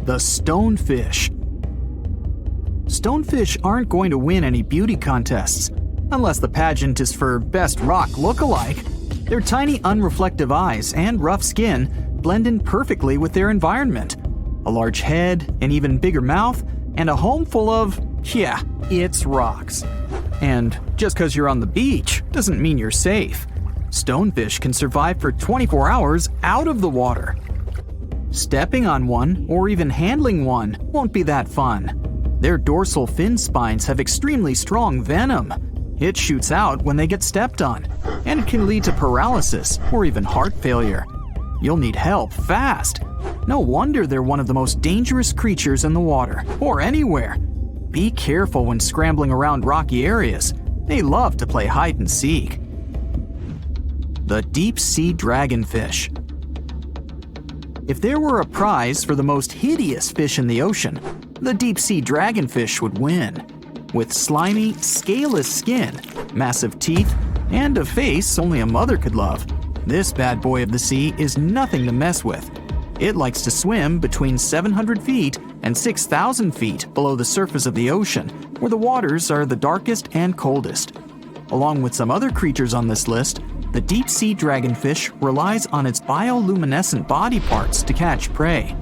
the stonefish. Stonefish aren't going to win any beauty contests, unless the pageant is for best rock lookalike. Their tiny unreflective eyes and rough skin blend in perfectly with their environment. A large head, an even bigger mouth, and a home full of, yeah, it's rocks. And just because you're on the beach doesn't mean you're safe. Stonefish can survive for 24 hours out of the water. Stepping on one or even handling one won't be that fun. Their dorsal fin spines have extremely strong venom. It shoots out when they get stepped on, and it can lead to paralysis or even heart failure. You'll need help fast. No wonder they're one of the most dangerous creatures in the water, or anywhere. Be careful when scrambling around rocky areas. They love to play hide and seek. The deep-sea dragonfish. If there were a prize for the most hideous fish in the ocean, the deep-sea dragonfish would win. With slimy, scaleless skin, massive teeth, and a face only a mother could love, this bad boy of the sea is nothing to mess with. It likes to swim between 700 feet and 6,000 feet below the surface of the ocean, where the waters are the darkest and coldest. Along with some other creatures on this list, the deep-sea dragonfish relies on its bioluminescent body parts to catch prey.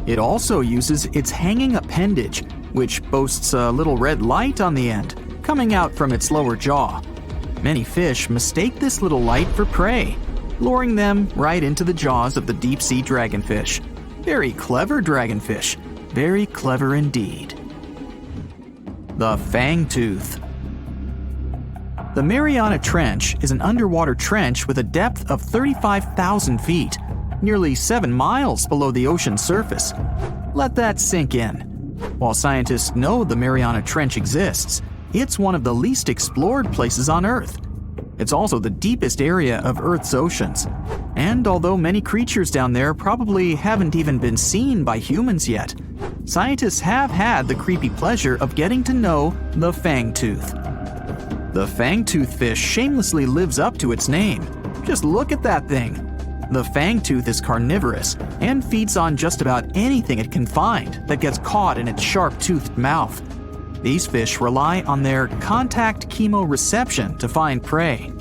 It also uses its hanging appendage, which boasts a little red light on the end, coming out from its lower jaw. Many fish mistake this little light for prey, luring them right into the jaws of the deep-sea dragonfish. Very clever dragonfish, very clever indeed. The Fangtooth. The Mariana Trench is an underwater trench with a depth of 35,000 feet, nearly 7 miles below the ocean surface. Let that sink in. While scientists know the Mariana Trench exists, it's one of the least explored places on Earth. It's also the deepest area of Earth's oceans. And although many creatures down there probably haven't even been seen by humans yet, scientists have had the creepy pleasure of getting to know the Fangtooth. The Fangtooth fish shamelessly lives up to its name. Just look at that thing. The Fangtooth is carnivorous and feeds on just about anything it can find that gets caught in its sharp-toothed mouth. These fish rely on their contact chemoreception to find prey.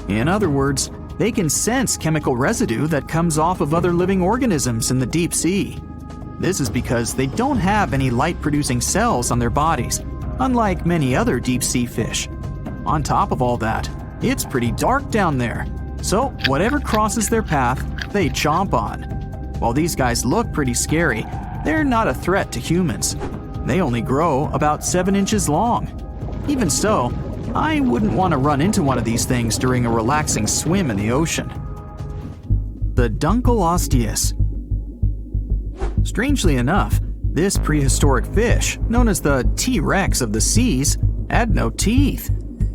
In other words, they can sense chemical residue that comes off of other living organisms in the deep sea. This is because they don't have any light-producing cells on their bodies, unlike many other deep-sea fish. On top of all that, it's pretty dark down there, so whatever crosses their path, they chomp on. While these guys look pretty scary, they're not a threat to humans. They only grow about 7 inches long. Even so, I wouldn't want to run into one of these things during a relaxing swim in the ocean. The Duncal. Strangely enough, this prehistoric fish, known as the T-Rex of the seas, had no teeth.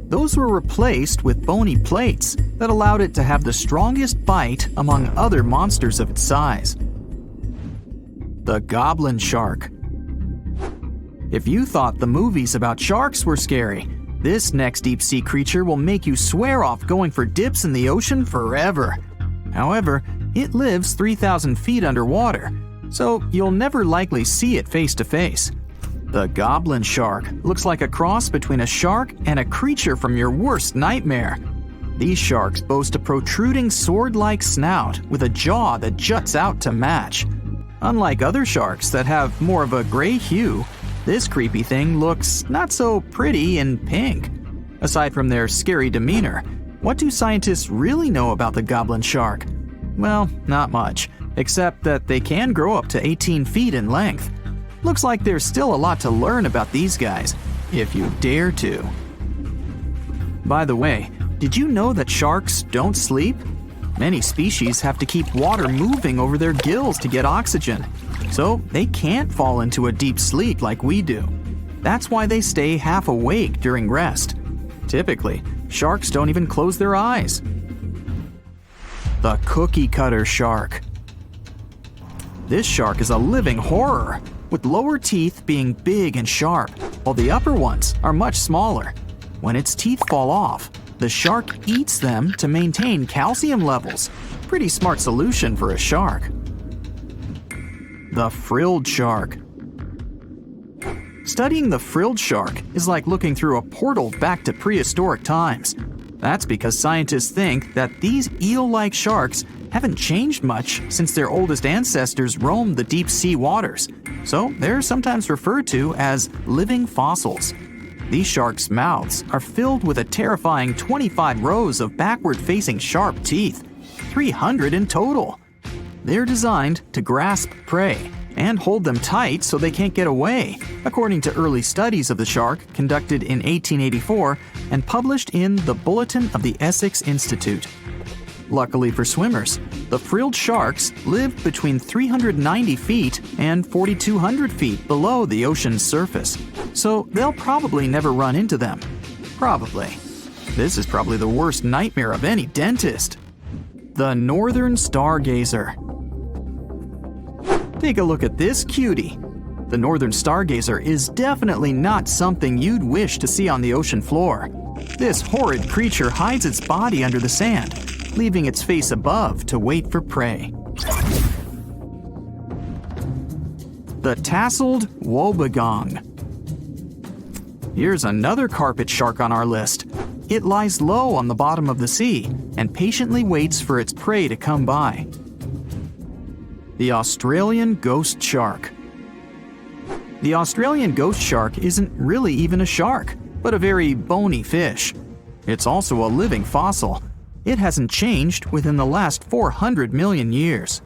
Those were replaced with bony plates that allowed it to have the strongest bite among other monsters of its size. The Goblin shark. If you thought the movies about sharks were scary, this next deep-sea creature will make you swear off going for dips in the ocean forever. However, it lives 3,000 feet underwater, so you'll never likely see it face to face. The Goblin shark looks like a cross between a shark and a creature from your worst nightmare. These sharks boast a protruding sword-like snout with a jaw that juts out to match. Unlike other sharks that have more of a gray hue, this creepy thing looks not so pretty and pink. Aside from their scary demeanor, what do scientists really know about the Goblin shark? Well, not much, except that they can grow up to 18 feet in length. Looks like there's still a lot to learn about these guys, if you dare to. By the way, did you know that sharks don't sleep? Many species have to keep water moving over their gills to get oxygen, so they can't fall into a deep sleep like we do. That's why they stay half awake during rest. Typically, sharks don't even close their eyes. The cookie cutter shark. This shark is a living horror, with lower teeth being big and sharp, while the upper ones are much smaller. When its teeth fall off, the shark eats them to maintain calcium levels. Pretty smart solution for a shark. The frilled shark. Studying the frilled shark is like looking through a portal back to prehistoric times. That's because scientists think that these eel-like sharks haven't changed much since their oldest ancestors roamed the deep sea waters, so they're sometimes referred to as living fossils. These sharks' mouths are filled with a terrifying 25 rows of backward-facing sharp teeth, 300 in total. They're designed to grasp prey and hold them tight so they can't get away, according to early studies of the shark conducted in 1884 and published in the Bulletin of the Essex Institute. Luckily for swimmers, the frilled sharks live between 390 feet and 4,200 feet below the ocean's surface, so they'll probably never run into them. Probably. This is probably the worst nightmare of any dentist. The northern stargazer. Take a look at this cutie. The northern stargazer is definitely not something you'd wish to see on the ocean floor. This horrid creature hides its body under the sand, leaving its face above to wait for prey. The tasseled wobbegong. Here's another carpet shark on our list. It lies low on the bottom of the sea and patiently waits for its prey to come by. The Australian ghost shark. The Australian ghost shark isn't really even a shark, but a very bony fish. It's also a living fossil. It hasn't changed within the last 400 million years.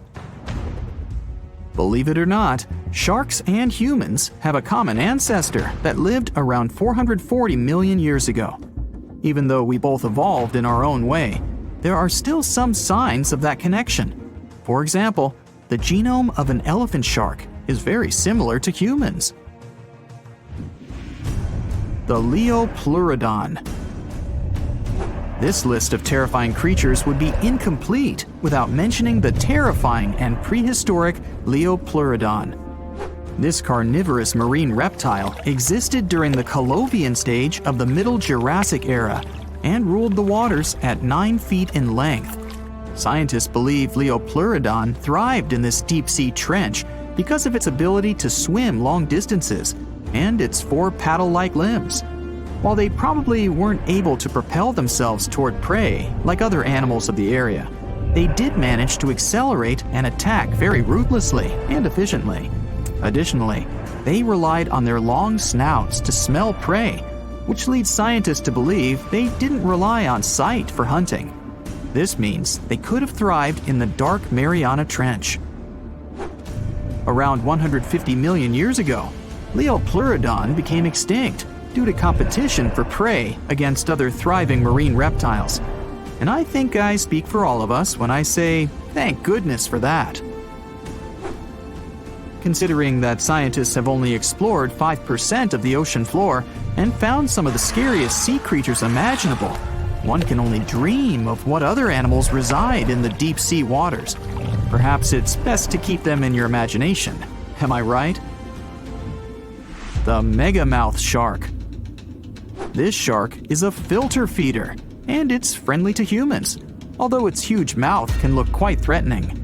Believe it or not, sharks and humans have a common ancestor that lived around 440 million years ago. Even though we both evolved in our own way, there are still some signs of that connection. For example, the genome of an elephant shark is very similar to humans. The liopleurodon. This list of terrifying creatures would be incomplete without mentioning the terrifying and prehistoric liopleurodon. This carnivorous marine reptile existed during the Colovian stage of the Middle Jurassic era and ruled the waters at 9 feet in length. Scientists believe liopleurodon thrived in this deep-sea trench because of its ability to swim long distances and its 4 paddle-like limbs. While they probably weren't able to propel themselves toward prey like other animals of the area, they did manage to accelerate and attack very ruthlessly and efficiently. Additionally, they relied on their long snouts to smell prey, which leads scientists to believe they didn't rely on sight for hunting. This means they could have thrived in the dark Mariana Trench. Around 150 million years ago, liopleurodon became extinct due to competition for prey against other thriving marine reptiles. And I think I speak for all of us when I say, thank goodness for that. Considering that scientists have only explored 5% of the ocean floor and found some of the scariest sea creatures imaginable, one can only dream of what other animals reside in the deep sea waters. Perhaps it's best to keep them in your imagination. Am I right? The megamouth shark. This shark is a filter feeder, and it's friendly to humans, although its huge mouth can look quite threatening.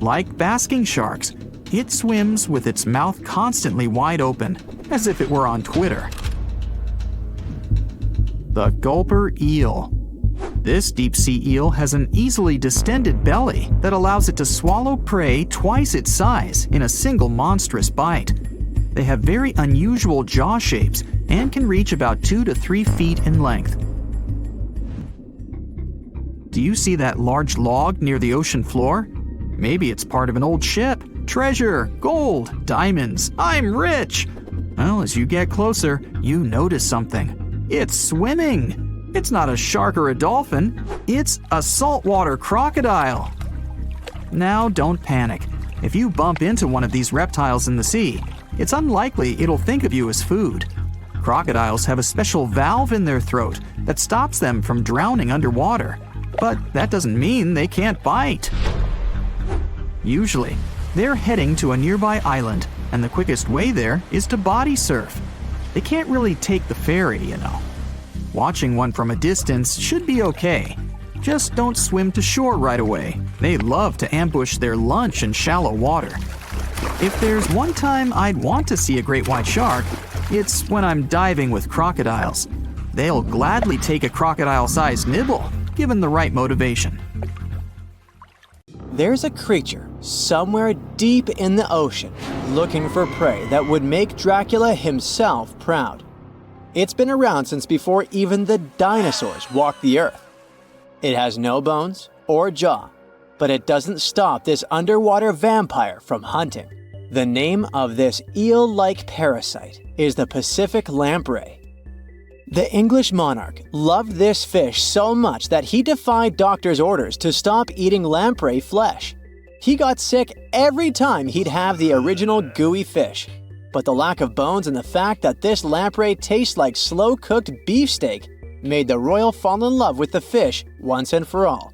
Like basking sharks, it swims with its mouth constantly wide open, as if it were on Twitter. The gulper eel. This deep-sea eel has an easily distended belly that allows it to swallow prey twice its size in a single monstrous bite. They have very unusual jaw shapes and can reach about 2 to 3 feet in length. Do you see that large log near the ocean floor? Maybe it's part of an old ship. Treasure, gold, diamonds, I'm rich! Well, as you get closer, you notice something. It's swimming! It's not a shark or a dolphin, it's a saltwater crocodile! Now don't panic. If you bump into one of these reptiles in the sea, it's unlikely it'll think of you as food. Crocodiles have a special valve in their throat that stops them from drowning underwater, but that doesn't mean they can't bite. Usually, they're heading to a nearby island, and the quickest way there is to body surf. They can't really take the ferry, you know. Watching one from a distance should be okay. Just don't swim to shore right away. They love to ambush their lunch in shallow water. If there's one time I'd want to see a great white shark, it's when I'm diving with crocodiles. They'll gladly take a crocodile-sized nibble, given the right motivation. There's a creature somewhere deep in the ocean looking for prey that would make Dracula himself proud. It's been around since before even the dinosaurs walked the earth. It has no bones or jaw, but it doesn't stop this underwater vampire from hunting. The name of this eel-like parasite is the Pacific lamprey. The English monarch loved this fish so much that he defied doctors' orders to stop eating lamprey flesh. He got sick every time he'd have the original gooey fish. But the lack of bones and the fact that this lamprey tastes like slow-cooked beefsteak made the royal fall in love with the fish once and for all.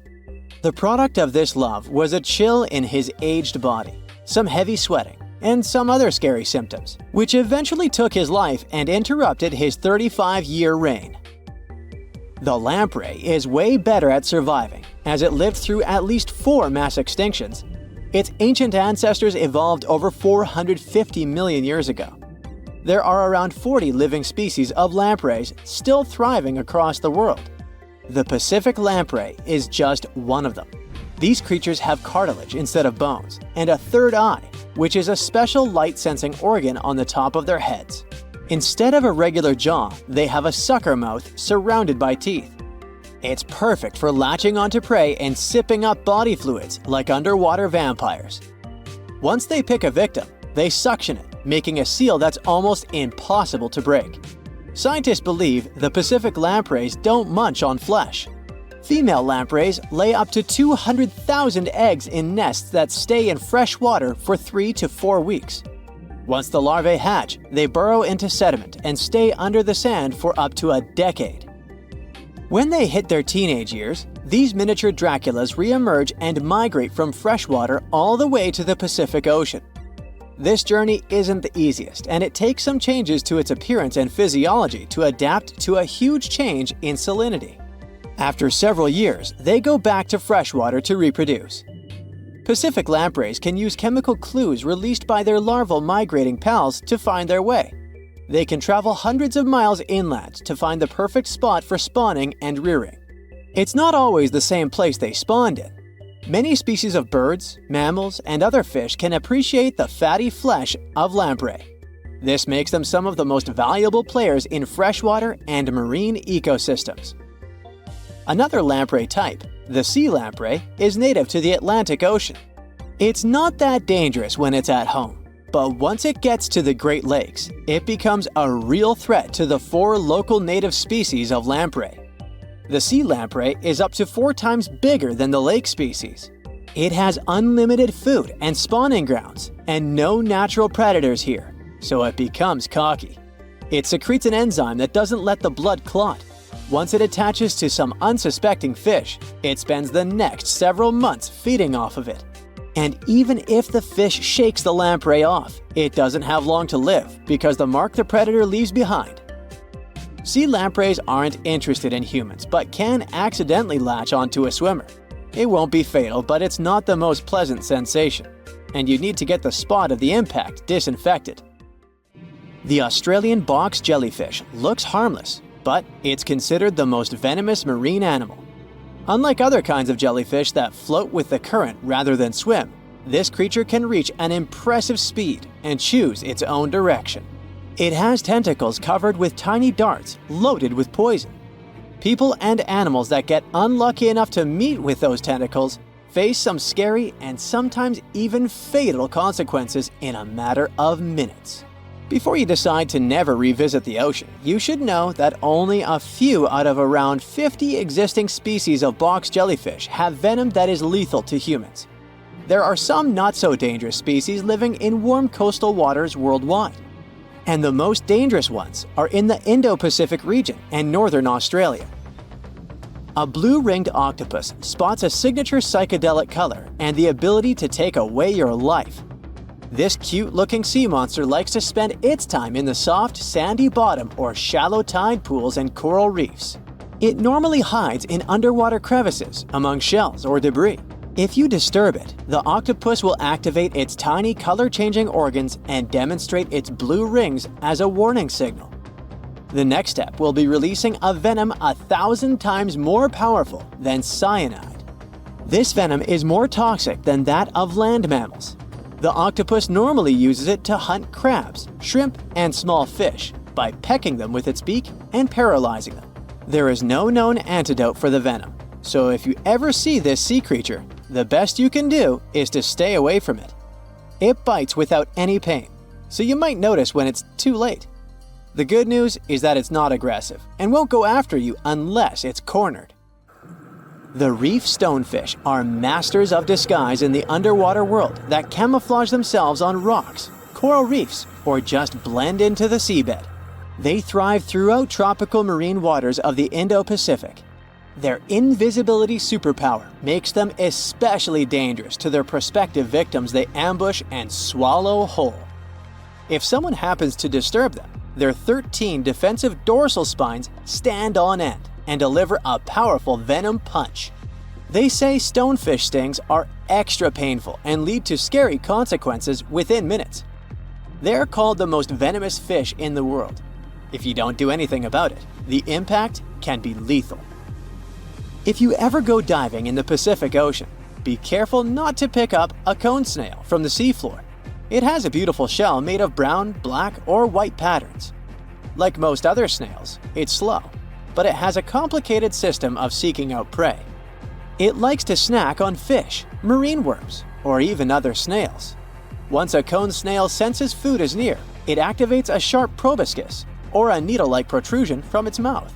The product of this love was a chill in his aged body, some heavy sweating, and some other scary symptoms, which eventually took his life and interrupted his 35-year reign. The lamprey is way better at surviving, as it lived through at least 4 mass extinctions. Its ancient ancestors evolved over 450 million years ago. There are around 40 living species of lampreys still thriving across the world. The Pacific lamprey is just one of them. These creatures have cartilage instead of bones, and a third eye, which is a special light-sensing organ on the top of their heads. Instead of a regular jaw, they have a sucker mouth surrounded by teeth. It's perfect for latching onto prey and sipping up body fluids like underwater vampires. Once they pick a victim, they suction it, making a seal that's almost impossible to break. Scientists believe the Pacific lampreys don't munch on flesh. Female lampreys lay up to 200,000 eggs in nests that stay in fresh water for 3 to 4 weeks. Once the larvae hatch, they burrow into sediment and stay under the sand for up to a decade. When they hit their teenage years, these miniature Draculas re-emerge and migrate from freshwater all the way to the Pacific Ocean. This journey isn't the easiest, and it takes some changes to its appearance and physiology to adapt to a huge change in salinity. After several years, they go back to freshwater to reproduce. Pacific lampreys can use chemical clues released by their larval migrating pals to find their way. They can travel hundreds of miles inland to find the perfect spot for spawning and rearing. It's not always the same place they spawned in. Many species of birds, mammals, and other fish can appreciate the fatty flesh of lamprey. This makes them some of the most valuable players in freshwater and marine ecosystems. Another lamprey type, the sea lamprey, is native to the Atlantic Ocean. It's not that dangerous when it's at home, but once it gets to the Great Lakes, it becomes a real threat to the 4 local native species of lamprey. The sea lamprey is up to 4 times bigger than the lake species. It has unlimited food and spawning grounds, and no natural predators here, so it becomes cocky. It secretes an enzyme that doesn't let the blood clot. Once it attaches to some unsuspecting fish, it spends the next several months feeding off of it. And even if the fish shakes the lamprey off, it doesn't have long to live because the mark the predator leaves behind. Sea lampreys aren't interested in humans, but can accidentally latch onto a swimmer. It won't be fatal, but it's not the most pleasant sensation, and you need to get the spot of the impact disinfected. The Australian box jellyfish looks harmless, but it's considered the most venomous marine animal. Unlike other kinds of jellyfish that float with the current rather than swim, this creature can reach an impressive speed and choose its own direction. It has tentacles covered with tiny darts loaded with poison. People and animals that get unlucky enough to meet with those tentacles face some scary and sometimes even fatal consequences in a matter of minutes. Before you decide to never revisit the ocean, you should know that only a few out of around 50 existing species of box jellyfish have venom that is lethal to humans. There are some not-so-dangerous species living in warm coastal waters worldwide. And the most dangerous ones are in the Indo-Pacific region and northern Australia. A blue-ringed octopus spots a signature psychedelic color and the ability to take away your life. This cute-looking sea monster likes to spend its time in the soft, sandy bottom or shallow tide pools and coral reefs. It normally hides in underwater crevices among shells or debris. If you disturb it, the octopus will activate its tiny color-changing organs and demonstrate its blue rings as a warning signal. The next step will be releasing a venom 1,000 times more powerful than cyanide. This venom is more toxic than that of land mammals. The octopus normally uses it to hunt crabs, shrimp, and small fish by pecking them with its beak and paralyzing them. There is no known antidote for the venom, so if you ever see this sea creature, the best you can do is to stay away from it. It bites without any pain, so you might notice when it's too late. The good news is that it's not aggressive and won't go after you unless it's cornered. The reef stonefish are masters of disguise in the underwater world that camouflage themselves on rocks, coral reefs, or just blend into the seabed. They thrive throughout tropical marine waters of the Indo-Pacific. Their invisibility superpower makes them especially dangerous to their prospective victims they ambush and swallow whole. If someone happens to disturb them, their 13 defensive dorsal spines stand on end and deliver a powerful venom punch. They say stonefish stings are extra painful and lead to scary consequences within minutes. They're called the most venomous fish in the world. If you don't do anything about it, the impact can be lethal. If you ever go diving in the Pacific Ocean, be careful not to pick up a cone snail from the seafloor. It has a beautiful shell made of brown, black, or white patterns. Like most other snails, it's slow, but it has a complicated system of seeking out prey. It likes to snack on fish, marine worms, or even other snails. Once a cone snail senses food is near, it activates a sharp proboscis, or a needle-like protrusion from its mouth.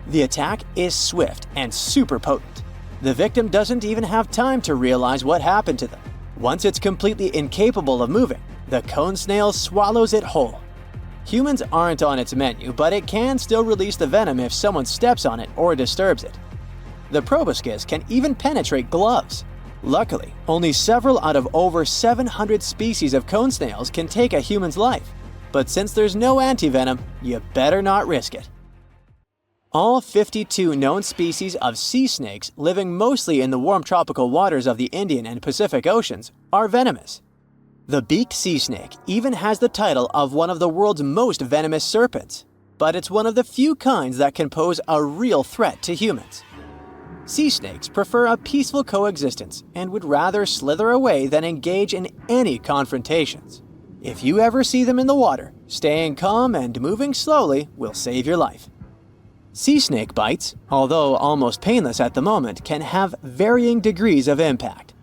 The attack is swift and super potent. The victim doesn't even have time to realize what happened to them. Once it's completely incapable of moving, the cone snail swallows it whole. Humans aren't on its menu, but it can still release the venom if someone steps on it or disturbs it. The proboscis can even penetrate gloves. Luckily, only several out of over 700 species of cone snails can take a human's life. But since there's no antivenom, you better not risk it. All 52 known species of sea snakes living mostly in the warm tropical waters of the Indian and Pacific Oceans are venomous. The beaked sea snake even has the title of one of the world's most venomous serpents, but it's one of the few kinds that can pose a real threat to humans. Sea snakes prefer a peaceful coexistence and would rather slither away than engage in any confrontations. If you ever see them in the water, staying calm and moving slowly will save your life. Sea snake bites, although almost painless at the moment, can have varying degrees of impact.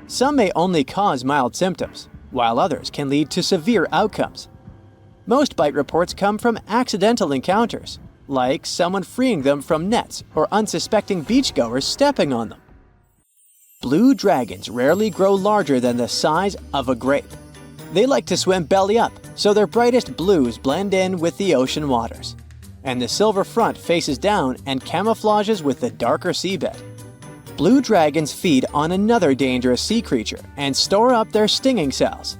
Some may only cause mild symptoms, while others can lead to severe outcomes. Most bite reports come from accidental encounters, like someone freeing them from nets or unsuspecting beachgoers stepping on them. Blue dragons rarely grow larger than the size of a grape. They like to swim belly up, so their brightest blues blend in with the ocean waters. And the silver front faces down and camouflages with the darker seabed. Blue dragons feed on another dangerous sea creature and store up their stinging cells.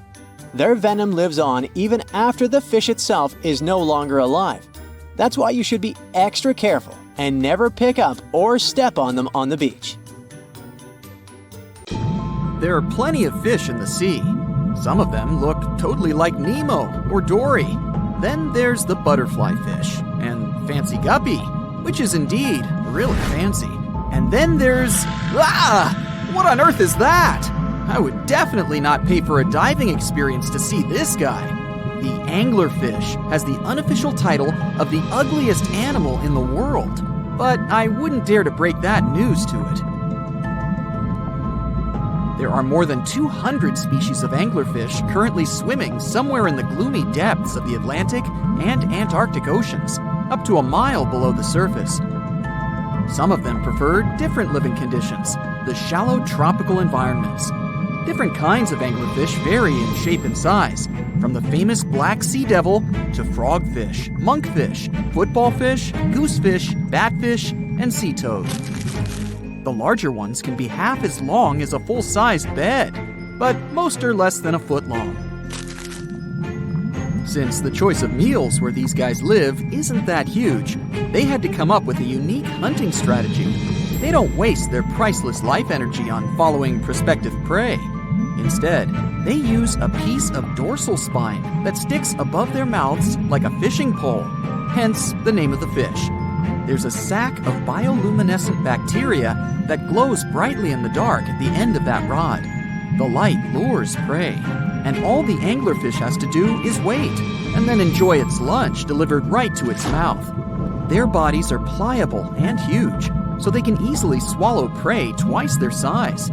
Their venom lives on even after the fish itself is no longer alive. That's why you should be extra careful and never pick up or step on them on the beach. There are plenty of fish in the sea. Some of them look totally like Nemo or Dory. Then there's the butterfly fish and fancy guppy, which is indeed really fancy. And then there's... what on earth is that? I would definitely not pay for a diving experience to see this guy. The anglerfish has the unofficial title of the ugliest animal in the world, but I wouldn't dare to break that news to it. There are more than 200 species of anglerfish currently swimming somewhere in the gloomy depths of the Atlantic and Antarctic Oceans, up to a mile below the surface. Some of them prefer different living conditions, the shallow tropical environments. Different kinds of anglerfish vary in shape and size, from the famous black sea devil to frogfish, monkfish, footballfish, goosefish, batfish, and sea toad. The larger ones can be half as long as a full-sized bed, but most are less than a foot long. Since the choice of meals where these guys live isn't that huge, they had to come up with a unique hunting strategy. They don't waste their priceless life energy on following prospective prey. Instead, they use a piece of dorsal spine that sticks above their mouths like a fishing pole, hence the name of the fish. There's a sac of bioluminescent bacteria that glows brightly in the dark at the end of that rod. The light lures prey, and all the anglerfish has to do is wait, and then enjoy its lunch delivered right to its mouth. Their bodies are pliable and huge, so they can easily swallow prey twice their size.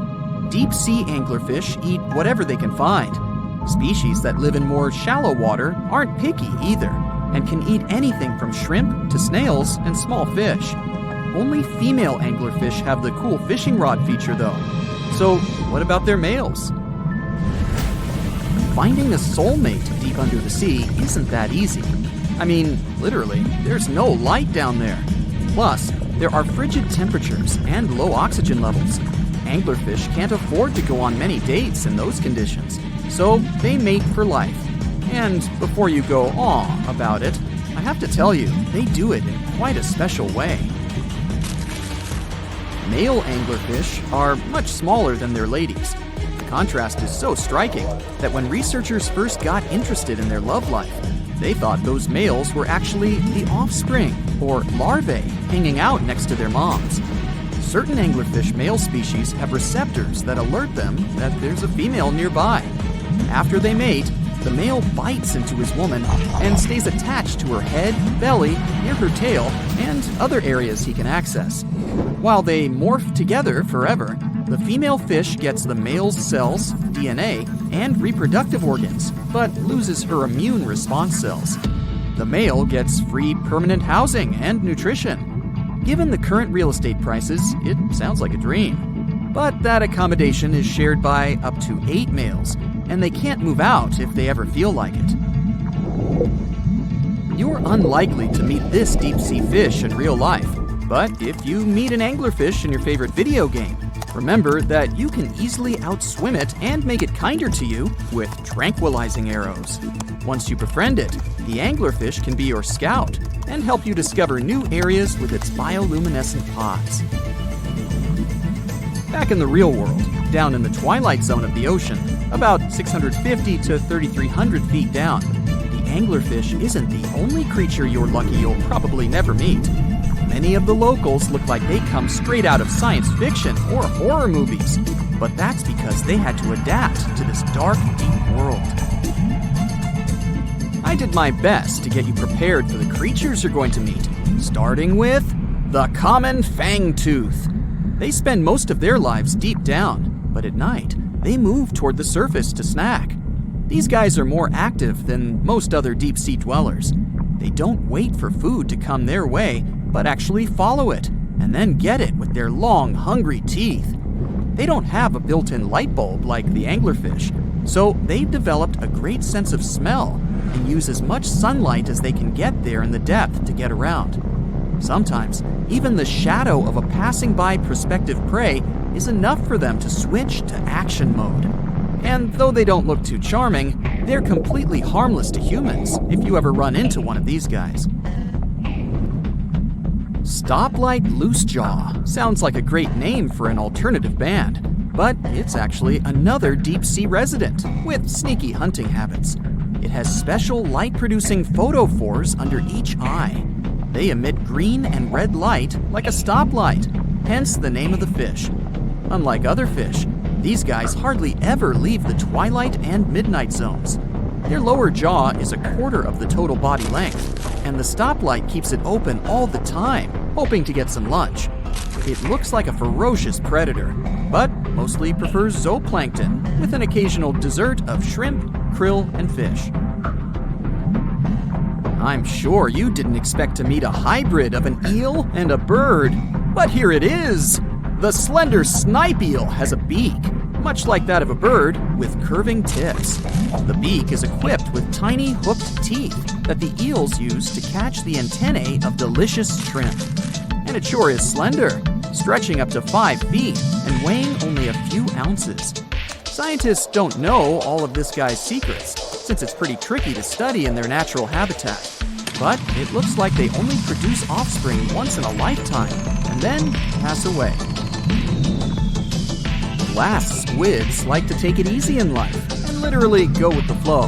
Deep-sea anglerfish eat whatever they can find. Species that live in more shallow water aren't picky either, and can eat anything from shrimp to snails and small fish. Only female anglerfish have the cool fishing rod feature though. So what about their males? Finding a soulmate deep under the sea isn't that easy. I mean, literally, there's no light down there. Plus, there are frigid temperatures and low oxygen levels. Anglerfish can't afford to go on many dates in those conditions, so they mate for life. And before you go aw about it, I have to tell you, they do it in quite a special way. Male anglerfish are much smaller than their ladies. The contrast is so striking that when researchers first got interested in their love life, they thought those males were actually the offspring, or larvae, hanging out next to their moms. Certain anglerfish male species have receptors that alert them that there's a female nearby. After they mate, the male bites into his woman and stays attached to her head, belly, near her tail, and other areas he can access. While they morph together forever, the female fish gets the male's cells, DNA, and reproductive organs, but loses her immune response cells. The male gets free permanent housing and nutrition. Given the current real estate prices, it sounds like a dream. But that accommodation is shared by up to 8 males, and they can't move out if they ever feel like it. You're unlikely to meet this deep-sea fish in real life, but if you meet an anglerfish in your favorite video game, remember that you can easily outswim it and make it kinder to you with tranquilizing arrows. Once you befriend it, the anglerfish can be your scout and help you discover new areas with its bioluminescent pods. Back in the real world, down in the twilight zone of the ocean, about 650 to 3,300 feet down, the anglerfish isn't the only creature you're lucky you'll probably never meet. Many of the locals look like they come straight out of science fiction or horror movies, but that's because they had to adapt to this dark, deep world. I did my best to get you prepared for the creatures you're going to meet, starting with the common fangtooth. They spend most of their lives deep down, but at night, they move toward the surface to snack. These guys are more active than most other deep-sea dwellers. They don't wait for food to come their way, but actually follow it, and then get it with their long, hungry teeth. They don't have a built-in light bulb like the anglerfish, so they've developed a great sense of smell and use as much sunlight as they can get there in the depth to get around. Sometimes, even the shadow of a passing by prospective prey is enough for them to switch to action mode. And though they don't look too charming, they're completely harmless to humans if you ever run into one of these guys. Stoplight Loosejaw sounds like a great name for an alternative band, but it's actually another deep-sea resident with sneaky hunting habits. It has special light-producing photophores under each eye. They emit green and red light like a stoplight, hence the name of the fish. Unlike other fish, these guys hardly ever leave the twilight and midnight zones. Their lower jaw is a quarter of the total body length, and the stoplight keeps it open all the time, hoping to get some lunch. It looks like a ferocious predator, but mostly prefers zooplankton with an occasional dessert of shrimp, krill, and fish. I'm sure you didn't expect to meet a hybrid of an eel and a bird, but here it is! The slender snipe eel has a beak, much like that of a bird, with curving tips. The beak is equipped with tiny hooked teeth that the eels use to catch the antennae of delicious shrimp. And it sure is slender, stretching up to 5 feet and weighing only a few ounces. Scientists don't know all of this guy's secrets, since it's pretty tricky to study in their natural habitat. but it looks like they only produce offspring once in a lifetime and then pass away. Glass squids like to take it easy in life and literally go with the flow.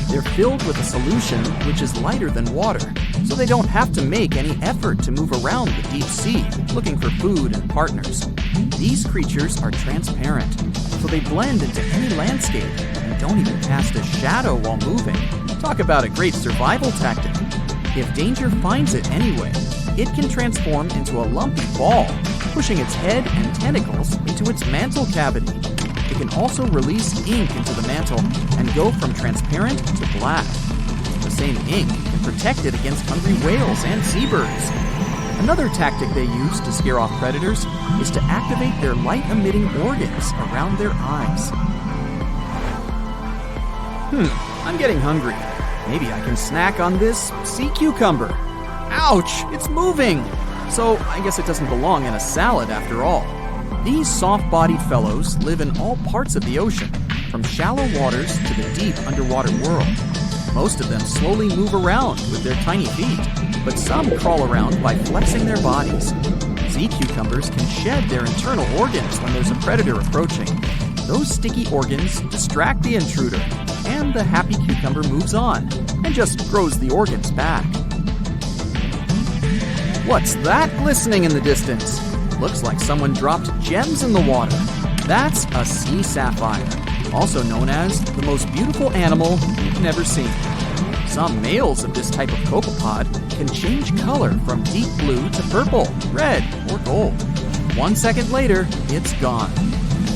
They're filled with a solution which is lighter than water, so they don't have to make any effort to move around the deep sea looking for food and partners. These creatures are transparent, so they blend into any landscape and don't even cast a shadow while moving. Talk about a great survival tactic. If danger finds it anyway, it can transform into a lumpy ball, pushing its head and tentacles into its mantle cavity. It can also release ink into the mantle and go from transparent to black. The same ink can protect it against hungry whales and seabirds. Another tactic they use to scare off predators is to activate their light-emitting organs around their eyes. I'm getting hungry. Maybe I can snack on this sea cucumber. Ouch, it's moving! So I guess it doesn't belong in a salad after all. These soft-bodied fellows live in all parts of the ocean, from shallow waters to the deep underwater world. Most of them slowly move around with their tiny feet, but some crawl around by flexing their bodies. Sea cucumbers can shed their internal organs when there's a predator approaching. Those sticky organs distract the intruder, and the happy cucumber moves on and just grows the organs back. What's that glistening in the distance? Looks like someone dropped gems in the water. That's a sea sapphire, also known as the most beautiful animal you've never seen. Some males of this type of copepod can change color from deep blue to purple, red, or gold. 1 second later, it's gone.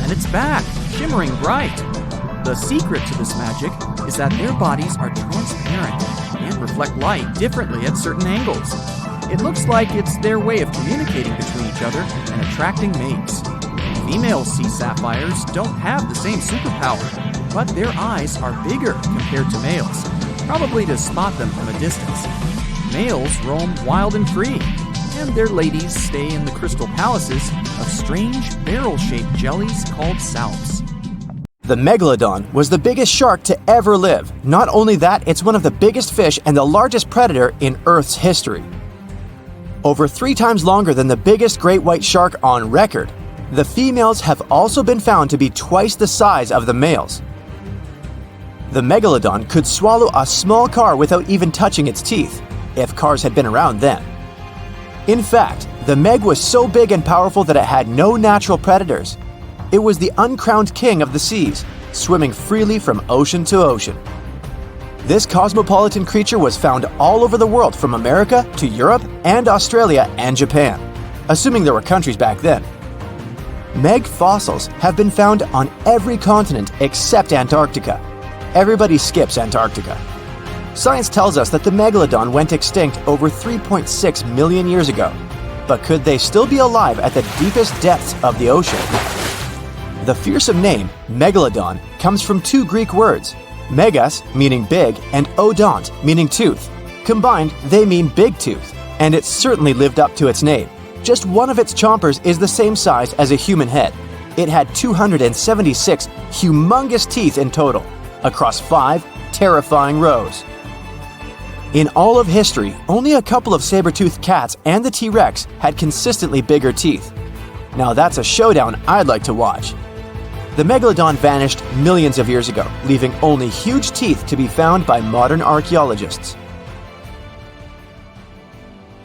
And it's back, shimmering bright. The secret to this magic is that their bodies are transparent and reflect light differently at certain angles. It looks like it's their way of communicating between each other and attracting mates. Female sea sapphires don't have the same superpower, but their eyes are bigger compared to males, probably to spot them from a distance. Males roam wild and free, and their ladies stay in the crystal palaces of strange barrel-shaped jellies called salps. The Megalodon was the biggest shark to ever live. Not only that, it's one of the biggest fish and the largest predator in Earth's history. Over 3 times longer than the biggest great white shark on record, the females have also been found to be twice the size of the males. The Megalodon could swallow a small car without even touching its teeth, if cars had been around then. In fact, the Meg was so big and powerful that it had no natural predators. It was the uncrowned king of the seas, swimming freely from ocean to ocean. This cosmopolitan creature was found all over the world, from America to Europe and Australia and Japan, assuming there were countries back then. Meg fossils have been found on every continent except Antarctica. Everybody skips Antarctica. Science tells us that the Megalodon went extinct over 3.6 million years ago, but could they still be alive at the deepest depths of the ocean? The fearsome name, Megalodon, comes from 2 Greek words, megas, meaning big, and odont, meaning tooth. Combined, they mean big tooth, and it certainly lived up to its name. Just one of its chompers is the same size as a human head. It had 276 humongous teeth in total, across 5 terrifying rows. In all of history, only a couple of saber-toothed cats and the T-Rex had consistently bigger teeth. Now that's a showdown I'd like to watch. The Megalodon vanished millions of years ago, leaving only huge teeth to be found by modern archaeologists.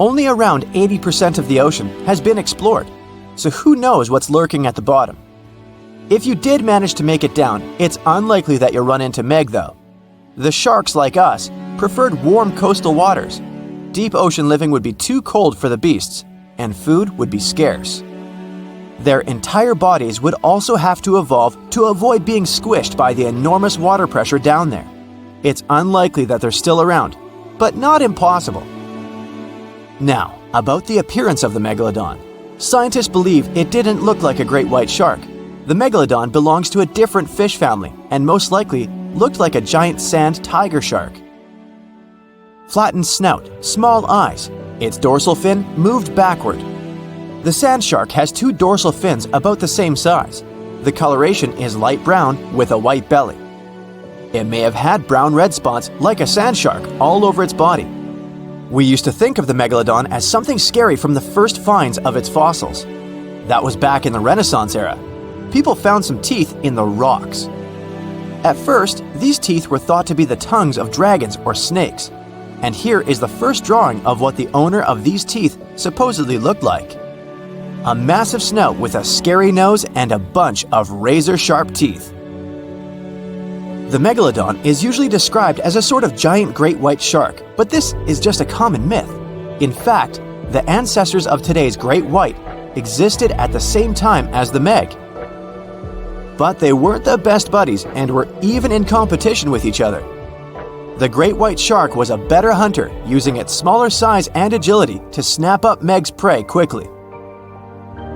Only around 80% of the ocean has been explored, so who knows what's lurking at the bottom. If you did manage to make it down, it's unlikely that you'll run into Meg though. The sharks, like us, preferred warm coastal waters. Deep ocean living would be too cold for the beasts, and food would be scarce. Their entire bodies would also have to evolve to avoid being squished by the enormous water pressure down there. It's unlikely that they're still around, but not impossible. Now, about the appearance of the Megalodon. Scientists believe it didn't look like a great white shark. The Megalodon belongs to a different fish family and most likely looked like a giant sand tiger shark. Flattened snout, small eyes. Its dorsal fin moved backward. The sand shark has 2 dorsal fins about the same size. The coloration is light brown with a white belly. It may have had brown-red spots like a sand shark all over its body. We used to think of the Megalodon as something scary from the first finds of its fossils. That was back in the Renaissance era. People found some teeth in the rocks. At first, these teeth were thought to be the tongues of dragons or snakes. And here is the first drawing of what the owner of these teeth supposedly looked like. A massive snout with a scary nose and a bunch of razor-sharp teeth. The Megalodon is usually described as a sort of giant great white shark, but this is just a common myth. In fact, the ancestors of today's great white existed at the same time as the Meg. But they weren't the best buddies and were even in competition with each other. The great white shark was a better hunter, using its smaller size and agility to snap up Meg's prey quickly.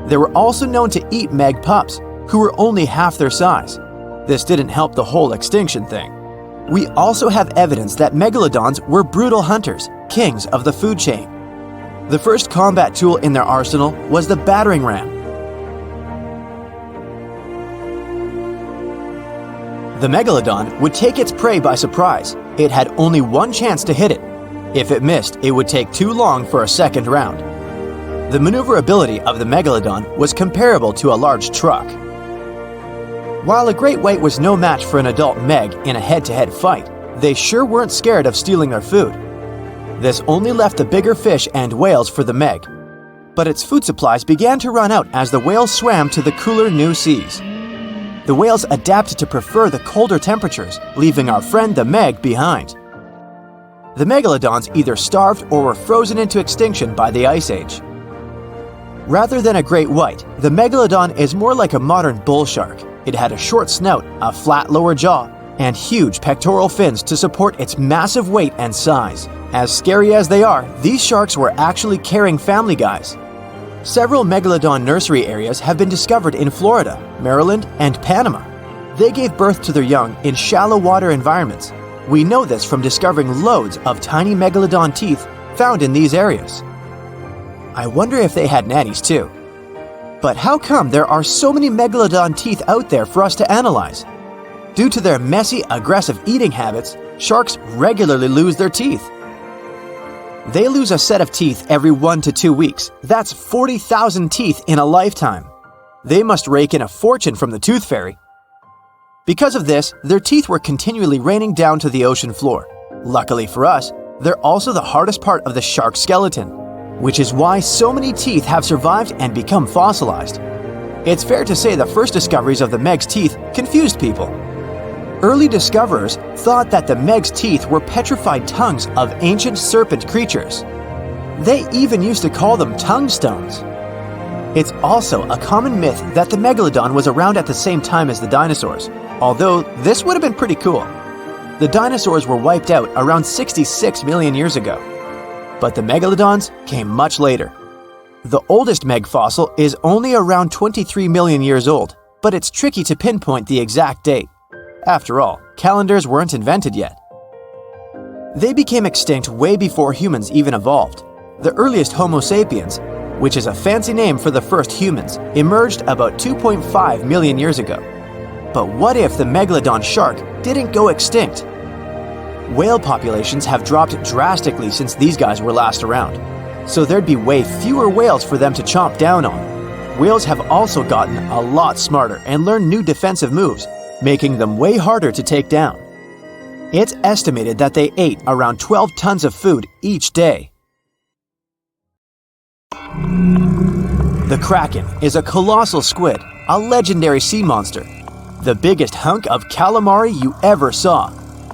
They were also known to eat Meg pups, who were only half their size. This didn't help the whole extinction thing. We also have evidence that megalodons were brutal hunters, kings of the food chain. The first combat tool in their arsenal was the battering ram. The Megalodon would take its prey by surprise. It had only one chance to hit it. If it missed, it would take too long for a second round. The maneuverability of the Megalodon was comparable to a large truck. While a great white was no match for an adult Meg in a head-to-head fight, they sure weren't scared of stealing their food. This only left the bigger fish and whales for the Meg. But its food supplies began to run out as the whales swam to the cooler new seas. The whales adapted to prefer the colder temperatures, leaving our friend the Meg behind. The Megalodons either starved or were frozen into extinction by the Ice Age. Rather than a great white, the Megalodon is more like a modern bull shark. It had a short snout, a flat lower jaw, and huge pectoral fins to support its massive weight and size. As scary as they are, these sharks were actually caring family guys. Several Megalodon nursery areas have been discovered in Florida, Maryland, and Panama. They gave birth to their young in shallow water environments. We know this from discovering loads of tiny Megalodon teeth found in these areas. I wonder if they had nannies too. But how come there are so many Megalodon teeth out there for us to analyze? Due to their messy, aggressive eating habits, sharks regularly lose their teeth. They lose a set of teeth every 1 to 2 weeks. That's 40,000 teeth in a lifetime. They must rake in a fortune from the tooth fairy. Because of this, their teeth were continually raining down to the ocean floor. Luckily for us, they're also the hardest part of the shark skeleton, which is why so many teeth have survived and become fossilized. It's fair to say the first discoveries of the Meg's teeth confused people. Early discoverers thought that the Meg's teeth were petrified tongues of ancient serpent creatures. They even used to call them tongue stones. It's also a common myth that the Megalodon was around at the same time as the dinosaurs, although this would have been pretty cool. The dinosaurs were wiped out around 66 million years ago, but the Megalodons came much later. The oldest Meg fossil is only around 23 million years old, but it's tricky to pinpoint the exact date. After all, calendars weren't invented yet. They became extinct way before humans even evolved. The earliest Homo sapiens, which is a fancy name for the first humans, emerged about 2.5 million years ago. But what if the Megalodon shark didn't go extinct? Whale populations have dropped drastically since these guys were last around, so there'd be way fewer whales for them to chomp down on. Whales have also gotten a lot smarter and learned new defensive moves, making them way harder to take down. It's estimated that they ate around 12 tons of food each day. The kraken is a colossal squid, a legendary sea monster, the biggest hunk of calamari you ever saw.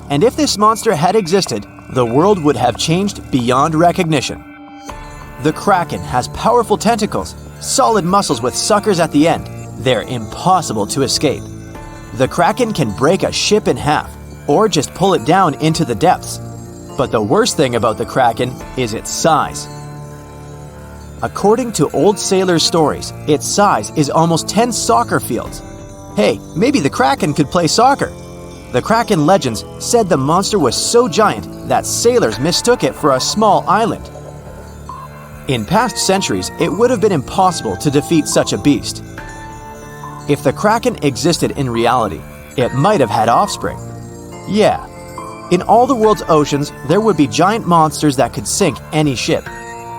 And if this monster had existed, the world would have changed beyond recognition. The kraken has powerful tentacles, solid muscles with suckers at the end. They're impossible to escape. The kraken can break a ship in half, or just pull it down into the depths. But the worst thing about the kraken is its size. According to old sailors' stories, its size is almost 10 soccer fields. Hey, maybe the kraken could play soccer. The kraken legends said the monster was so giant that sailors mistook it for a small island. In past centuries, it would have been impossible to defeat such a beast. If the kraken existed in reality, it might have had offspring. Yeah, In all the world's oceans, there would be giant monsters that could sink any ship.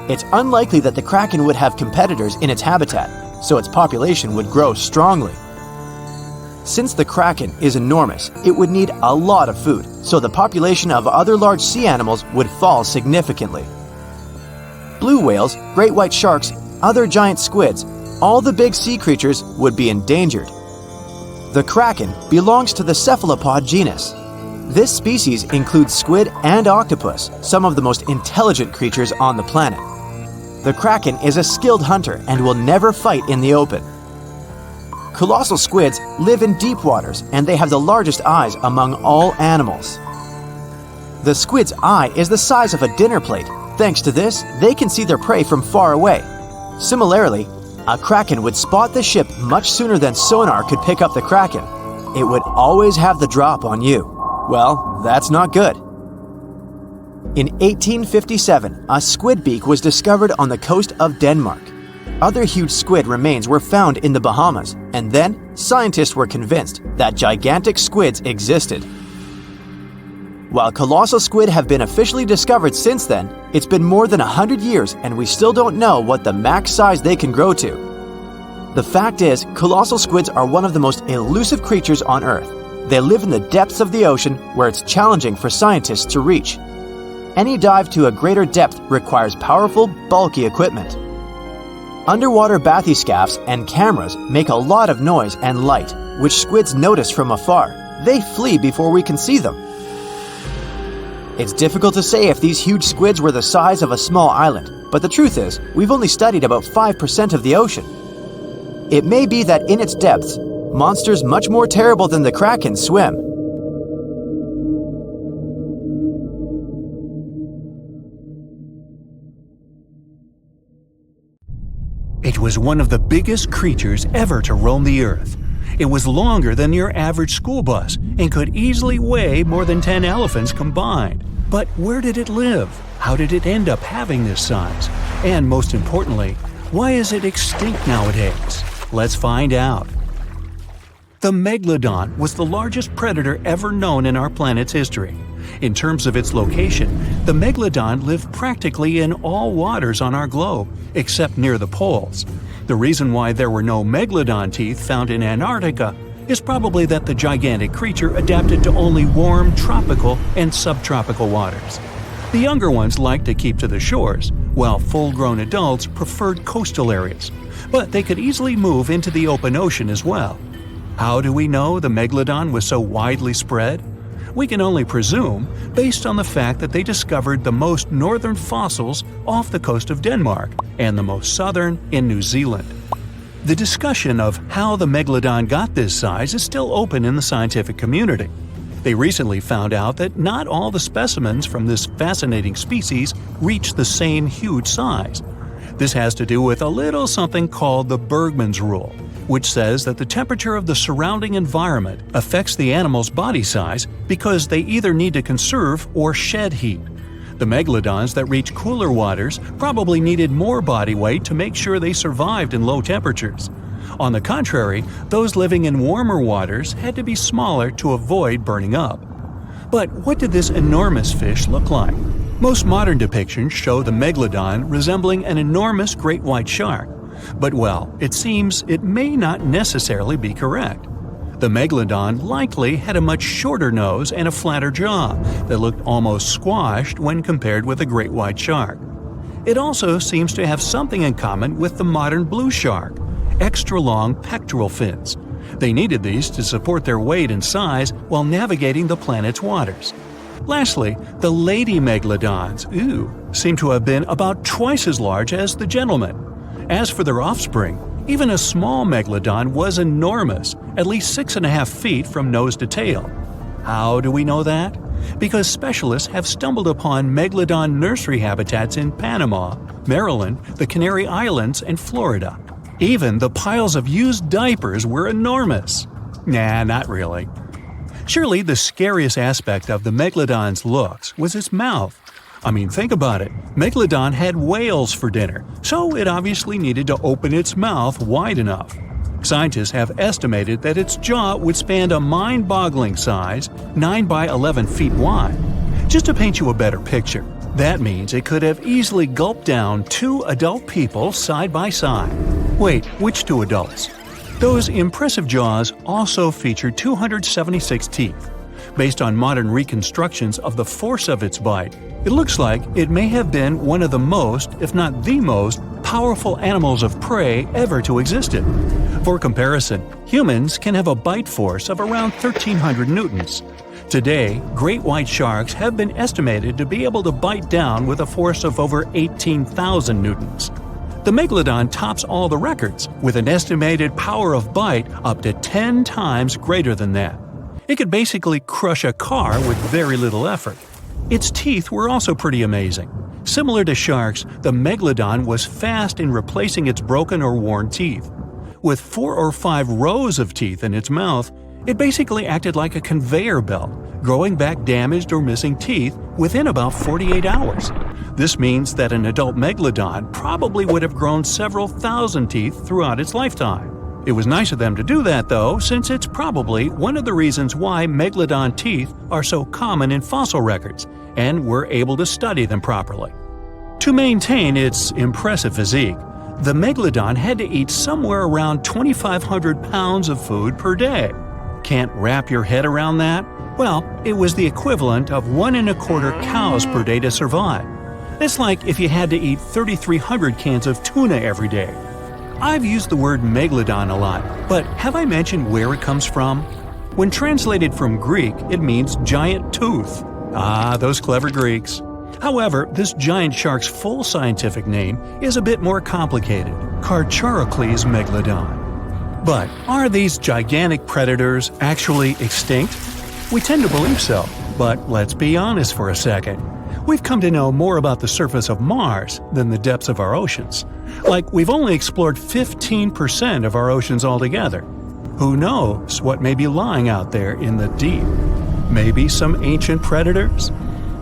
It's unlikely that the kraken would have competitors in its habitat, so its population would grow strongly. Since the kraken is enormous, it would need a lot of food, so the population of other large sea animals would fall significantly. Blue whales, great white sharks, other giant squids, all the big sea creatures would be endangered. The kraken belongs to the cephalopod genus. This species includes squid and octopus, some of the most intelligent creatures on the planet. The kraken is a skilled hunter and will never fight in the open. Colossal squids live in deep waters, and they have the largest eyes among all animals. The squid's eye is the size of a dinner plate. Thanks to this, they can see their prey from far away. Similarly, a kraken would spot the ship much sooner than sonar could pick up the kraken. It would always have the drop on you. Well, that's not good. In 1857, a squid beak was discovered on the coast of Denmark. Other huge squid remains were found in the Bahamas, and then scientists were convinced that gigantic squids existed. While colossal squid have been officially discovered since then, it's been more than 100 years and we still don't know what the max size they can grow to. The fact is, colossal squids are one of the most elusive creatures on Earth. They live in the depths of the ocean where it's challenging for scientists to reach. Any dive to a greater depth requires powerful, bulky equipment. Underwater bathyscaphs and cameras make a lot of noise and light, which squids notice from afar. They flee before we can see them. It's difficult to say if these huge squids were the size of a small island, but the truth is, we've only studied about 5% of the ocean. It may be that in its depths, monsters much more terrible than the kraken swim. It was one of the biggest creatures ever to roam the earth. It was longer than your average school bus and could easily weigh more than 10 elephants combined. But where did it live? How did it end up having this size? And most importantly, why is it extinct nowadays? Let's find out. The Megalodon was the largest predator ever known in our planet's history. In terms of its location, the Megalodon lived practically in all waters on our globe, except near the poles. The reason why there were no Megalodon teeth found in Antarctica is probably that the gigantic creature adapted to only warm tropical and subtropical waters. The younger ones liked to keep to the shores, while full-grown adults preferred coastal areas. But they could easily move into the open ocean as well. How do we know the Megalodon was so widely spread? We can only presume, based on the fact that they discovered the most northern fossils off the coast of Denmark and the most southern in New Zealand. The discussion of how the Megalodon got this size is still open in the scientific community. They recently found out that not all the specimens from this fascinating species reach the same huge size. This has to do with a little something called the Bergmann's rule, which says that the temperature of the surrounding environment affects the animal's body size because they either need to conserve or shed heat. The megalodons that reach cooler waters probably needed more body weight to make sure they survived in low temperatures. On the contrary, those living in warmer waters had to be smaller to avoid burning up. But what did this enormous fish look like? Most modern depictions show the megalodon resembling an enormous great white shark. But well, it seems it may not necessarily be correct. The megalodon likely had a much shorter nose and a flatter jaw that looked almost squashed when compared with a great white shark. It also seems to have something in common with the modern blue shark: extra long pectoral fins. They needed these to support their weight and size while navigating the planet's waters. Lastly, the lady megalodons, seem to have been about twice as large as the gentlemen. As for their offspring, even a small megalodon was enormous, at least 6.5 feet from nose to tail. How do we know that? Because specialists have stumbled upon megalodon nursery habitats in Panama, Maryland, the Canary Islands, and Florida. Even the piles of used diapers were enormous. Nah, not really. Surely the scariest aspect of the megalodon's looks was its mouth. I mean, think about it. Megalodon had whales for dinner, so it obviously needed to open its mouth wide enough. Scientists have estimated that its jaw would span a mind-boggling size, 9 by 11 feet wide. Just to paint you a better picture, that means it could have easily gulped down 2 adult people side by side. Wait, which 2 adults? Those impressive jaws also feature 276 teeth. Based on modern reconstructions of the force of its bite, it looks like it may have been one of the most, if not the most, powerful animals of prey ever to exist. For comparison, humans can have a bite force of around 1,300 newtons. Today, great white sharks have been estimated to be able to bite down with a force of over 18,000 newtons. The Megalodon tops all the records, with an estimated power of bite up to 10 times greater than that. It could basically crush a car with very little effort. Its teeth were also pretty amazing. Similar to sharks, the Megalodon was fast in replacing its broken or worn teeth. With 4 or 5 rows of teeth in its mouth, it basically acted like a conveyor belt, growing back damaged or missing teeth within about 48 hours. This means that an adult Megalodon probably would have grown several thousand teeth throughout its lifetime. It was nice of them to do that, though, since it's probably one of the reasons why Megalodon teeth are so common in fossil records, and we're able to study them properly. To maintain its impressive physique, the Megalodon had to eat somewhere around 2,500 pounds of food per day. Can't wrap your head around that? Well, it was the equivalent of 1 1/4 cows per day to survive. It's like if you had to eat 3,300 cans of tuna every day. I've used the word Megalodon a lot, but have I mentioned where it comes from? When translated from Greek, it means giant tooth. Ah, those clever Greeks. However, this giant shark's full scientific name is a bit more complicated: Carcharocles megalodon. But are these gigantic predators actually extinct? We tend to believe so, but let's be honest for a second. We've come to know more about the surface of Mars than the depths of our oceans. Like, we've only explored 15% of our oceans altogether. Who knows what may be lying out there in the deep? Maybe some ancient predators?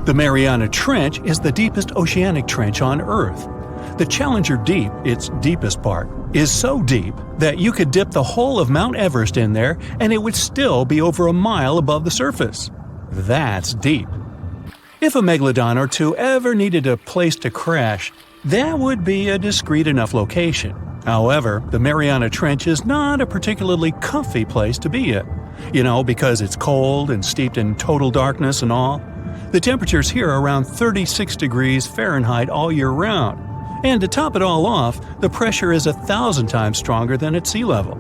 The Mariana Trench is the deepest oceanic trench on Earth. The Challenger Deep, its deepest part, is so deep that you could dip the whole of Mount Everest in there and it would still be over a mile above the surface. That's deep. If a Megalodon or 2 ever needed a place to crash, that would be a discreet enough location. However, the Mariana Trench is not a particularly comfy place to be in. Because it's cold and steeped in total darkness and all. The temperatures here are around 36 degrees Fahrenheit all year round. And to top it all off, the pressure is 1,000 times stronger than at sea level.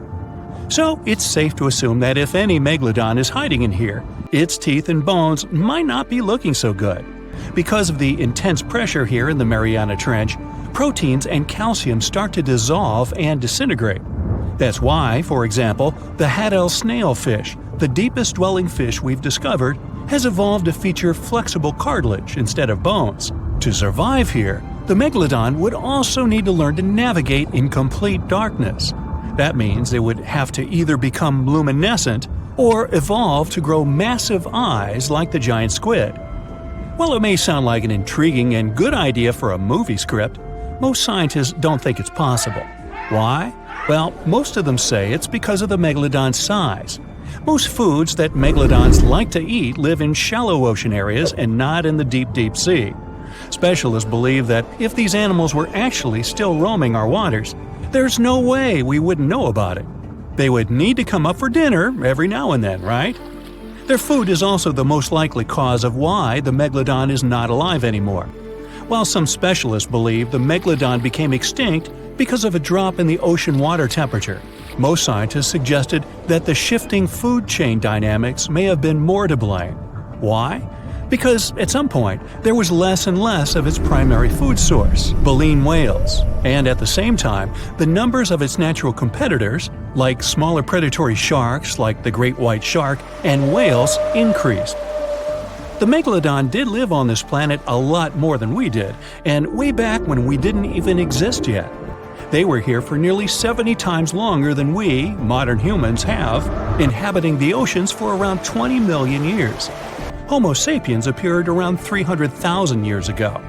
So it's safe to assume that if any Megalodon is hiding in here, its teeth and bones might not be looking so good. Because of the intense pressure here in the Mariana Trench, proteins and calcium start to dissolve and disintegrate. That's why, for example, the Haddell snailfish, the deepest dwelling fish we've discovered, has evolved to feature flexible cartilage instead of bones. To survive here, the Megalodon would also need to learn to navigate in complete darkness. That means they would have to either become luminescent or evolve to grow massive eyes like the giant squid. While it may sound like an intriguing and good idea for a movie script, most scientists don't think it's possible. Why? Well, most of them say it's because of the Megalodon's size. Most foods that Megalodons like to eat live in shallow ocean areas and not in the deep, deep sea. Specialists believe that if these animals were actually still roaming our waters, there's no way we wouldn't know about it. They would need to come up for dinner every now and then, right? Their food is also the most likely cause of why the Megalodon is not alive anymore. While some specialists believe the Megalodon became extinct because of a drop in the ocean water temperature, most scientists suggested that the shifting food chain dynamics may have been more to blame. Why? Because at some point, there was less and less of its primary food source, baleen whales, and at the same time, the numbers of its natural competitors, like smaller predatory sharks like the great white shark and whales, increased. The Megalodon did live on this planet a lot more than we did, and way back when we didn't even exist yet. They were here for nearly 70 times longer than we, modern humans, have, inhabiting the oceans for around 20 million years. Homo sapiens appeared around 300,000 years ago.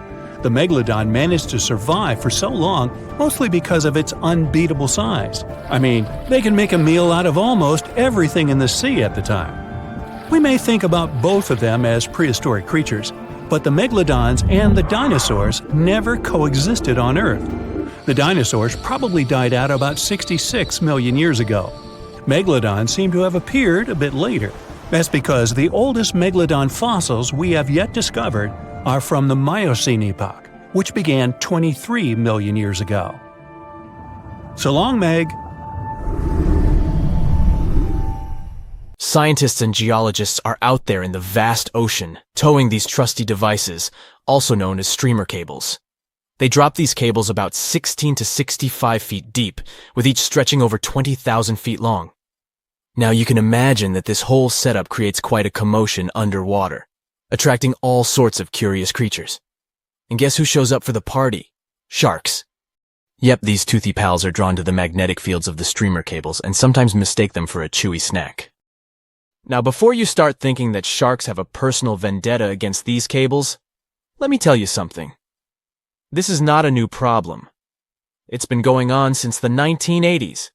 The Megalodon managed to survive for so long mostly because of its unbeatable size. I mean, they can make a meal out of almost everything in the sea at the time. We may think about both of them as prehistoric creatures, but the Megalodons and the dinosaurs never coexisted on Earth. The dinosaurs probably died out about 66 million years ago. Megalodons seem to have appeared a bit later. That's because the oldest Megalodon fossils we have yet discovered are from the Miocene epoch, which began 23 million years ago. So long, Meg. Scientists and geologists are out there in the vast ocean, towing these trusty devices, also known as streamer cables. They drop these cables about 16 to 65 feet deep, with each stretching over 20,000 feet long. Now you can imagine that this whole setup creates quite a commotion underwater, attracting all sorts of curious creatures. And guess who shows up for the party? Sharks. Yep, these toothy pals are drawn to the magnetic fields of the streamer cables and sometimes mistake them for a chewy snack. Now before you start thinking that sharks have a personal vendetta against these cables, let me tell you something. This is not a new problem. It's been going on since the 1980s.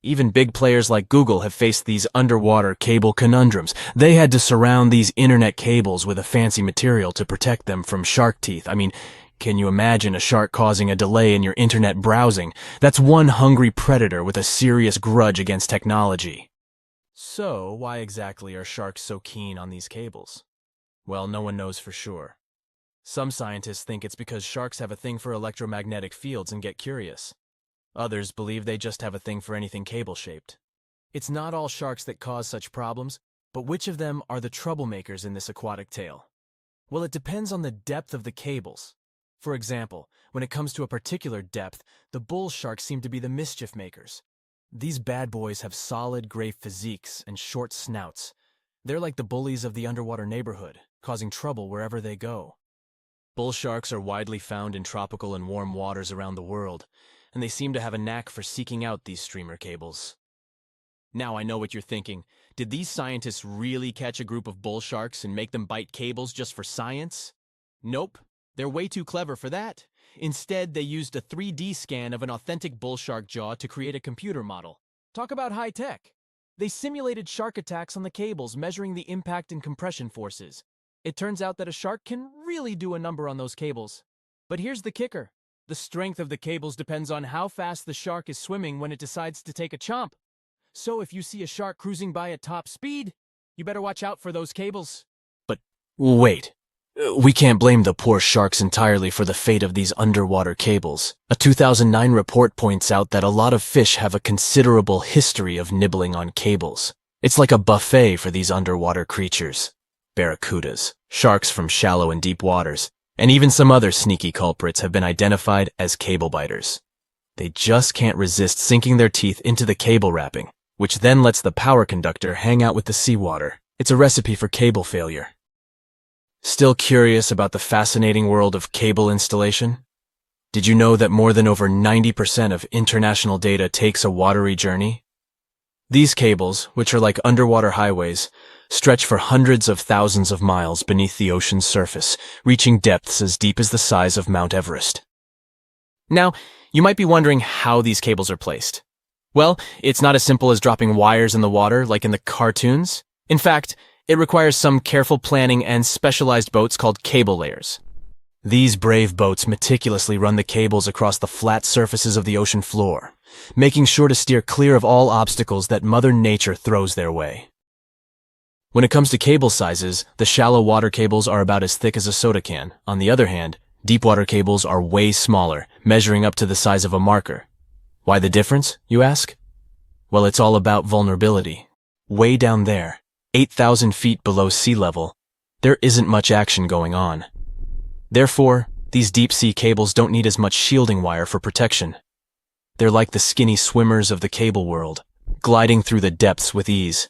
Even big players like Google have faced these underwater cable conundrums. They had to surround these internet cables with a fancy material to protect them from shark teeth. I mean, can you imagine a shark causing a delay in your internet browsing? That's one hungry predator with a serious grudge against technology. So, why exactly are sharks so keen on these cables? Well, no one knows for sure. Some scientists think it's because sharks have a thing for electromagnetic fields and get curious. Others believe they just have a thing for anything cable-shaped. It's not all sharks that cause such problems, but which of them are the troublemakers in this aquatic tale? Well, it depends on the depth of the cables. For example, when it comes to a particular depth, the bull sharks seem to be the mischief makers. These bad boys have solid gray physiques and short snouts. They're like the bullies of the underwater neighborhood, causing trouble wherever they go. Bull sharks are widely found in tropical and warm waters around the world, and they seem to have a knack for seeking out these streamer cables. Now I know what you're thinking. Did these scientists really catch a group of bull sharks and make them bite cables just for science? Nope, they're way too clever for that. Instead, they used a 3D scan of an authentic bull shark jaw to create a computer model. Talk about high tech. They simulated shark attacks on the cables, measuring the impact and compression forces. It turns out that a shark can really do a number on those cables. But here's the kicker. The strength of the cables depends on how fast the shark is swimming when it decides to take a chomp. So if you see a shark cruising by at top speed, you better watch out for those cables. But wait, we can't blame the poor sharks entirely for the fate of these underwater cables. A 2009 report points out that a lot of fish have a considerable history of nibbling on cables. It's like a buffet for these underwater creatures. Barracudas, sharks from shallow and deep waters, and even some other sneaky culprits have been identified as cable biters. They just can't resist sinking their teeth into the cable wrapping, which then lets the power conductor hang out with the seawater. It's a recipe for cable failure. Still curious about the fascinating world of cable installation? Did you know that more than over 90% of international data takes a watery journey? These cables, which are like underwater highways, stretch for hundreds of thousands of miles beneath the ocean's surface, reaching depths as deep as the size of Mount Everest. Now, you might be wondering how these cables are placed. Well, it's not as simple as dropping wires in the water like in the cartoons. In fact, it requires some careful planning and specialized boats called cable layers. These brave boats meticulously run the cables across the flat surfaces of the ocean floor, making sure to steer clear of all obstacles that Mother Nature throws their way. When it comes to cable sizes, the shallow water cables are about as thick as a soda can. On the other hand, deep water cables are way smaller, measuring up to the size of a marker. Why the difference, you ask? Well, it's all about vulnerability. Way down there, 8,000 feet below sea level, there isn't much action going on. Therefore, these deep-sea cables don't need as much shielding wire for protection. They're like the skinny swimmers of the cable world, gliding through the depths with ease.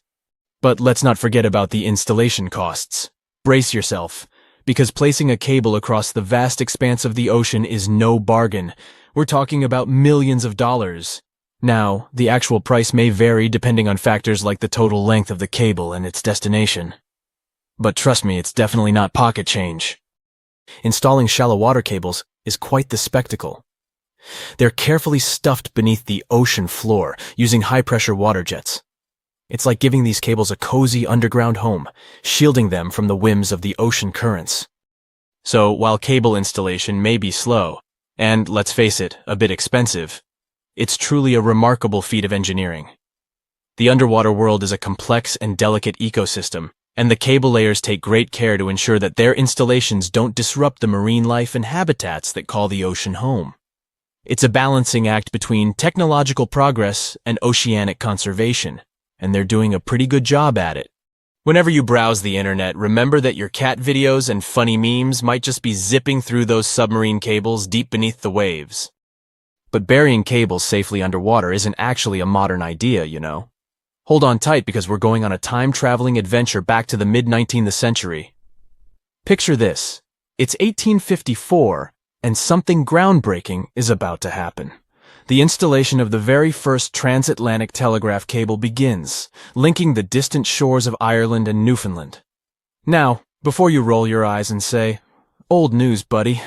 But let's not forget about the installation costs. Brace yourself, because placing a cable across the vast expanse of the ocean is no bargain. We're talking about millions of dollars. Now, the actual price may vary depending on factors like the total length of the cable and its destination. But trust me, it's definitely not pocket change. Installing shallow water cables is quite the spectacle. They're carefully stuffed beneath the ocean floor using high-pressure water jets. It's like giving these cables a cozy underground home, shielding them from the whims of the ocean currents. So while cable installation may be slow, and let's face it, a bit expensive, it's truly a remarkable feat of engineering. The underwater world is a complex and delicate ecosystem, and the cable layers take great care to ensure that their installations don't disrupt the marine life and habitats that call the ocean home. It's a balancing act between technological progress and oceanic conservation, and they're doing a pretty good job at it. Whenever you browse the internet, remember that your cat videos and funny memes might just be zipping through those submarine cables deep beneath the waves. But burying cables safely underwater isn't actually a modern idea, you know. Hold on tight because we're going on a time-traveling adventure back to the mid-19th century. Picture this. It's 1854, and something groundbreaking is about to happen. The installation of the very first transatlantic telegraph cable begins, linking the distant shores of Ireland and Newfoundland. Now, before you roll your eyes and say, "Old news, buddy,"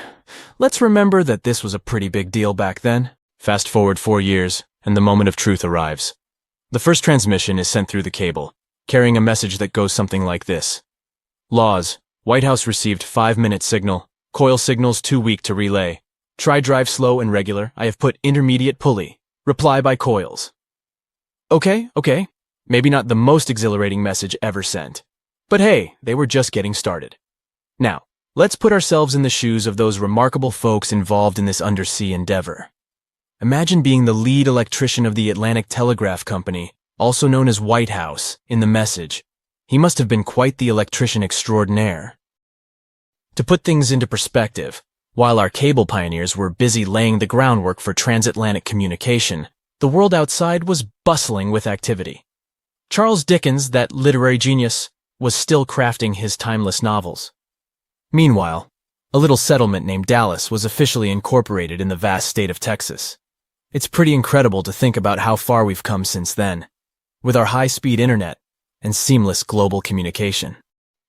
let's remember that this was a pretty big deal back then. Fast forward 4 years, and the moment of truth arrives. The first transmission is sent through the cable, carrying a message that goes something like this. Laws. White House received 5-minute signal. Coil signals too weak to relay. Try drive slow and regular. I have put intermediate pulley. Reply by coils. Okay. Maybe not the most exhilarating message ever sent. But hey, they were just getting started. Now, let's put ourselves in the shoes of those remarkable folks involved in this undersea endeavor. Imagine being the lead electrician of the Atlantic Telegraph Company, also known as White House, in the message. He must have been quite the electrician extraordinaire. To put things into perspective, while our cable pioneers were busy laying the groundwork for transatlantic communication, the world outside was bustling with activity. Charles Dickens, that literary genius, was still crafting his timeless novels. Meanwhile, a little settlement named Dallas was officially incorporated in the vast state of Texas. It's pretty incredible to think about how far we've come since then, with our high-speed internet and seamless global communication.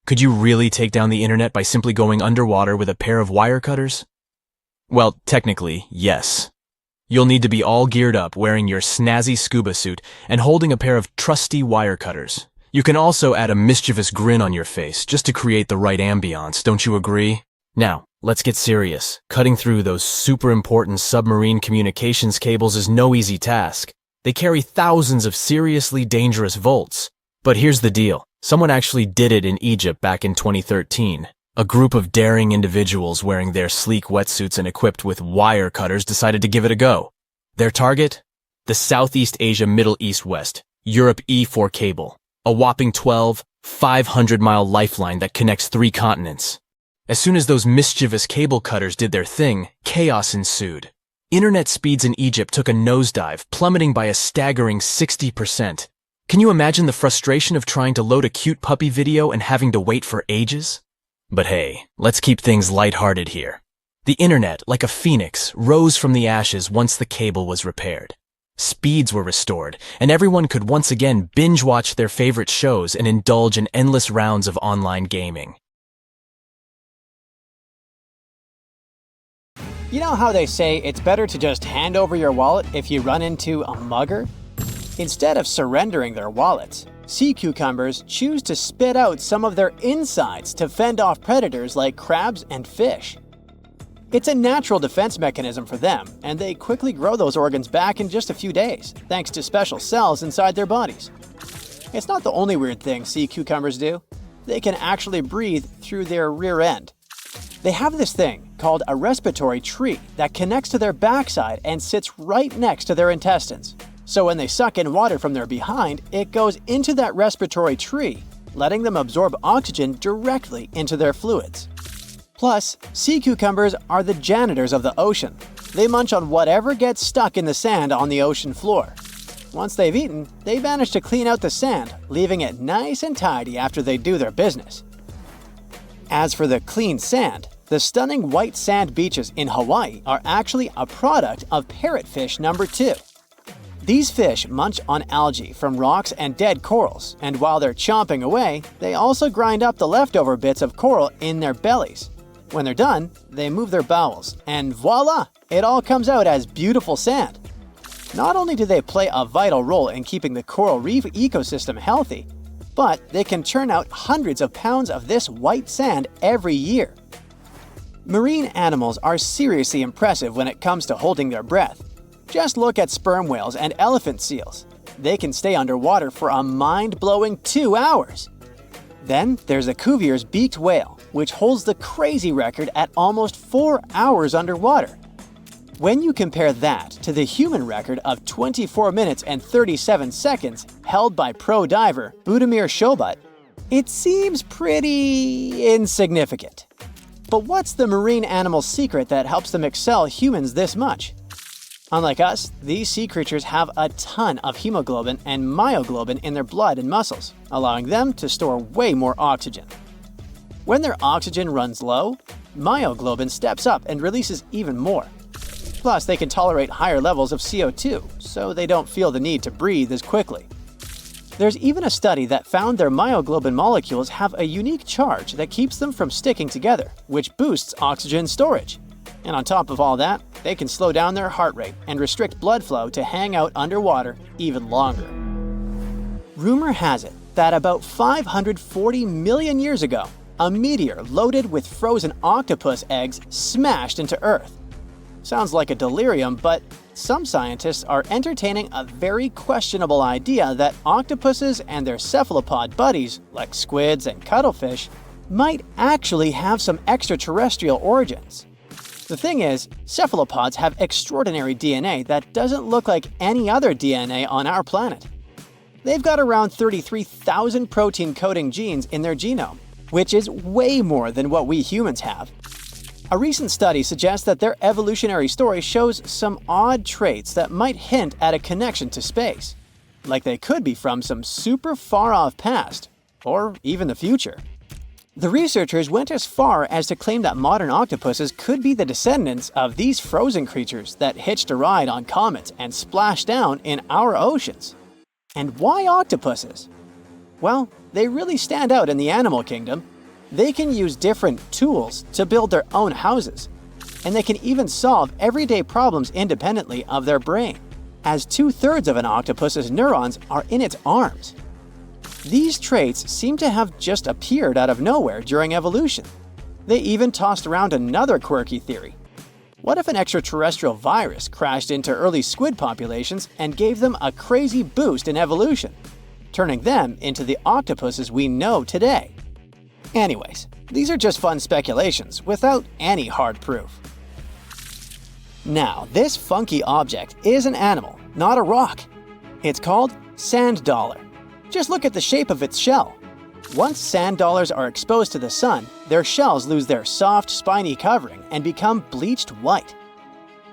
Could you really take down the internet by simply going underwater with a pair of wire cutters? Well, technically, yes. You'll need to be all geared up, wearing your snazzy scuba suit and holding a pair of trusty wire cutters. You can also add a mischievous grin on your face just to create the right ambiance, don't you agree? Now, let's get serious. Cutting through those super important submarine communications cables is no easy task. They carry thousands of seriously dangerous volts. But here's the deal. Someone actually did it in Egypt back in 2013. A group of daring individuals wearing their sleek wetsuits and equipped with wire cutters decided to give it a go. Their target? The Southeast Asia Middle East West, Europe E4 cable, a whopping 500-mile lifeline that connects 3 continents. As soon as those mischievous cable cutters did their thing, chaos ensued. Internet speeds in Egypt took a nosedive, plummeting by a staggering 60%. Can you imagine the frustration of trying to load a cute puppy video and having to wait for ages? But hey, let's keep things lighthearted here. The internet, like a phoenix, rose from the ashes once the cable was repaired. Speeds were restored, and everyone could once again binge-watch their favorite shows and indulge in endless rounds of online gaming. You know how they say it's better to just hand over your wallet if you run into a mugger? Instead of surrendering their wallets, sea cucumbers choose to spit out some of their insides to fend off predators like crabs and fish. It's a natural defense mechanism for them, and they quickly grow those organs back in just a few days, thanks to special cells inside their bodies. It's not the only weird thing sea cucumbers do. They can actually breathe through their rear end. They have this thing called a respiratory tree that connects to their backside and sits right next to their intestines. So when they suck in water from their behind, it goes into that respiratory tree, letting them absorb oxygen directly into their fluids. Plus, sea cucumbers are the janitors of the ocean. They munch on whatever gets stuck in the sand on the ocean floor. Once they've eaten, they manage to clean out the sand, leaving it nice and tidy after they do their business. As for the clean sand, the stunning white sand beaches in Hawaii are actually a product of parrotfish number 2. These fish munch on algae from rocks and dead corals, and while they're chomping away, they also grind up the leftover bits of coral in their bellies. When they're done, they move their bowels, and voila! It all comes out as beautiful sand. Not only do they play a vital role in keeping the coral reef ecosystem healthy, but they can churn out hundreds of pounds of this white sand every year. Marine animals are seriously impressive when it comes to holding their breath. Just look at sperm whales and elephant seals. They can stay underwater for a mind-blowing 2 hours. Then there's the Cuvier's beaked whale, which holds the crazy record at almost 4 hours underwater. When you compare that to the human record of 24 minutes and 37 seconds held by pro diver Budimir Shobat, it seems pretty insignificant. But what's the marine animal's secret that helps them excel humans this much? Unlike us, these sea creatures have a ton of hemoglobin and myoglobin in their blood and muscles, allowing them to store way more oxygen. When their oxygen runs low, myoglobin steps up and releases even more. Plus, they can tolerate higher levels of CO2, so they don't feel the need to breathe as quickly. There's even a study that found their myoglobin molecules have a unique charge that keeps them from sticking together, which boosts oxygen storage. And on top of all that, they can slow down their heart rate and restrict blood flow to hang out underwater even longer. Rumor has it that about 540 million years ago, a meteor loaded with frozen octopus eggs smashed into Earth. Sounds like a delirium, but some scientists are entertaining a very questionable idea that octopuses and their cephalopod buddies, like squids and cuttlefish, might actually have some extraterrestrial origins. The thing is, cephalopods have extraordinary DNA that doesn't look like any other DNA on our planet. They've got around 33,000 protein-coding genes in their genome, which is way more than what we humans have. A recent study suggests that their evolutionary story shows some odd traits that might hint at a connection to space, like they could be from some super far-off past, or even the future. The researchers went as far as to claim that modern octopuses could be the descendants of these frozen creatures that hitched a ride on comets and splashed down in our oceans. And why octopuses? Well, they really stand out in the animal kingdom. They can use different tools to build their own houses, and they can even solve everyday problems independently of their brain, as 2/3 of an octopus's neurons are in its arms. These traits seem to have just appeared out of nowhere during evolution. They even tossed around another quirky theory. What if an extraterrestrial virus crashed into early squid populations and gave them a crazy boost in evolution, turning them into the octopuses we know today? Anyways, these are just fun speculations without any hard proof. Now, this funky object is an animal, not a rock. It's called sand dollar. Just look at the shape of its shell. Once sand dollars are exposed to the sun, their shells lose their soft, spiny covering and become bleached white.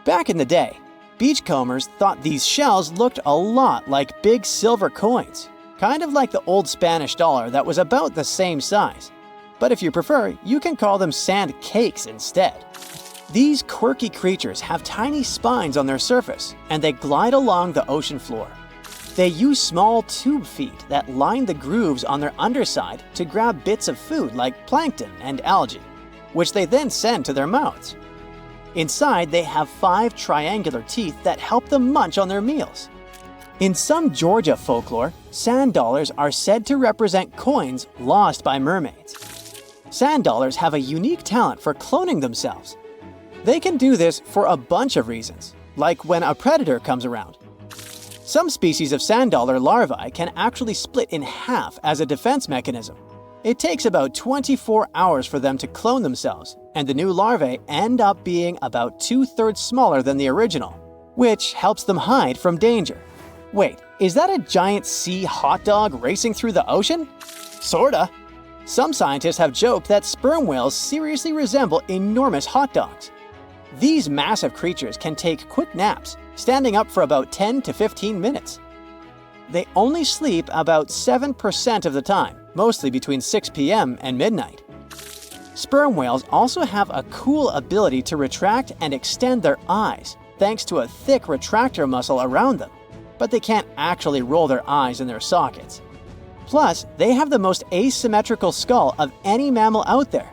Back in the day, beachcombers thought these shells looked a lot like big silver coins, kind of like the old Spanish dollar that was about the same size. But if you prefer, you can call them sand cakes instead. These quirky creatures have tiny spines on their surface, and they glide along the ocean floor. They use small tube feet that line the grooves on their underside to grab bits of food like plankton and algae, which they then send to their mouths. Inside, they have 5 triangular teeth that help them munch on their meals. In some Georgia folklore, sand dollars are said to represent coins lost by mermaids. Sand dollars have a unique talent for cloning themselves. They can do this for a bunch of reasons, like when a predator comes around. Some species of sand dollar larvae can actually split in half as a defense mechanism. It takes about 24 hours for them to clone themselves, and the new larvae end up being about 2/3 smaller than the original, which helps them hide from danger. Wait, is that a giant sea hot dog racing through the ocean? Sorta. Some scientists have joked that sperm whales seriously resemble enormous hot dogs. These massive creatures can take quick naps, standing up for about 10 to 15 minutes. They only sleep about 7% of the time, mostly between 6 p.m. and midnight. Sperm whales also have a cool ability to retract and extend their eyes, thanks to a thick retractor muscle around them, but they can't actually roll their eyes in their sockets. Plus, they have the most asymmetrical skull of any mammal out there.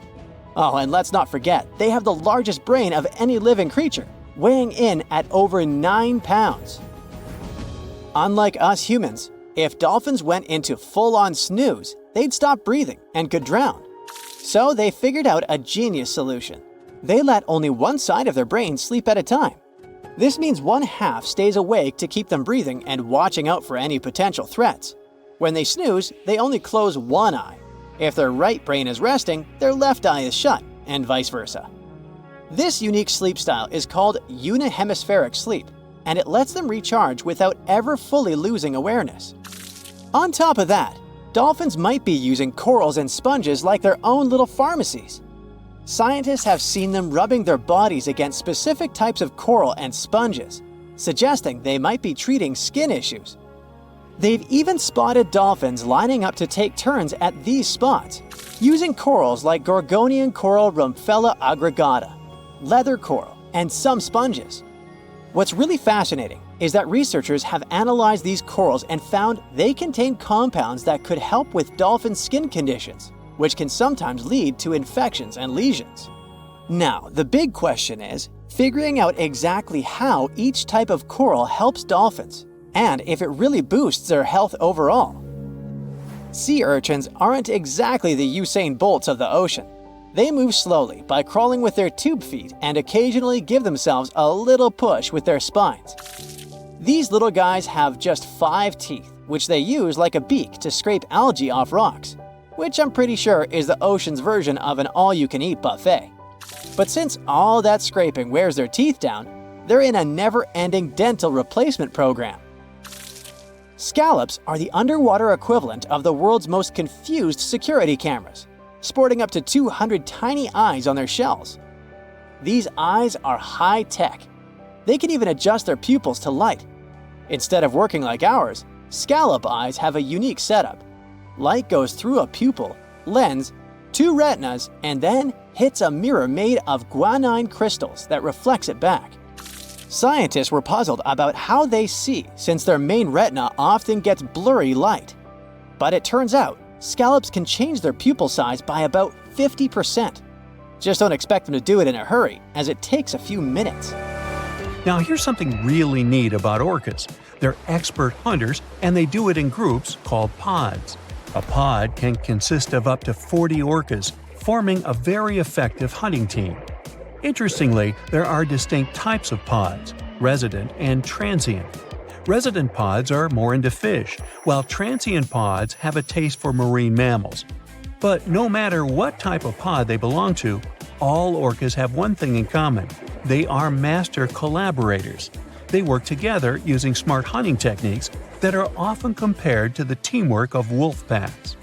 Oh, and let's not forget, they have the largest brain of any living creature, weighing in at over 9 pounds. Unlike us humans, if dolphins went into full-on snooze, they'd stop breathing and could drown. So they figured out a genius solution. They let only one side of their brain sleep at a time. This means one half stays awake to keep them breathing and watching out for any potential threats. When they snooze, they only close one eye. If their right brain is resting, their left eye is shut, and vice versa. This unique sleep style is called unihemispheric sleep, and it lets them recharge without ever fully losing awareness. On top of that, dolphins might be using corals and sponges like their own little pharmacies. Scientists have seen them rubbing their bodies against specific types of coral and sponges, suggesting they might be treating skin issues. They've even spotted dolphins lining up to take turns at these spots, using corals like Gorgonian coral Rumphella aggregata, leather coral, and some sponges. What's really fascinating is that researchers have analyzed these corals and found they contain compounds that could help with dolphin skin conditions, which can sometimes lead to infections and lesions. Now, the big question is figuring out exactly how each type of coral helps dolphins, and if it really boosts their health overall. Sea urchins aren't exactly the Usain Bolts of the ocean. They move slowly by crawling with their tube feet and occasionally give themselves a little push with their spines. These little guys have just 5 teeth, which they use like a beak to scrape algae off rocks, which I'm pretty sure is the ocean's version of an all-you-can-eat buffet. But since all that scraping wears their teeth down, they're in a never-ending dental replacement program. Scallops are the underwater equivalent of the world's most confused security cameras, sporting up to 200 tiny eyes on their shells. These eyes are high-tech. They can even adjust their pupils to light. Instead of working like ours, scallop eyes have a unique setup. Light goes through a pupil, lens, 2 retinas, and then hits a mirror made of guanine crystals that reflects it back. Scientists were puzzled about how they see since their main retina often gets blurry light. But it turns out, scallops can change their pupil size by about 50%. Just don't expect them to do it in a hurry, as it takes a few minutes. Now here's something really neat about orcas. They're expert hunters, and they do it in groups called pods. A pod can consist of up to 40 orcas, forming a very effective hunting team. Interestingly, there are distinct types of pods, resident and transient. Resident pods are more into fish, while transient pods have a taste for marine mammals. But no matter what type of pod they belong to, all orcas have one thing in common: they are master collaborators. They work together using smart hunting techniques that are often compared to the teamwork of wolf packs.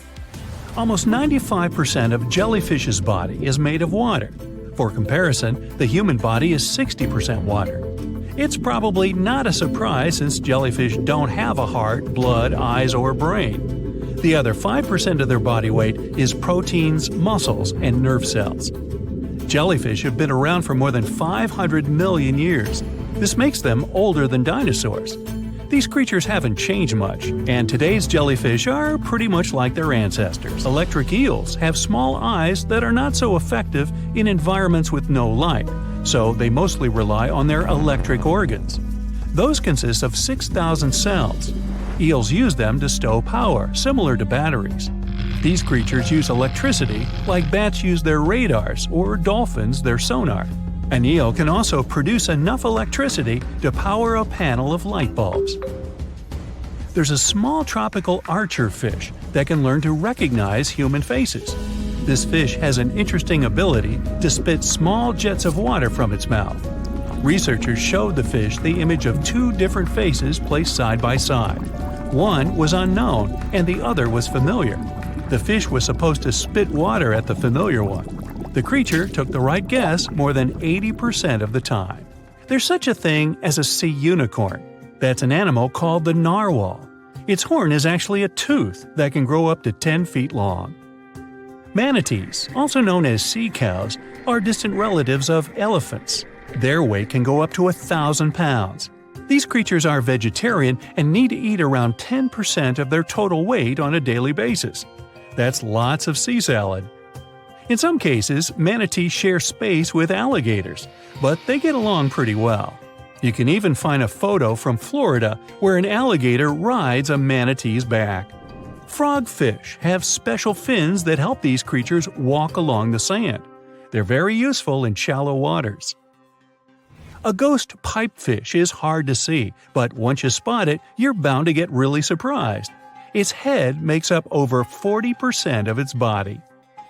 Almost 95% of jellyfish's body is made of water. For comparison, the human body is 60% water. It's probably not a surprise since jellyfish don't have a heart, blood, eyes, or brain. The other 5% of their body weight is proteins, muscles, and nerve cells. Jellyfish have been around for more than 500 million years. This makes them older than dinosaurs. These creatures haven't changed much, and today's jellyfish are pretty much like their ancestors. Electric eels have small eyes that are not so effective in environments with no light, so they mostly rely on their electric organs. Those consist of 6,000 cells. Eels use them to stow power, similar to batteries. These creatures use electricity like bats use their radars or dolphins their sonar. An eel can also produce enough electricity to power a panel of light bulbs. There's a small tropical archer fish that can learn to recognize human faces. This fish has an interesting ability to spit small jets of water from its mouth. Researchers showed the fish the image of 2 different faces placed side by side. One was unknown and the other was familiar. The fish was supposed to spit water at the familiar one. The creature took the right guess more than 80% of the time. There's such a thing as a sea unicorn. That's an animal called the narwhal. Its horn is actually a tooth that can grow up to 10 feet long. Manatees, also known as sea cows, are distant relatives of elephants. Their weight can go up to 1,000 pounds. These creatures are vegetarian and need to eat around 10% of their total weight on a daily basis. That's lots of sea salad. In some cases, manatees share space with alligators, but they get along pretty well. You can even find a photo from Florida where an alligator rides a manatee's back. Frogfish have special fins that help these creatures walk along the sand. They're very useful in shallow waters. A ghost pipefish is hard to see, but once you spot it, you're bound to get really surprised. Its head makes up over 40% of its body.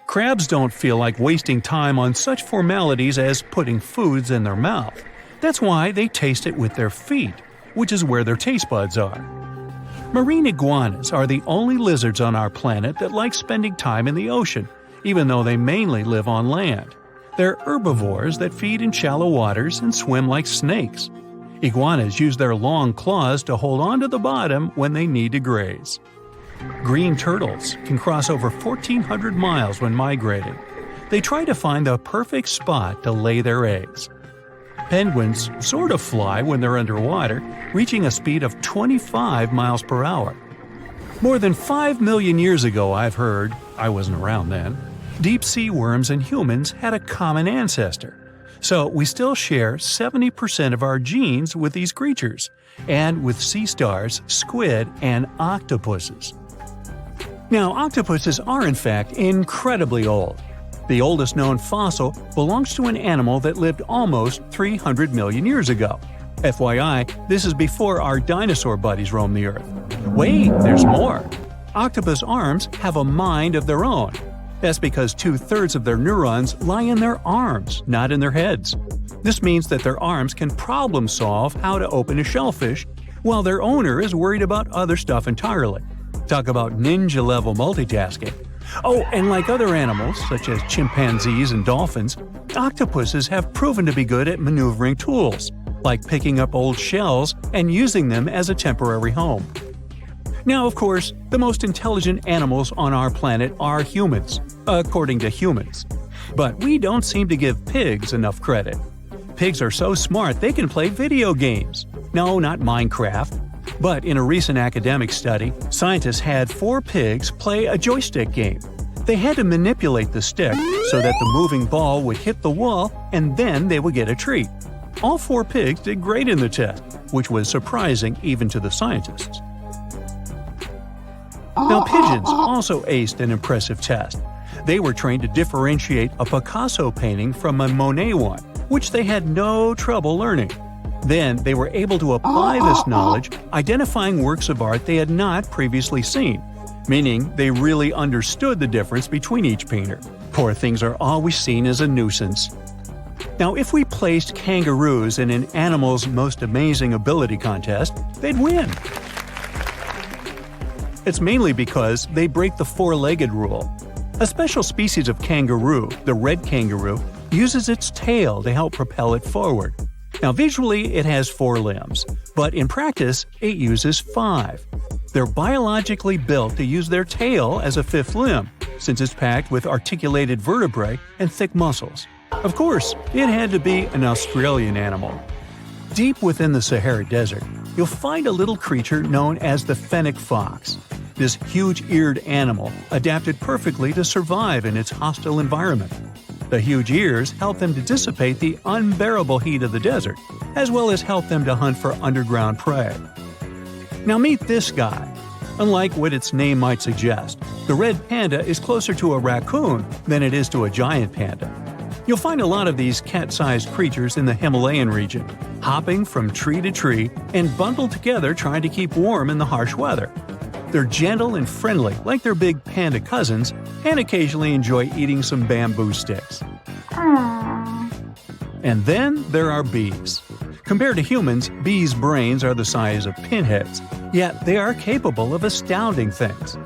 Crabs don't feel like wasting time on such formalities as putting foods in their mouth. That's why they taste it with their feet, which is where their taste buds are. Marine iguanas are the only lizards on our planet that like spending time in the ocean, even though they mainly live on land. They're herbivores that feed in shallow waters and swim like snakes. Iguanas use their long claws to hold on to the bottom when they need to graze. Green turtles can cross over 1,400 miles when migrating. They try to find the perfect spot to lay their eggs. Penguins sort of fly when they're underwater, reaching a speed of 25 miles per hour. More than 5 million years ago, I've heard, I wasn't around then, deep-sea worms and humans had a common ancestor. So we still share 70% of our genes with these creatures, and with sea stars, squid, and octopuses. Now, octopuses are in fact incredibly old. The oldest known fossil belongs to an animal that lived almost 300 million years ago. FYI, this is before our dinosaur buddies roamed the Earth. Wait, there's more! Octopus arms have a mind of their own. That's because 2/3 of their neurons lie in their arms, not in their heads. This means that their arms can problem solve how to open a shellfish, while their owner is worried about other stuff entirely. Talk about ninja-level multitasking. Oh, and like other animals, such as chimpanzees and dolphins, octopuses have proven to be good at maneuvering tools, like picking up old shells and using them as a temporary home. Now, of course, the most intelligent animals on our planet are humans, according to humans. But we don't seem to give pigs enough credit. Pigs are so smart they can play video games. No, not Minecraft. But in a recent academic study, scientists had 4 pigs play a joystick game. They had to manipulate the stick so that the moving ball would hit the wall and then they would get a treat. All 4 pigs did great in the test, which was surprising even to the scientists. Now, pigeons also aced an impressive test. They were trained to differentiate a Picasso painting from a Monet one, which they had no trouble learning. Then they were able to apply this knowledge, identifying works of art they had not previously seen, meaning they really understood the difference between each painter. Poor things are always seen as a nuisance. Now, if we placed kangaroos in an animal's most amazing ability contest, they'd win. It's mainly because they break the 4-legged rule. A special species of kangaroo, the red kangaroo, uses its tail to help propel it forward. Now, visually, it has 4 limbs, but in practice, it uses 5. They're biologically built to use their tail as a 5th limb, since it's packed with articulated vertebrae and thick muscles. Of course, it had to be an Australian animal. Deep within the Sahara Desert, you'll find a little creature known as the fennec fox. This huge-eared animal adapted perfectly to survive in its hostile environment. The huge ears help them to dissipate the unbearable heat of the desert, as well as help them to hunt for underground prey. Now meet this guy. Unlike what its name might suggest, the red panda is closer to a raccoon than it is to a giant panda. You'll find a lot of these cat-sized creatures in the Himalayan region, hopping from tree to tree and bundled together trying to keep warm in the harsh weather. They're gentle and friendly like their big panda cousins, and occasionally enjoy eating some bamboo sticks. And then there are bees. Compared to humans, bees' brains are the size of pinheads, yet they are capable of astounding things.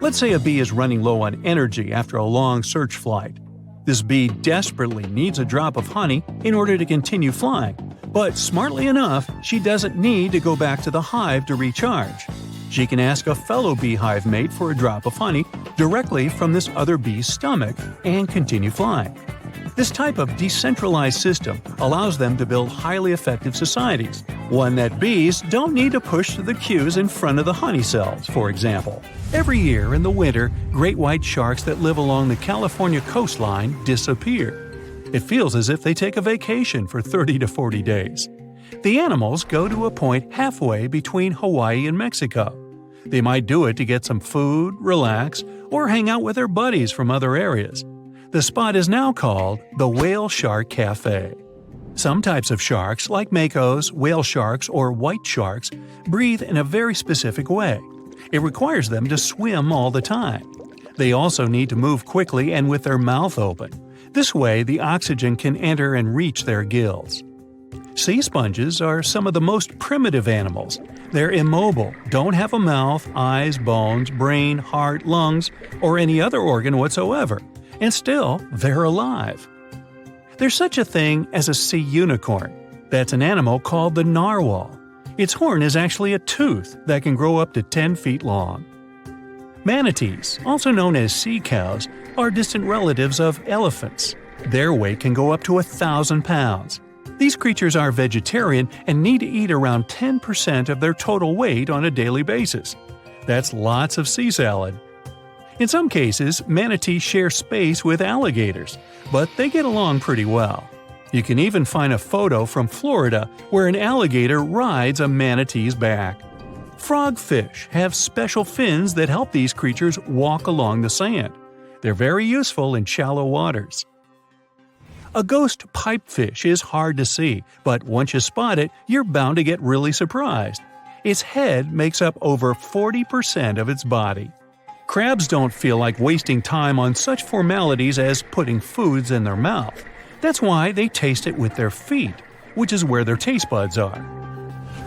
Let's say a bee is running low on energy after a long search flight. This bee desperately needs a drop of honey in order to continue flying, but smartly enough, she doesn't need to go back to the hive to recharge. She can ask a fellow beehive mate for a drop of honey directly from this other bee's stomach and continue flying. This type of decentralized system allows them to build highly effective societies, One that bees don't need to push through the queues in front of the honey cells, for example. Every year in the winter, great white sharks that live along the California coastline disappear. It feels as if they take a vacation for 30 to 40 days. The animals go to a point halfway between Hawaii and Mexico. They might do it to get some food, relax, or hang out with their buddies from other areas. The spot is now called the Whale Shark Cafe. Some types of sharks, like makos, whale sharks, or white sharks, breathe in a very specific way. It requires them to swim all the time. They also need to move quickly and with their mouth open. This way, the oxygen can enter and reach their gills. Sea sponges are some of the most primitive animals. They're immobile, don't have a mouth, eyes, bones, brain, heart, lungs, or any other organ whatsoever, and still, they're alive. There's such a thing as a sea unicorn. That's an animal called the narwhal. Its horn is actually a tooth that can grow up to 10 feet long. Manatees, also known as sea cows, are distant relatives of elephants. Their weight can go up to 1,000 pounds. These creatures are vegetarian and need to eat around 10% of their total weight on a daily basis. That's lots of sea salad. In some cases, manatees share space with alligators, but they get along pretty well. You can even find a photo from Florida where an alligator rides a manatee's back. Frogfish have special fins that help these creatures walk along the sand. They're very useful in shallow waters. A ghost pipefish is hard to see, but once you spot it, you're bound to get really surprised. Its head makes up over 40% of its body. Crabs don't feel like wasting time on such formalities as putting foods in their mouth. That's why they taste it with their feet, which is where their taste buds are.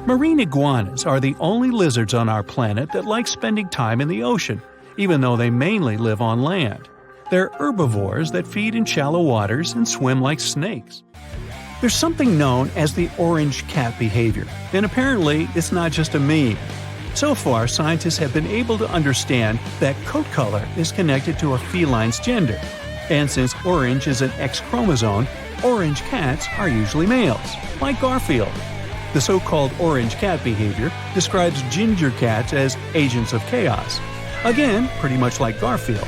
Marine iguanas are the only lizards on our planet that like spending time in the ocean, even though they mainly live on land. They're herbivores that feed in shallow waters and swim like snakes. There's something known as the orange cat behavior, and apparently it's not just a meme. So far, scientists have been able to understand that coat color is connected to a feline's gender. And since orange is an X chromosome, orange cats are usually males, like Garfield. The so-called orange cat behavior describes ginger cats as agents of chaos. Again, pretty much like Garfield.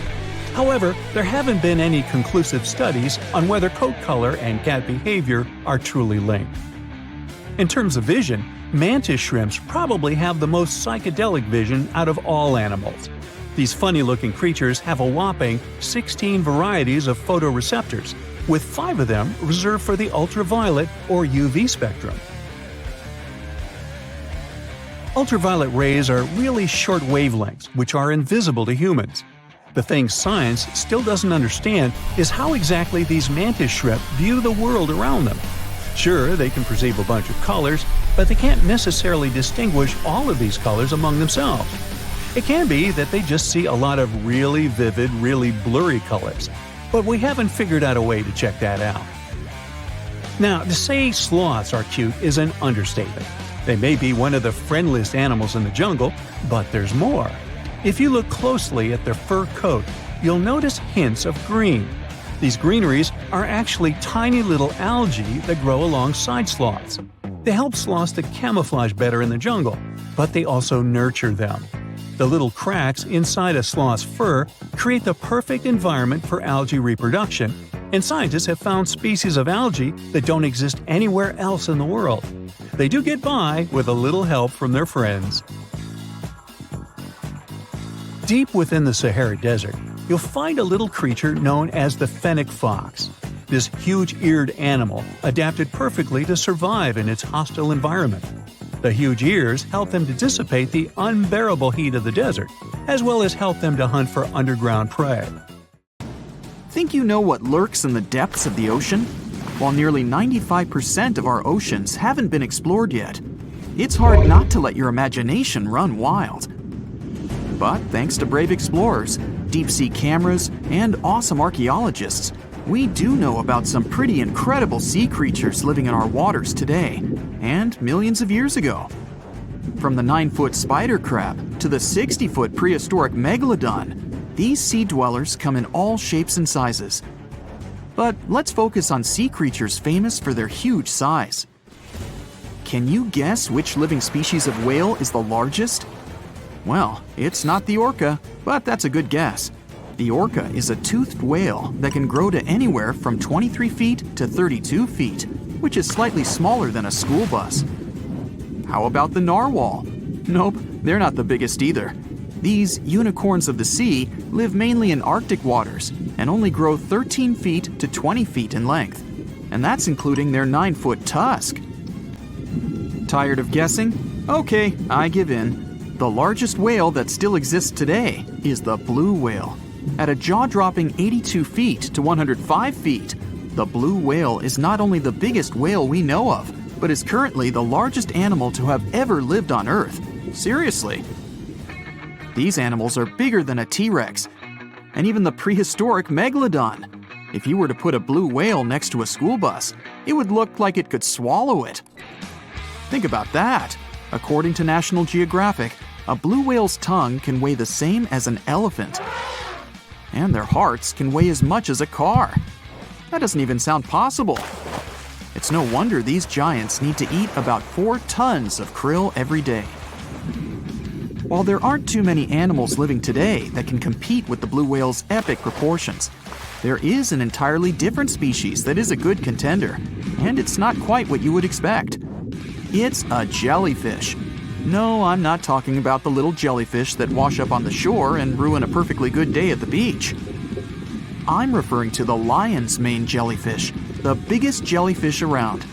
However, there haven't been any conclusive studies on whether coat color and cat behavior are truly linked. In terms of vision, mantis shrimps probably have the most psychedelic vision out of all animals. These funny-looking creatures have a whopping 16 varieties of photoreceptors, with 5 of them reserved for the ultraviolet or UV spectrum. Ultraviolet rays are really short wavelengths, which are invisible to humans. The thing science still doesn't understand is how exactly these mantis shrimp view the world around them. Sure, they can perceive a bunch of colors, but they can't necessarily distinguish all of these colors among themselves. It can be that they just see a lot of really vivid, really blurry colors, but we haven't figured out a way to check that out. Now, to say sloths are cute is an understatement. They may be one of the friendliest animals in the jungle, but there's more. If you look closely at their fur coat, you'll notice hints of green. These greeneries are actually tiny little algae that grow alongside sloths. They help sloths to camouflage better in the jungle, but they also nurture them. The little cracks inside a sloth's fur create the perfect environment for algae reproduction, and scientists have found species of algae that don't exist anywhere else in the world. They do get by with a little help from their friends. Deep within the Sahara Desert, you'll find a little creature known as the fennec fox. This huge-eared animal adapted perfectly to survive in its hostile environment. The huge ears help them to dissipate the unbearable heat of the desert, as well as help them to hunt for underground prey. Think you know what lurks in the depths of the ocean? While nearly 95% of our oceans haven't been explored yet, it's hard not to let your imagination run wild. But thanks to brave explorers, deep-sea cameras, and awesome archaeologists, we do know about some pretty incredible sea creatures living in our waters today, and millions of years ago. From the 9-foot spider crab to the 60-foot prehistoric Megalodon, these sea dwellers come in all shapes and sizes. But let's focus on sea creatures famous for their huge size. Can you guess which living species of whale is the largest? Well, it's not the orca, but that's a good guess. The orca is a toothed whale that can grow to anywhere from 23 feet to 32 feet, which is slightly smaller than a school bus. How about the narwhal? Nope, they're not the biggest either. These unicorns of the sea live mainly in Arctic waters and only grow 13 feet to 20 feet in length, and that's including their 9-foot tusk. Tired of guessing? Okay, I give in. The largest whale that still exists today is the blue whale. At a jaw-dropping 82 feet to 105 feet, the blue whale is not only the biggest whale we know of, but is currently the largest animal to have ever lived on Earth. Seriously. These animals are bigger than a T-Rex, and even the prehistoric Megalodon. If you were to put a blue whale next to a school bus, it would look like it could swallow it. Think about that. According to National Geographic, a blue whale's tongue can weigh the same as an elephant. And their hearts can weigh as much as a car. That doesn't even sound possible. It's no wonder these giants need to eat about 4 tons of krill every day. While there aren't too many animals living today that can compete with the blue whale's epic proportions, there is an entirely different species that is a good contender, and it's not quite what you would expect. It's a jellyfish. No, I'm not talking about the little jellyfish that wash up on the shore and ruin a perfectly good day at the beach. I'm referring to the lion's mane jellyfish, the biggest jellyfish around.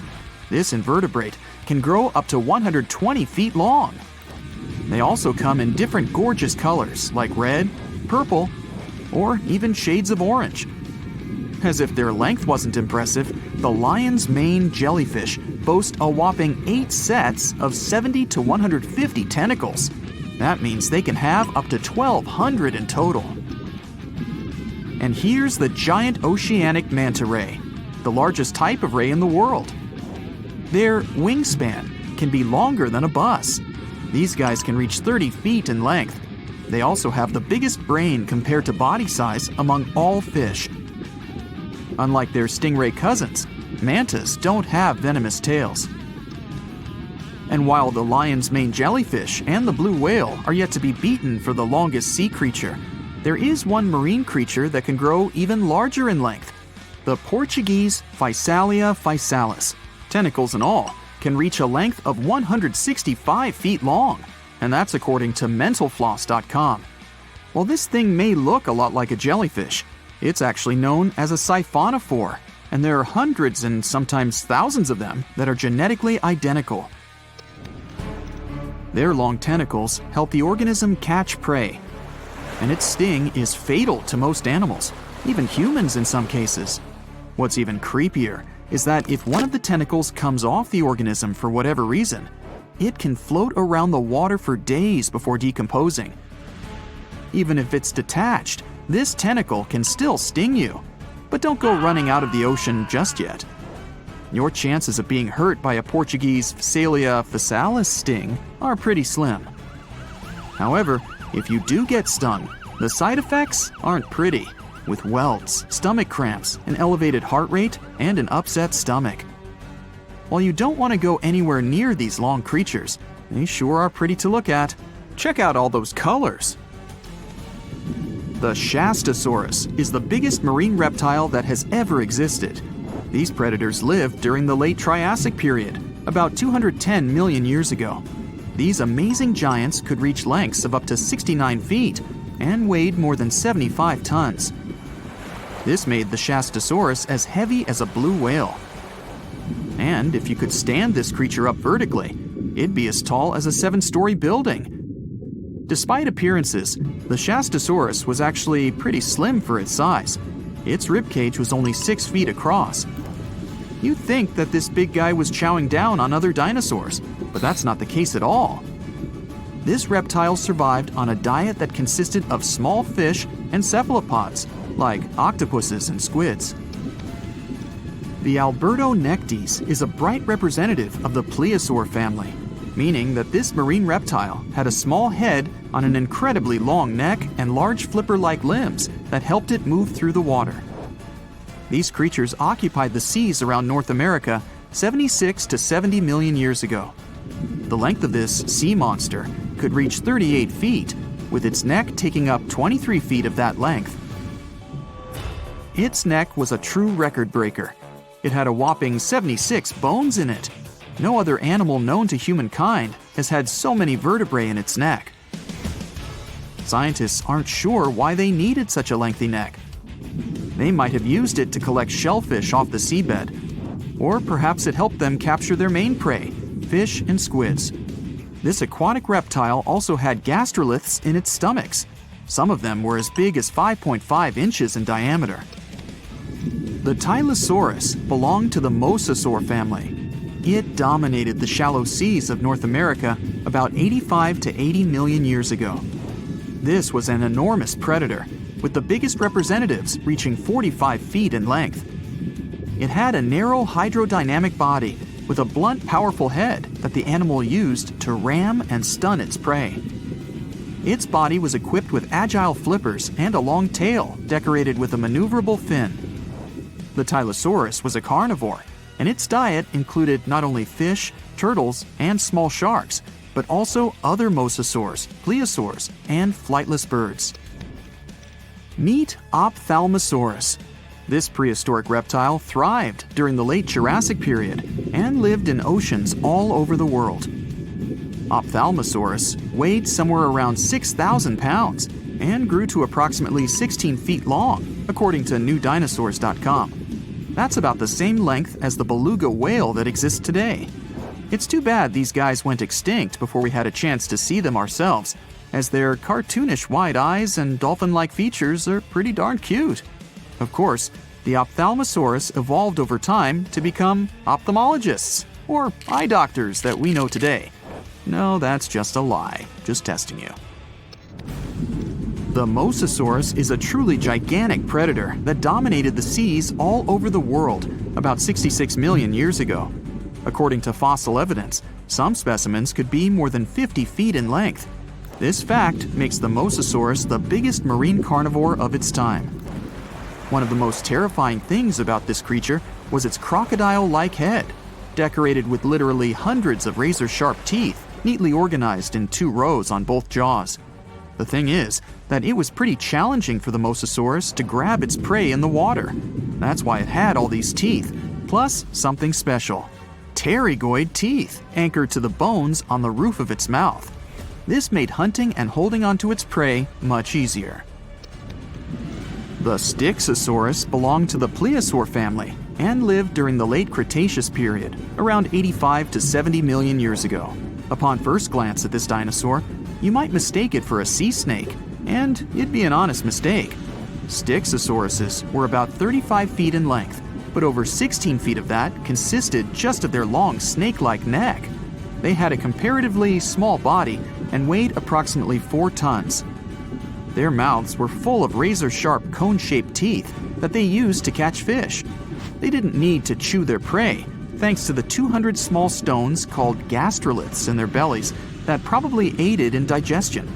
This invertebrate can grow up to 120 feet long. They also come in different gorgeous colors like red, purple, or even shades of orange. As if their length wasn't impressive, the lion's mane jellyfish boast a whopping 8 sets of 70 to 150 tentacles. That means they can have up to 1,200 in total. And here's the giant oceanic manta ray, the largest type of ray in the world. Their wingspan can be longer than a bus. These guys can reach 30 feet in length. They also have the biggest brain compared to body size among all fish. Unlike their stingray cousins, mantas don't have venomous tails. And while the lion's mane jellyfish and the blue whale are yet to be beaten for the longest sea creature, there is one marine creature that can grow even larger in length. The Portuguese Physalia physalis, tentacles and all, can reach a length of 165 feet long, and that's according to mentalfloss.com. While this thing may look a lot like a jellyfish, it's actually known as a siphonophore, and there are hundreds and sometimes thousands of them that are genetically identical. Their long tentacles help the organism catch prey, and its sting is fatal to most animals, even humans in some cases. What's even creepier is that if one of the tentacles comes off the organism for whatever reason, it can float around the water for days before decomposing. Even if it's detached, this tentacle can still sting you. But don't go running out of the ocean just yet. Your chances of being hurt by a Portuguese Physalia physalis sting are pretty slim. However, if you do get stung, the side effects aren't pretty, with welts, stomach cramps, an elevated heart rate, and an upset stomach. While you don't want to go anywhere near these long creatures, they sure are pretty to look at. Check out all those colors. The Shastasaurus is the biggest marine reptile that has ever existed. These predators lived during the late Triassic period, about 210 million years ago. These amazing giants could reach lengths of up to 69 feet and weighed more than 75 tons. This made the Shastasaurus as heavy as a blue whale. And if you could stand this creature up vertically, it'd be as tall as a 7-story building. Despite appearances, the Shastasaurus was actually pretty slim for its size. Its ribcage was only 6 feet across. You'd think that this big guy was chowing down on other dinosaurs, but that's not the case at all. This reptile survived on a diet that consisted of small fish and cephalopods, like octopuses and squids. The Albertonectes is a bright representative of the plesiosaur family, meaning that this marine reptile had a small head on an incredibly long neck and large flipper-like limbs that helped it move through the water. These creatures occupied the seas around North America 76 to 70 million years ago. The length of this sea monster could reach 38 feet, with its neck taking up 23 feet of that length. Its neck was a true record breaker. It had a whopping 76 bones in it. No other animal known to humankind has had so many vertebrae in its neck. Scientists aren't sure why they needed such a lengthy neck. They might have used it to collect shellfish off the seabed, or perhaps it helped them capture their main prey, fish and squids. This aquatic reptile also had gastroliths in its stomachs. Some of them were as big as 5.5 inches in diameter. The Tylosaurus belonged to the mosasaur family. It dominated the shallow seas of North America about 85 to 80 million years ago. This was an enormous predator, with the biggest representatives reaching 45 feet in length. It had a narrow hydrodynamic body with a blunt, powerful head that the animal used to ram and stun its prey. Its body was equipped with agile flippers and a long tail decorated with a maneuverable fin. The Tylosaurus was a carnivore, and its diet included not only fish, turtles, and small sharks, but also other mosasaurs, plesiosaurs, and flightless birds. Meet Ophthalmosaurus. This prehistoric reptile thrived during the late Jurassic period and lived in oceans all over the world. Ophthalmosaurus weighed somewhere around 6,000 pounds and grew to approximately 16 feet long, according to newdinosaurs.com. That's about the same length as the beluga whale that exists today. It's too bad these guys went extinct before we had a chance to see them ourselves, as their cartoonish wide eyes and dolphin-like features are pretty darn cute. Of course, the Ophthalmosaurus evolved over time to become ophthalmologists, or eye doctors that we know today. No, that's just a lie. Just testing you. The Mosasaurus is a truly gigantic predator that dominated the seas all over the world about 66 million years ago. According to fossil evidence, some specimens could be more than 50 feet in length. This fact makes the Mosasaurus the biggest marine carnivore of its time. One of the most terrifying things about this creature was its crocodile-like head, decorated with literally hundreds of razor-sharp teeth neatly organized in 2 rows on both jaws. The thing is that it was pretty challenging for the Mosasaurus to grab its prey in the water. That's why it had all these teeth, plus something special: pterygoid teeth anchored to the bones on the roof of its mouth. This made hunting and holding onto its prey much easier. The Styxosaurus belonged to the plesiosaur family and lived during the late Cretaceous period, around 85 to 70 million years ago. Upon first glance at this dinosaur, you might mistake it for a sea snake, and it'd be an honest mistake. Styxosauruses were about 35 feet in length, but over 16 feet of that consisted just of their long snake-like neck. They had a comparatively small body and weighed approximately 4 tons. Their mouths were full of razor-sharp cone-shaped teeth that they used to catch fish. They didn't need to chew their prey, thanks to the 200 small stones called gastroliths in their bellies that probably aided in digestion.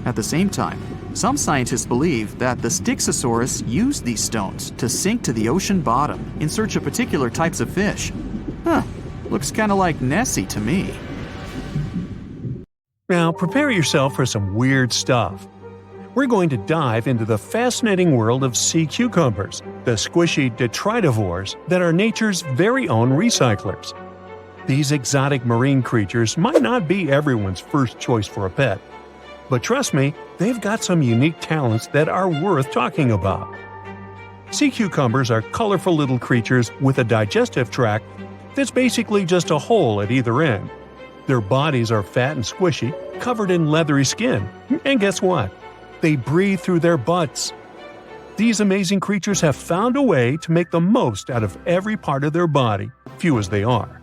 At the same time, some scientists believe that the Styxosaurus used these stones to sink to the ocean bottom in search of particular types of fish. Looks kind of like Nessie to me. Now prepare yourself for some weird stuff. We're going to dive into the fascinating world of sea cucumbers, the squishy detritivores that are nature's very own recyclers. These exotic marine creatures might not be everyone's first choice for a pet, but trust me, they've got some unique talents that are worth talking about. Sea cucumbers are colorful little creatures with a digestive tract that's basically just a hole at either end. Their bodies are fat and squishy, covered in leathery skin, and guess what? They breathe through their butts. These amazing creatures have found a way to make the most out of every part of their body, few as they are.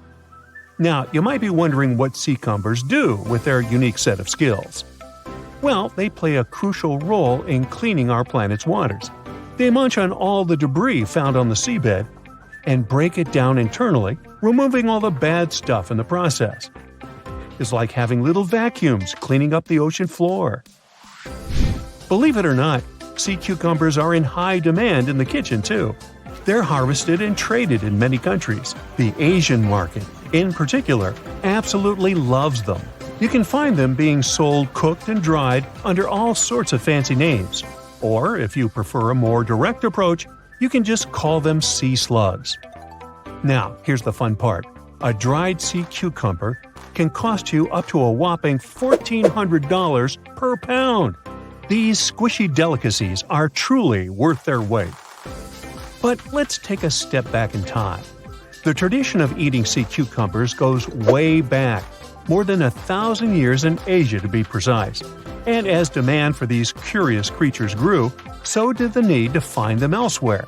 Now, you might be wondering what sea cucumbers do with their unique set of skills. Well, they play a crucial role in cleaning our planet's waters. They munch on all the debris found on the seabed and break it down internally, removing all the bad stuff in the process. It's like having little vacuums cleaning up the ocean floor. Believe it or not, sea cucumbers are in high demand in the kitchen too. They're harvested and traded in many countries. The Asian market, in particular, absolutely loves them. You can find them being sold cooked and dried under all sorts of fancy names. Or, if you prefer a more direct approach, you can just call them sea slugs. Now, here's the fun part. A dried sea cucumber can cost you up to a whopping $1,400 per pound. These squishy delicacies are truly worth their weight. But let's take a step back in time. The tradition of eating sea cucumbers goes way back, more than 1,000 years in Asia to be precise. And as demand for these curious creatures grew, so did the need to find them elsewhere.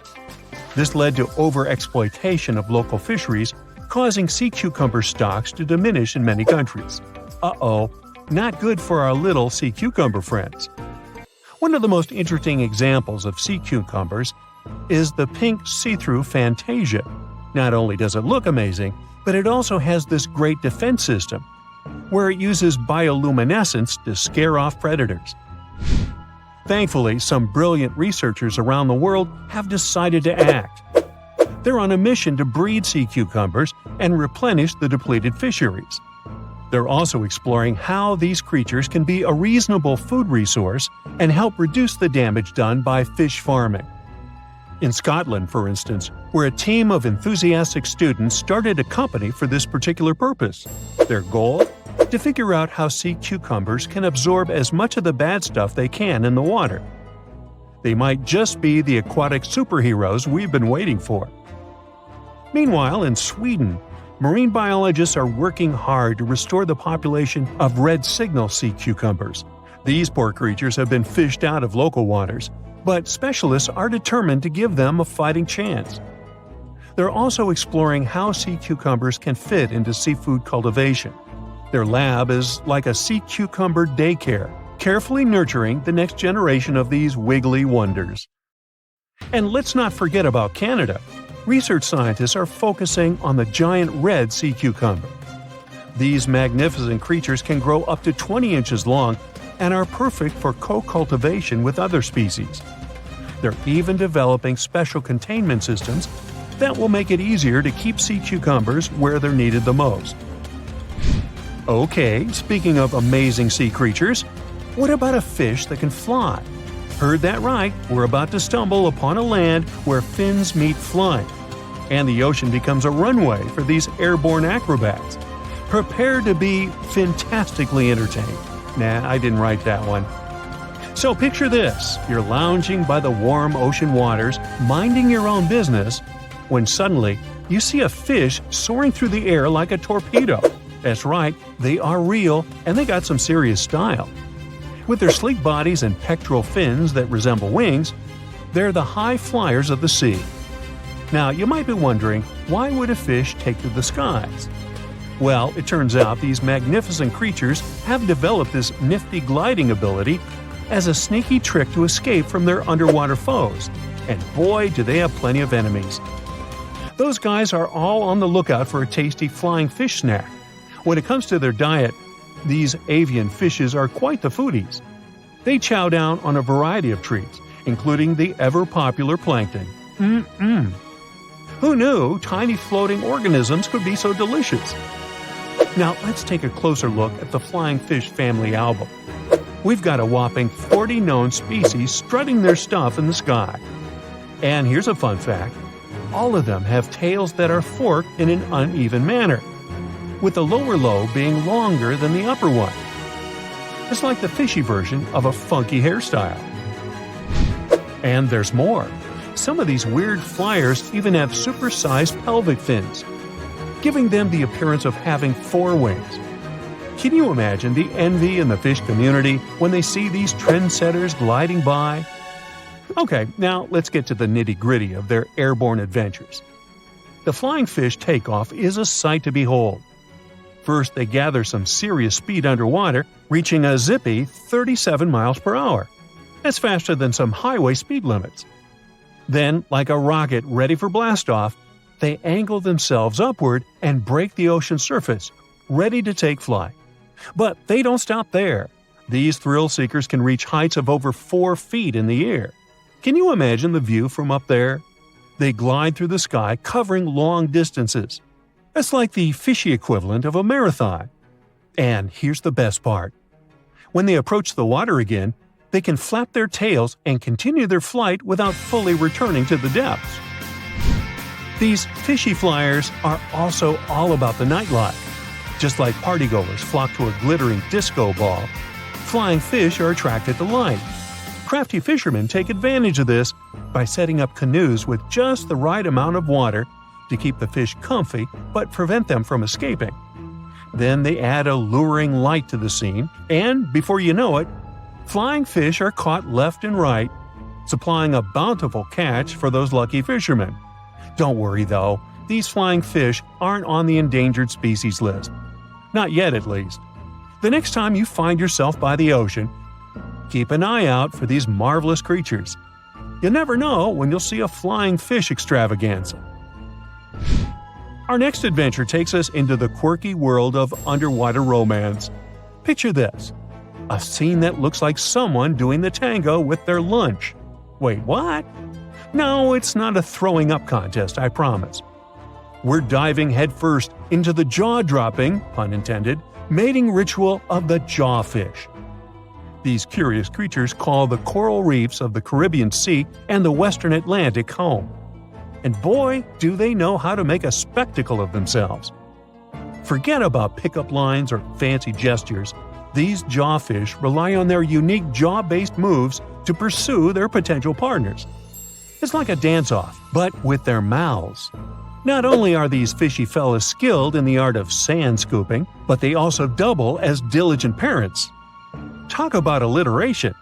This led to overexploitation of local fisheries, causing sea cucumber stocks to diminish in many countries. Uh-oh, not good for our little sea cucumber friends. One of the most interesting examples of sea cucumbers is the pink see-through Fantasia. Not only does it look amazing, but it also has this great defense system, where it uses bioluminescence to scare off predators. Thankfully, some brilliant researchers around the world have decided to act. They're on a mission to breed sea cucumbers and replenish the depleted fisheries. They're also exploring how these creatures can be a reasonable food resource and help reduce the damage done by fish farming. In Scotland, for instance, where a team of enthusiastic students started a company for this particular purpose. Their goal? To figure out how sea cucumbers can absorb as much of the bad stuff they can in the water. They might just be the aquatic superheroes we've been waiting for. Meanwhile, in Sweden, marine biologists are working hard to restore the population of red signal sea cucumbers. These poor creatures have been fished out of local waters, but specialists are determined to give them a fighting chance. They're also exploring how sea cucumbers can fit into seafood cultivation. Their lab is like a sea cucumber daycare, carefully nurturing the next generation of these wiggly wonders. And let's not forget about Canada. Research scientists are focusing on the giant red sea cucumber. These magnificent creatures can grow up to 20 inches long and are perfect for co-cultivation with other species. They're even developing special containment systems that will make it easier to keep sea cucumbers where they're needed the most. Okay, speaking of amazing sea creatures, what about a fish that can fly? Heard that right, we're about to stumble upon a land where fins meet flying, and the ocean becomes a runway for these airborne acrobats. Prepare to be fantastically entertained. Nah, I didn't write that one. So picture this, you're lounging by the warm ocean waters, minding your own business, when suddenly you see a fish soaring through the air like a torpedo. That's right, they are real, and they got some serious style. With their sleek bodies and pectoral fins that resemble wings, they're the high flyers of the sea. Now, you might be wondering, why would a fish take to the skies? Well, it turns out these magnificent creatures have developed this nifty gliding ability as a sneaky trick to escape from their underwater foes. And boy, do they have plenty of enemies. Those guys are all on the lookout for a tasty flying fish snack. When it comes to their diet, these avian fishes are quite the foodies. They chow down on a variety of treats, including the ever-popular plankton. Who knew tiny floating organisms could be so delicious? Now let's take a closer look at the flying fish family album. We've got a whopping 40 known species strutting their stuff in the sky. And here's a fun fact. All of them have tails that are forked in an uneven manner, with the lower lobe being longer than the upper one. It's like the fishy version of a funky hairstyle. And there's more. Some of these weird flyers even have supersized pelvic fins, giving them the appearance of having 4 wings. Can you imagine the envy in the fish community when they see these trendsetters gliding by? Okay, now let's get to the nitty-gritty of their airborne adventures. The flying fish takeoff is a sight to behold. First, they gather some serious speed underwater, reaching a zippy 37 miles per hour. That's faster than some highway speed limits. Then, like a rocket ready for blastoff, they angle themselves upward and break the ocean surface, ready to take flight. But they don't stop there. These thrill seekers can reach heights of over 4 feet in the air. Can you imagine the view from up there? They glide through the sky, covering long distances. It's like the fishy equivalent of a marathon. And here's the best part. When they approach the water again, they can flap their tails and continue their flight without fully returning to the depths. These fishy flyers are also all about the nightlife. Just like partygoers flock to a glittering disco ball, flying fish are attracted to light. Crafty fishermen take advantage of this by setting up canoes with just the right amount of water to keep the fish comfy but prevent them from escaping. Then they add a luring light to the scene, and before you know it, flying fish are caught left and right, supplying a bountiful catch for those lucky fishermen. Don't worry though, these flying fish aren't on the endangered species list. Not yet, at least. The next time you find yourself by the ocean, keep an eye out for these marvelous creatures. You never know when you'll see a flying fish extravaganza. Our next adventure takes us into the quirky world of underwater romance. Picture this: a scene that looks like someone doing the tango with their lunch. Wait, what? No, it's not a throwing up contest, I promise. We're diving headfirst into the jaw-dropping, pun intended, mating ritual of the jawfish. These curious creatures call the coral reefs of the Caribbean Sea and the Western Atlantic home. And boy, do they know how to make a spectacle of themselves. Forget about pickup lines or fancy gestures. These jawfish rely on their unique jaw-based moves to pursue their potential partners. It's like a dance-off, but with their mouths. Not only are these fishy fellas skilled in the art of sand scooping, but they also double as diligent parents. Talk about alliteration.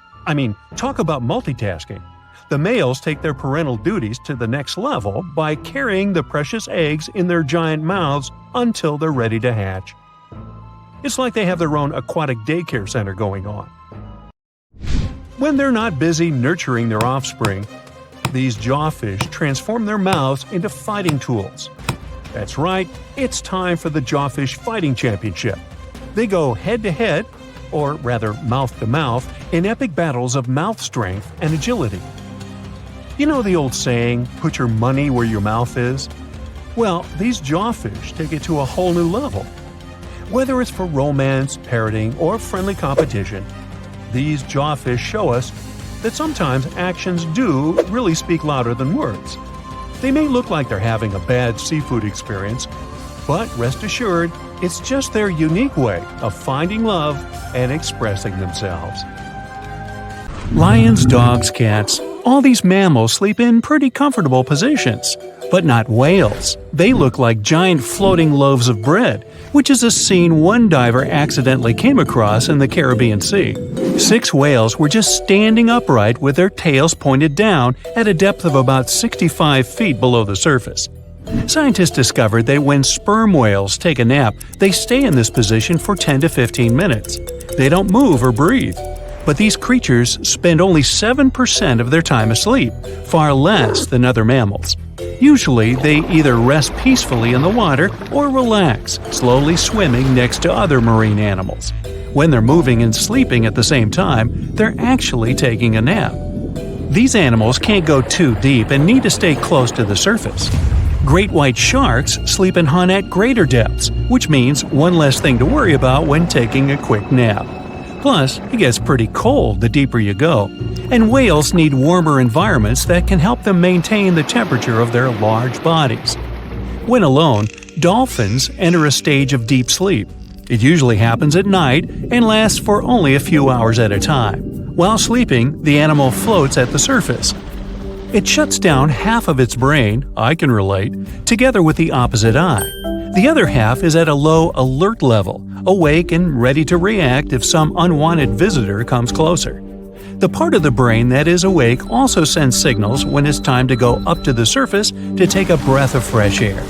Talk about multitasking. The males take their parental duties to the next level by carrying the precious eggs in their giant mouths until they're ready to hatch. It's like they have their own aquatic daycare center going on. When they're not busy nurturing their offspring, these jawfish transform their mouths into fighting tools. That's right, it's time for the Jawfish Fighting Championship. They go head-to-head, or rather mouth-to-mouth, in epic battles of mouth strength and agility. You know the old saying, put your money where your mouth is? Well, these jawfish take it to a whole new level. Whether it's for romance, parroting, or friendly competition, these jawfish show us that sometimes actions do really speak louder than words. They may look like they're having a bad seafood experience, but rest assured, it's just their unique way of finding love and expressing themselves. Lions, dogs, cats, all these mammals sleep in pretty comfortable positions. But not whales. They look like giant floating loaves of bread, which is a scene one diver accidentally came across in the Caribbean Sea. 6 whales were just standing upright with their tails pointed down at a depth of about 65 feet below the surface. Scientists discovered that when sperm whales take a nap, they stay in this position for 10 to 15 minutes. They don't move or breathe. But these creatures spend only 7% of their time asleep, far less than other mammals. Usually, they either rest peacefully in the water or relax, slowly swimming next to other marine animals. When they're moving and sleeping at the same time, they're actually taking a nap. These animals can't go too deep and need to stay close to the surface. Great white sharks sleep and hunt at greater depths, which means one less thing to worry about when taking a quick nap. Plus, it gets pretty cold the deeper you go, and whales need warmer environments that can help them maintain the temperature of their large bodies. When alone, dolphins enter a stage of deep sleep. It usually happens at night and lasts for only a few hours at a time. While sleeping, the animal floats at the surface. It shuts down half of its brain, I can relate, together with the opposite eye. The other half is at a low alert level, awake and ready to react if some unwanted visitor comes closer. The part of the brain that is awake also sends signals when it's time to go up to the surface to take a breath of fresh air.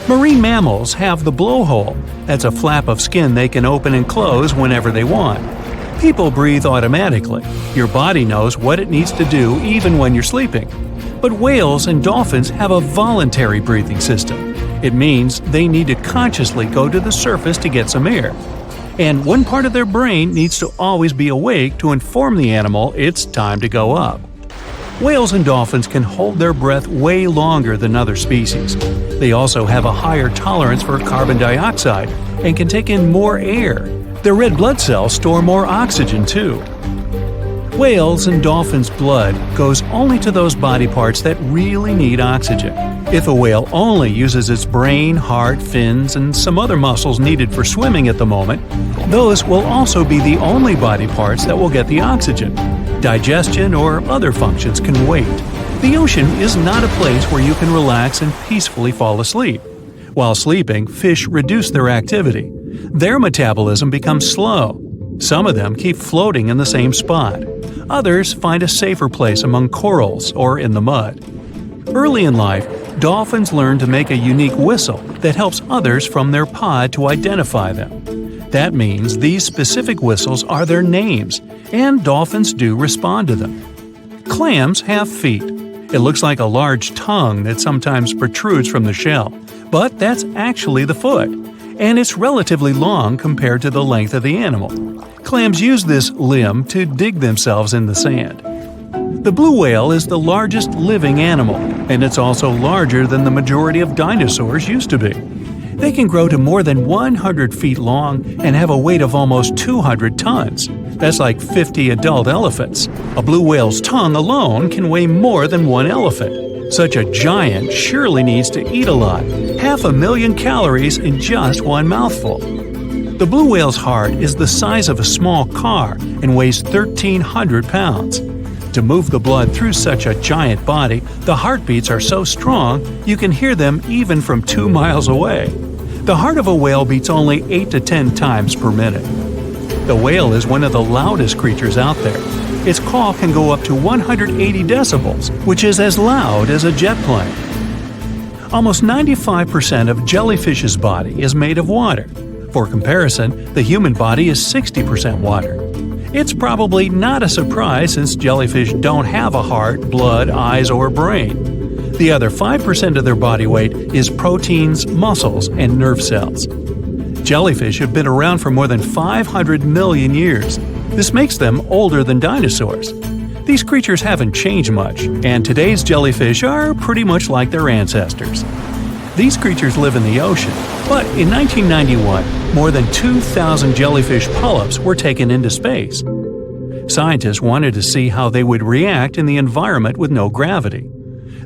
Marine mammals have the blowhole. That's a flap of skin they can open and close whenever they want. People breathe automatically. Your body knows what it needs to do even when you're sleeping. But whales and dolphins have a voluntary breathing system. It means they need to consciously go to the surface to get some air. And one part of their brain needs to always be awake to inform the animal it's time to go up. Whales and dolphins can hold their breath way longer than other species. They also have a higher tolerance for carbon dioxide and can take in more air. Their red blood cells store more oxygen too. Whales and dolphins' blood goes only to those body parts that really need oxygen. If a whale only uses its brain, heart, fins, and some other muscles needed for swimming at the moment, those will also be the only body parts that will get the oxygen. Digestion or other functions can wait. The ocean is not a place where you can relax and peacefully fall asleep. While sleeping, fish reduce their activity. Their metabolism becomes slow. Some of them keep floating in the same spot. Others find a safer place among corals or in the mud. Early in life, dolphins learn to make a unique whistle that helps others from their pod to identify them. That means these specific whistles are their names, and dolphins do respond to them. Clams have feet. It looks like a large tongue that sometimes protrudes from the shell, but that's actually the foot, and it's relatively long compared to the length of the animal. Clams use this limb to dig themselves in the sand. The blue whale is the largest living animal, and it's also larger than the majority of dinosaurs used to be. They can grow to more than 100 feet long and have a weight of almost 200 tons. That's like 50 adult elephants. A blue whale's tongue alone can weigh more than one elephant. Such a giant surely needs to eat a lot, 500,000 calories in just one mouthful. The blue whale's heart is the size of a small car and weighs 1,300 pounds. To move the blood through such a giant body, the heartbeats are so strong you can hear them even from 2 miles away. The heart of a whale beats only 8 to 10 times per minute. The whale is one of the loudest creatures out there. Its call can go up to 180 decibels, which is as loud as a jet plane. Almost 95% of jellyfish's body is made of water. For comparison, the human body is 60% water. It's probably not a surprise since jellyfish don't have a heart, blood, eyes, or brain. The other 5% of their body weight is proteins, muscles, and nerve cells. Jellyfish have been around for more than 500 million years. This makes them older than dinosaurs. These creatures haven't changed much, and today's jellyfish are pretty much like their ancestors. These creatures live in the ocean, but in 1991, more than 2,000 jellyfish polyps were taken into space. Scientists wanted to see how they would react in the environment with no gravity.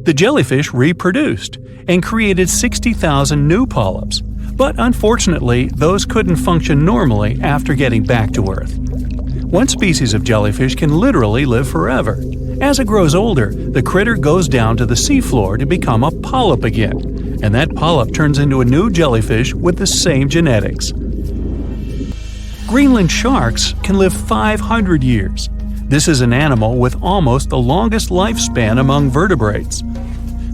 The jellyfish reproduced and created 60,000 new polyps, but unfortunately, those couldn't function normally after getting back to Earth. One species of jellyfish can literally live forever. As it grows older, the critter goes down to the seafloor to become a polyp again, and that polyp turns into a new jellyfish with the same genetics. Greenland sharks can live 500 years. This is an animal with almost the longest lifespan among vertebrates.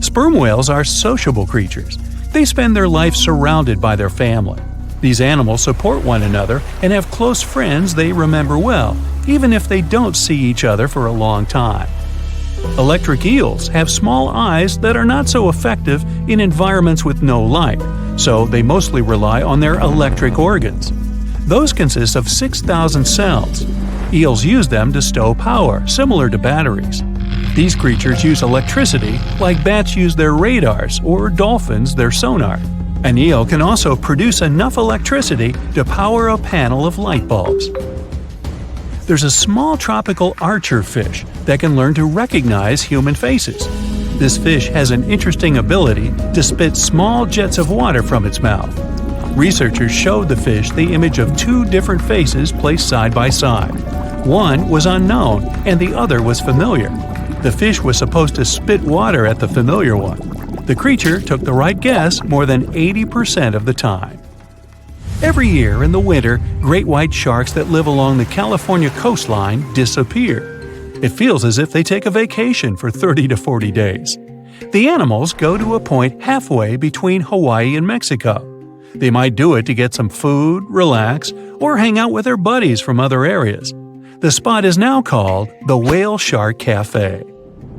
Sperm whales are sociable creatures. They spend their life surrounded by their family. These animals support one another and have close friends they remember well, even if they don't see each other for a long time. Electric eels have small eyes that are not so effective in environments with no light, so they mostly rely on their electric organs. Those consist of 6,000 cells. Eels use them to stow power, similar to batteries. These creatures use electricity like bats use their radars or dolphins their sonar. An eel can also produce enough electricity to power a panel of light bulbs. There's a small tropical archer fish that can learn to recognize human faces. This fish has an interesting ability to spit small jets of water from its mouth. Researchers showed the fish the image of two different faces placed side by side. One was unknown and the other was familiar. The fish was supposed to spit water at the familiar one. The creature took the right guess more than 80% of the time. Every year in the winter, great white sharks that live along the California coastline disappear. It feels as if they take a vacation for 30 to 40 days. The animals go to a point halfway between Hawaii and Mexico. They might do it to get some food, relax, or hang out with their buddies from other areas. The spot is now called the Whale Shark Cafe.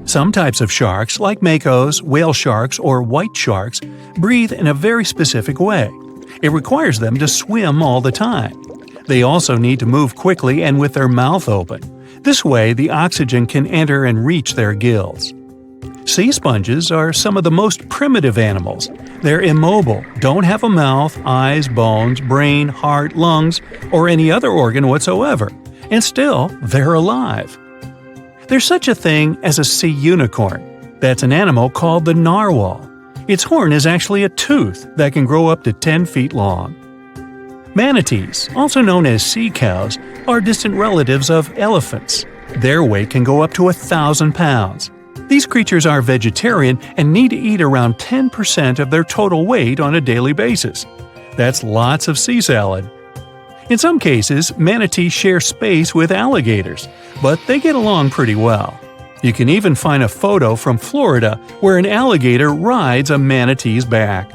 Some types of sharks, like makos, whale sharks, or white sharks, breathe in a very specific way. It requires them to swim all the time. They also need to move quickly and with their mouth open. This way, the oxygen can enter and reach their gills. Sea sponges are some of the most primitive animals. They're immobile, don't have a mouth, eyes, bones, brain, heart, lungs, or any other organ whatsoever, and still, they're alive. There's such a thing as a sea unicorn. That's an animal called the narwhal. Its horn is actually a tooth that can grow up to 10 feet long. Manatees, also known as sea cows, are distant relatives of elephants. Their weight can go up to 1,000 pounds. These creatures are vegetarian and need to eat around 10% of their total weight on a daily basis. That's lots of sea salad. In some cases, manatees share space with alligators, but they get along pretty well. You can even find a photo from Florida where an alligator rides a manatee's back.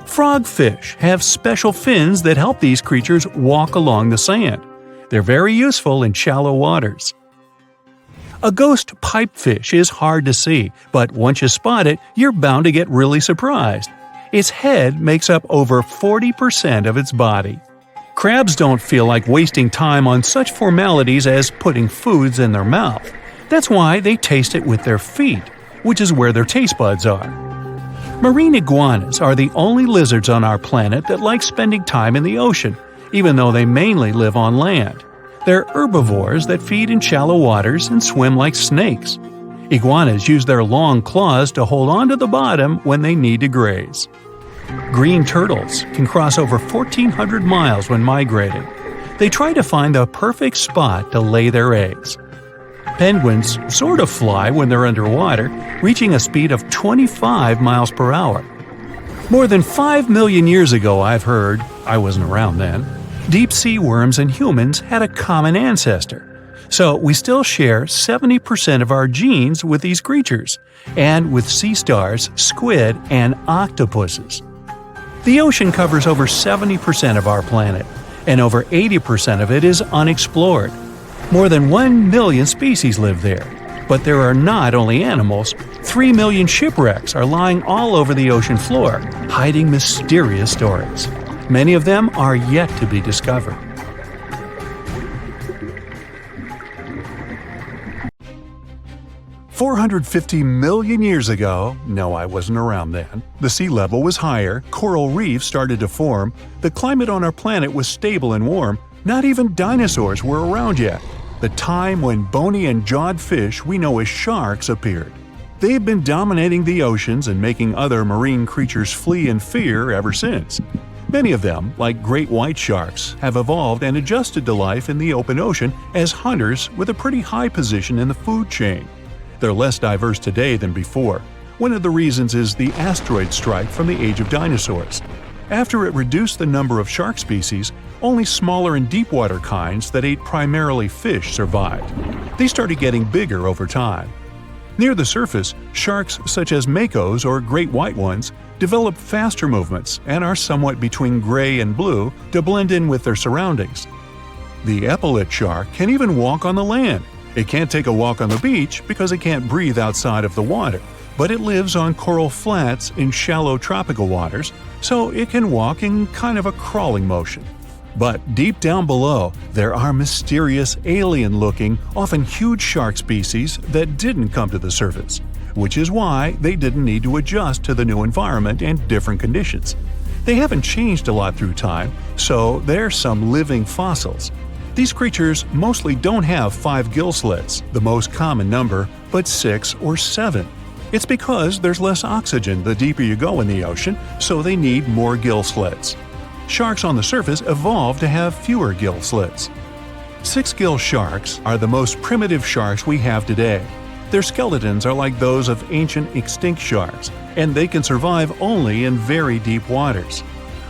Frogfish have special fins that help these creatures walk along the sand. They're very useful in shallow waters. A ghost pipefish is hard to see, but once you spot it, you're bound to get really surprised. Its head makes up over 40% of its body. Crabs don't feel like wasting time on such formalities as putting foods in their mouth. That's why they taste it with their feet, which is where their taste buds are. Marine iguanas are the only lizards on our planet that like spending time in the ocean, even though they mainly live on land. They're herbivores that feed in shallow waters and swim like snakes. Iguanas use their long claws to hold onto the bottom when they need to graze. Green turtles can cross over 1,400 miles when migrating. They try to find the perfect spot to lay their eggs. Penguins sort of fly when they're underwater, reaching a speed of 25 miles per hour. More than 5 million years ago, I've heard, I wasn't around then, deep-sea worms and humans had a common ancestor. So we still share 70% of our genes with these creatures, and with sea stars, squid, and octopuses. The ocean covers over 70% of our planet, and over 80% of it is unexplored. More than 1 million species live there. But there are not only animals, 3 million shipwrecks are lying all over the ocean floor, hiding mysterious stories. Many of them are yet to be discovered. "450 million years ago, no, I wasn't around then, the sea level was higher, coral reefs started to form, the climate on our planet was stable and warm, not even dinosaurs were around yet. The time when bony and jawed fish we know as sharks appeared. They've been dominating the oceans and making other marine creatures flee in fear ever since. Many of them, like great white sharks, have evolved and adjusted to life in the open ocean as hunters with a pretty high position in the food chain. They're less diverse today than before. One of the reasons is the asteroid strike from the age of dinosaurs. After it reduced the number of shark species, only smaller and deep-water kinds that ate primarily fish survived. They started getting bigger over time. Near the surface, sharks such as makos or great white ones develop faster movements and are somewhat between gray and blue to blend in with their surroundings. The epaulet shark can even walk on the land. It can't take a walk on the beach because it can't breathe outside of the water, but it lives on coral flats in shallow tropical waters, so it can walk in kind of a crawling motion. But deep down below, there are mysterious, alien-looking, often huge shark species that didn't come to the surface, which is why they didn't need to adjust to the new environment and different conditions. They haven't changed a lot through time, so they're some living fossils. These creatures mostly don't have 5 gill slits, the most common number, but 6 or 7. It's because there's less oxygen the deeper you go in the ocean, so they need more gill slits. Sharks on the surface evolved to have fewer gill slits. 6-gill sharks are the most primitive sharks we have today. Their skeletons are like those of ancient extinct sharks, and they can survive only in very deep waters.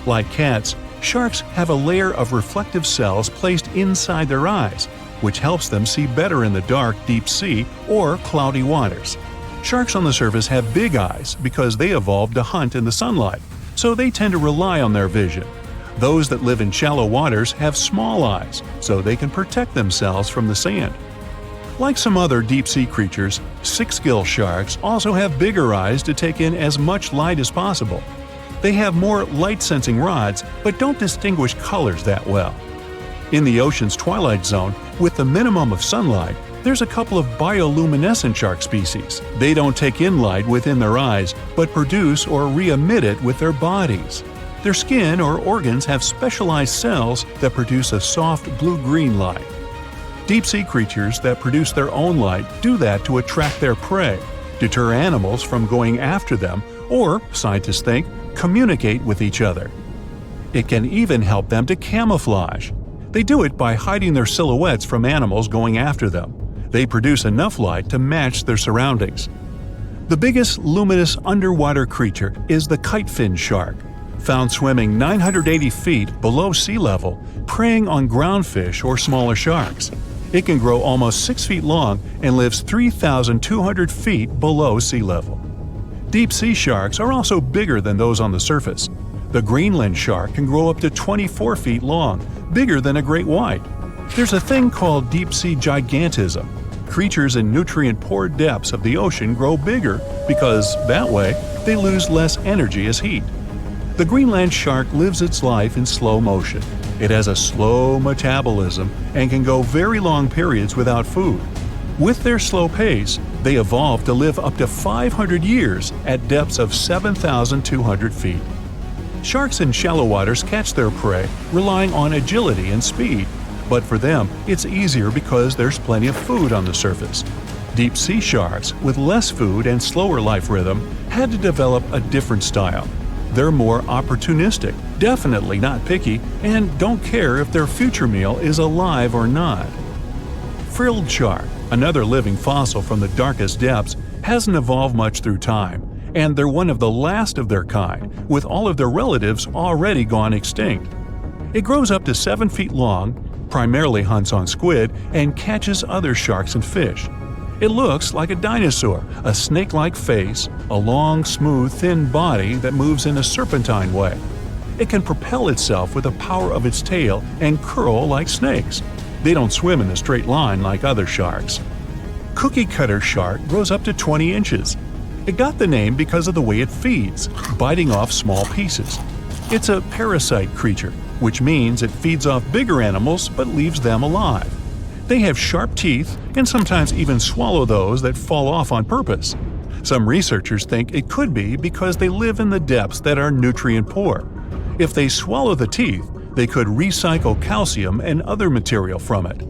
Like cats, sharks have a layer of reflective cells placed inside their eyes, which helps them see better in the dark, deep sea or cloudy waters. Sharks on the surface have big eyes because they evolved to hunt in the sunlight, so they tend to rely on their vision. Those that live in shallow waters have small eyes, so they can protect themselves from the sand. Like some other deep-sea creatures, 6-gill sharks also have bigger eyes to take in as much light as possible. They have more light-sensing rods, but don't distinguish colors that well. In the ocean's twilight zone, with the minimum of sunlight, There's a couple of bioluminescent shark species. They don't take in light within their eyes, but produce or re-emit it with their bodies. Their skin or organs have specialized cells that produce a soft blue-green light. Deep-sea creatures that produce their own light do that to attract their prey, deter animals from going after them, or, scientists think, communicate with each other. It can even help them to camouflage. They do it by hiding their silhouettes from animals going after them. They produce enough light to match their surroundings. The biggest luminous underwater creature is the kitefin shark, found swimming 980 feet below sea level, preying on groundfish or smaller sharks. It can grow almost 6 feet long and lives 3,200 feet below sea level. Deep-sea sharks are also bigger than those on the surface. The Greenland shark can grow up to 24 feet long, bigger than a great white. There's a thing called deep-sea gigantism. Creatures in nutrient-poor depths of the ocean grow bigger because, that way, they lose less energy as heat. The Greenland shark lives its life in slow motion. It has a slow metabolism and can go very long periods without food. With their slow pace, they evolved to live up to 500 years at depths of 7,200 feet. Sharks in shallow waters catch their prey relying on agility and speed, but for them, it's easier because there's plenty of food on the surface. Deep-sea sharks, with less food and slower life rhythm, had to develop a different style. They're more opportunistic, definitely not picky, and don't care if their future meal is alive or not. Frilled shark, another living fossil from the darkest depths, hasn't evolved much through time, and they're one of the last of their kind, with all of their relatives already gone extinct. It grows up to 7 feet long, primarily hunts on squid, and catches other sharks and fish. It looks like a dinosaur, a snake-like face, a long, smooth, thin body that moves in a serpentine way. It can propel itself with the power of its tail and curl like snakes. They don't swim in a straight line like other sharks. Cookie cutter shark grows up to 20 inches. It got the name because of the way it feeds, biting off small pieces. It's a parasite creature, which means it feeds off bigger animals but leaves them alive. They have sharp teeth and sometimes even swallow those that fall off on purpose. Some researchers think it could be because they live in the depths that are nutrient poor. If they swallow the teeth, they could recycle calcium and other material from it.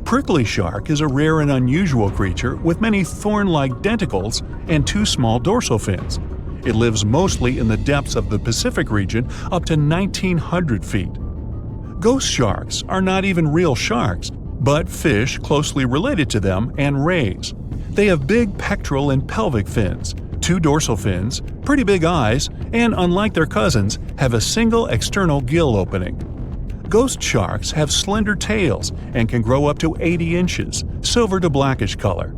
Prickly shark is a rare and unusual creature with many thorn-like denticles and 2 small dorsal fins. It lives mostly in the depths of the Pacific region up to 1,900 feet. Ghost sharks are not even real sharks, but fish closely related to them and rays. They have big pectoral and pelvic fins, 2 dorsal fins, pretty big eyes, and unlike their cousins, have a single external gill opening. Ghost sharks have slender tails and can grow up to 80 inches, silver to blackish color.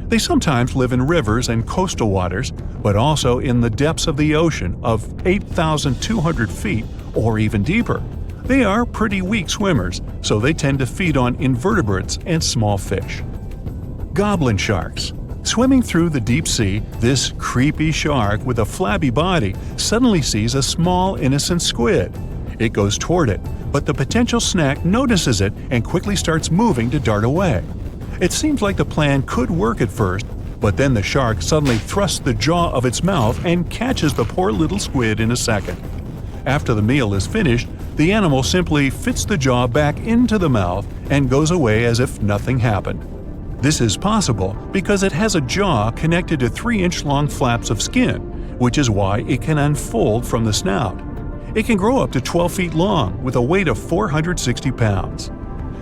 They sometimes live in rivers and coastal waters, but also in the depths of the ocean of 8,200 feet or even deeper. They are pretty weak swimmers, so they tend to feed on invertebrates and small fish. Goblin sharks. Swimming through the deep sea, this creepy shark with a flabby body suddenly sees a small, innocent squid. It goes toward it, but the potential snack notices it and quickly starts moving to dart away. It seems like the plan could work at first, but then the shark suddenly thrusts the jaw of its mouth and catches the poor little squid in a second. After the meal is finished, the animal simply fits the jaw back into the mouth and goes away as if nothing happened. This is possible because it has a jaw connected to 3-inch-long flaps of skin, which is why it can unfold from the snout. It can grow up to 12 feet long with a weight of 460 pounds.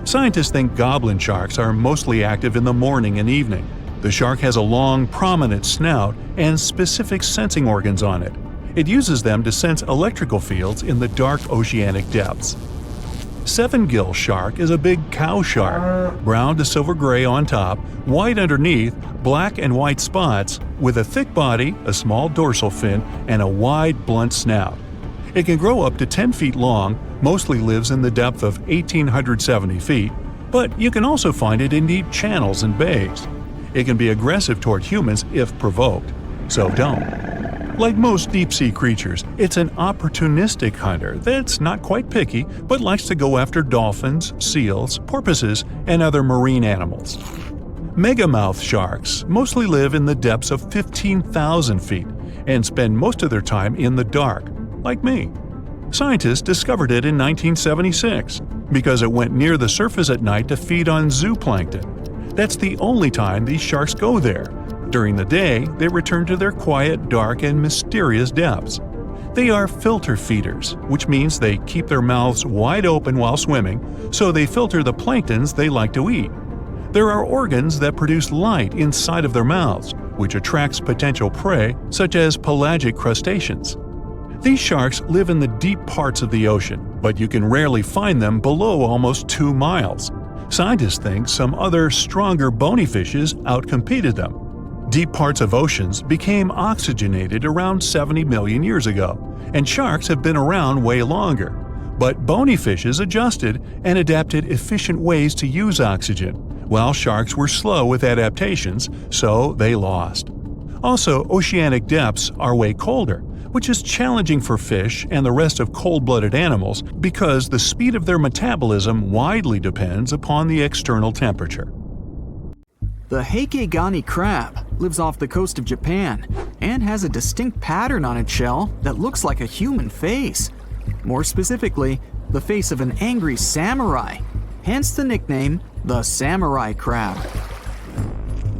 Scientists think goblin sharks are mostly active in the morning and evening. The shark has a long, prominent snout and specific sensing organs on it. It uses them to sense electrical fields in the dark oceanic depths. Seven-gill shark is a big cow shark, brown to silver-gray on top, white underneath, black and white spots, with a thick body, a small dorsal fin, and a wide, blunt snout. It can grow up to 10 feet long, mostly lives in the depth of 1,870 feet, but you can also find it in deep channels and bays. It can be aggressive toward humans if provoked, so don't. Like most deep-sea creatures, it's an opportunistic hunter that's not quite picky but likes to go after dolphins, seals, porpoises, and other marine animals. Megamouth sharks mostly live in the depths of 15,000 feet and spend most of their time in the dark, like me. Scientists discovered it in 1976 because it went near the surface at night to feed on zooplankton. That's the only time these sharks go there. During the day, they return to their quiet, dark, and mysterious depths. They are filter feeders, which means they keep their mouths wide open while swimming, so they filter the planktons they like to eat. There are organs that produce light inside of their mouths, which attracts potential prey, such as pelagic crustaceans. These sharks live in the deep parts of the ocean, but you can rarely find them below almost 2 miles. Scientists think some other, stronger bony fishes outcompeted them. Deep parts of oceans became oxygenated around 70 million years ago, and sharks have been around way longer. But bony fishes adjusted and adapted efficient ways to use oxygen, while sharks were slow with adaptations, so they lost. Also, oceanic depths are way colder, which is challenging for fish and the rest of cold-blooded animals because the speed of their metabolism widely depends upon the external temperature. The heikegani crab lives off the coast of Japan and has a distinct pattern on its shell that looks like a human face. More specifically, the face of an angry samurai, hence the nickname the samurai crab.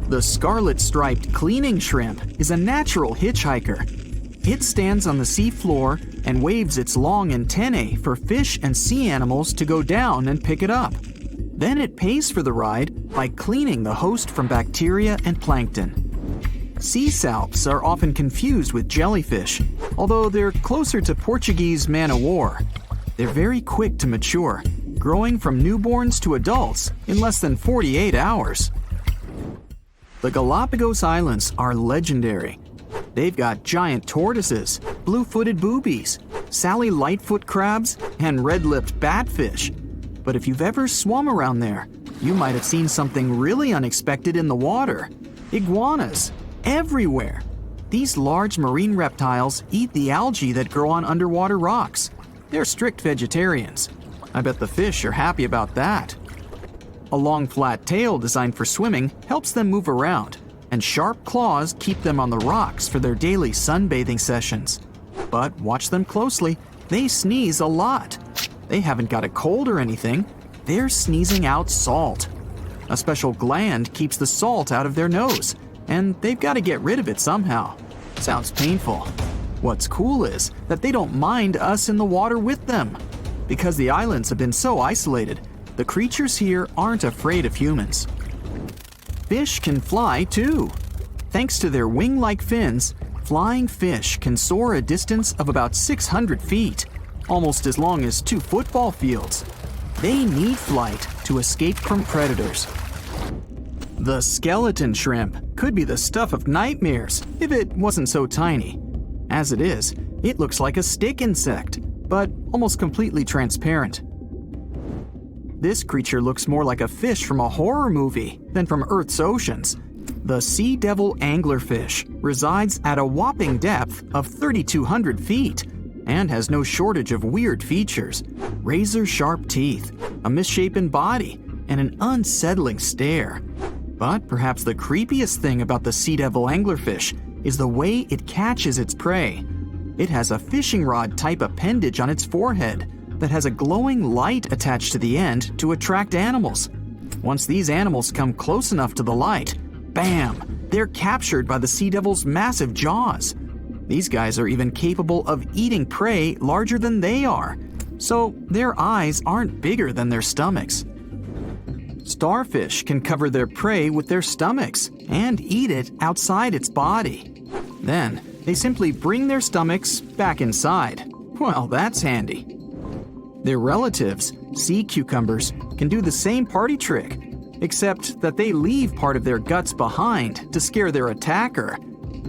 The scarlet-striped cleaning shrimp is a natural hitchhiker. It stands on the sea floor and waves its long antennae for fish and sea animals to go down and pick it up. Then it pays for the ride by cleaning the host from bacteria and plankton. Sea salps are often confused with jellyfish, although they're closer to Portuguese man-o'-war. They're very quick to mature, growing from newborns to adults in less than 48 hours. The Galapagos Islands are legendary. They've got giant tortoises, blue-footed boobies, Sally Lightfoot crabs, and red-lipped batfish. But if you've ever swum around there, you might have seen something really unexpected in the water. Iguanas, everywhere. These large marine reptiles eat the algae that grow on underwater rocks. They're strict vegetarians. I bet the fish are happy about that. A long flat tail designed for swimming helps them move around, and sharp claws keep them on the rocks for their daily sunbathing sessions. But watch them closely, they sneeze a lot. They haven't got a cold or anything, they're sneezing out salt. A special gland keeps the salt out of their nose, and they've got to get rid of it somehow. Sounds painful. What's cool is that they don't mind us in the water with them. Because the islands have been so isolated, the creatures here aren't afraid of humans. Fish can fly too. Thanks to their wing-like fins, flying fish can soar a distance of about 600 feet, almost as long as 2 football fields. They need flight to escape from predators. The skeleton shrimp could be the stuff of nightmares if it wasn't so tiny. As it is, it looks like a stick insect, but almost completely transparent. This creature looks more like a fish from a horror movie than from Earth's oceans. The sea devil anglerfish resides at a whopping depth of 3,200 feet and has no shortage of weird features: razor-sharp teeth, a misshapen body, and an unsettling stare. But perhaps the creepiest thing about the sea devil anglerfish is the way it catches its prey. It has a fishing rod-type appendage on its forehead that has a glowing light attached to the end to attract animals. Once these animals come close enough to the light, bam, they're captured by the sea devil's massive jaws. These guys are even capable of eating prey larger than they are, so their eyes aren't bigger than their stomachs. Starfish can cover their prey with their stomachs and eat it outside its body. Then, they simply bring their stomachs back inside. Well, that's handy. Their relatives, sea cucumbers, can do the same party trick, except that they leave part of their guts behind to scare their attacker.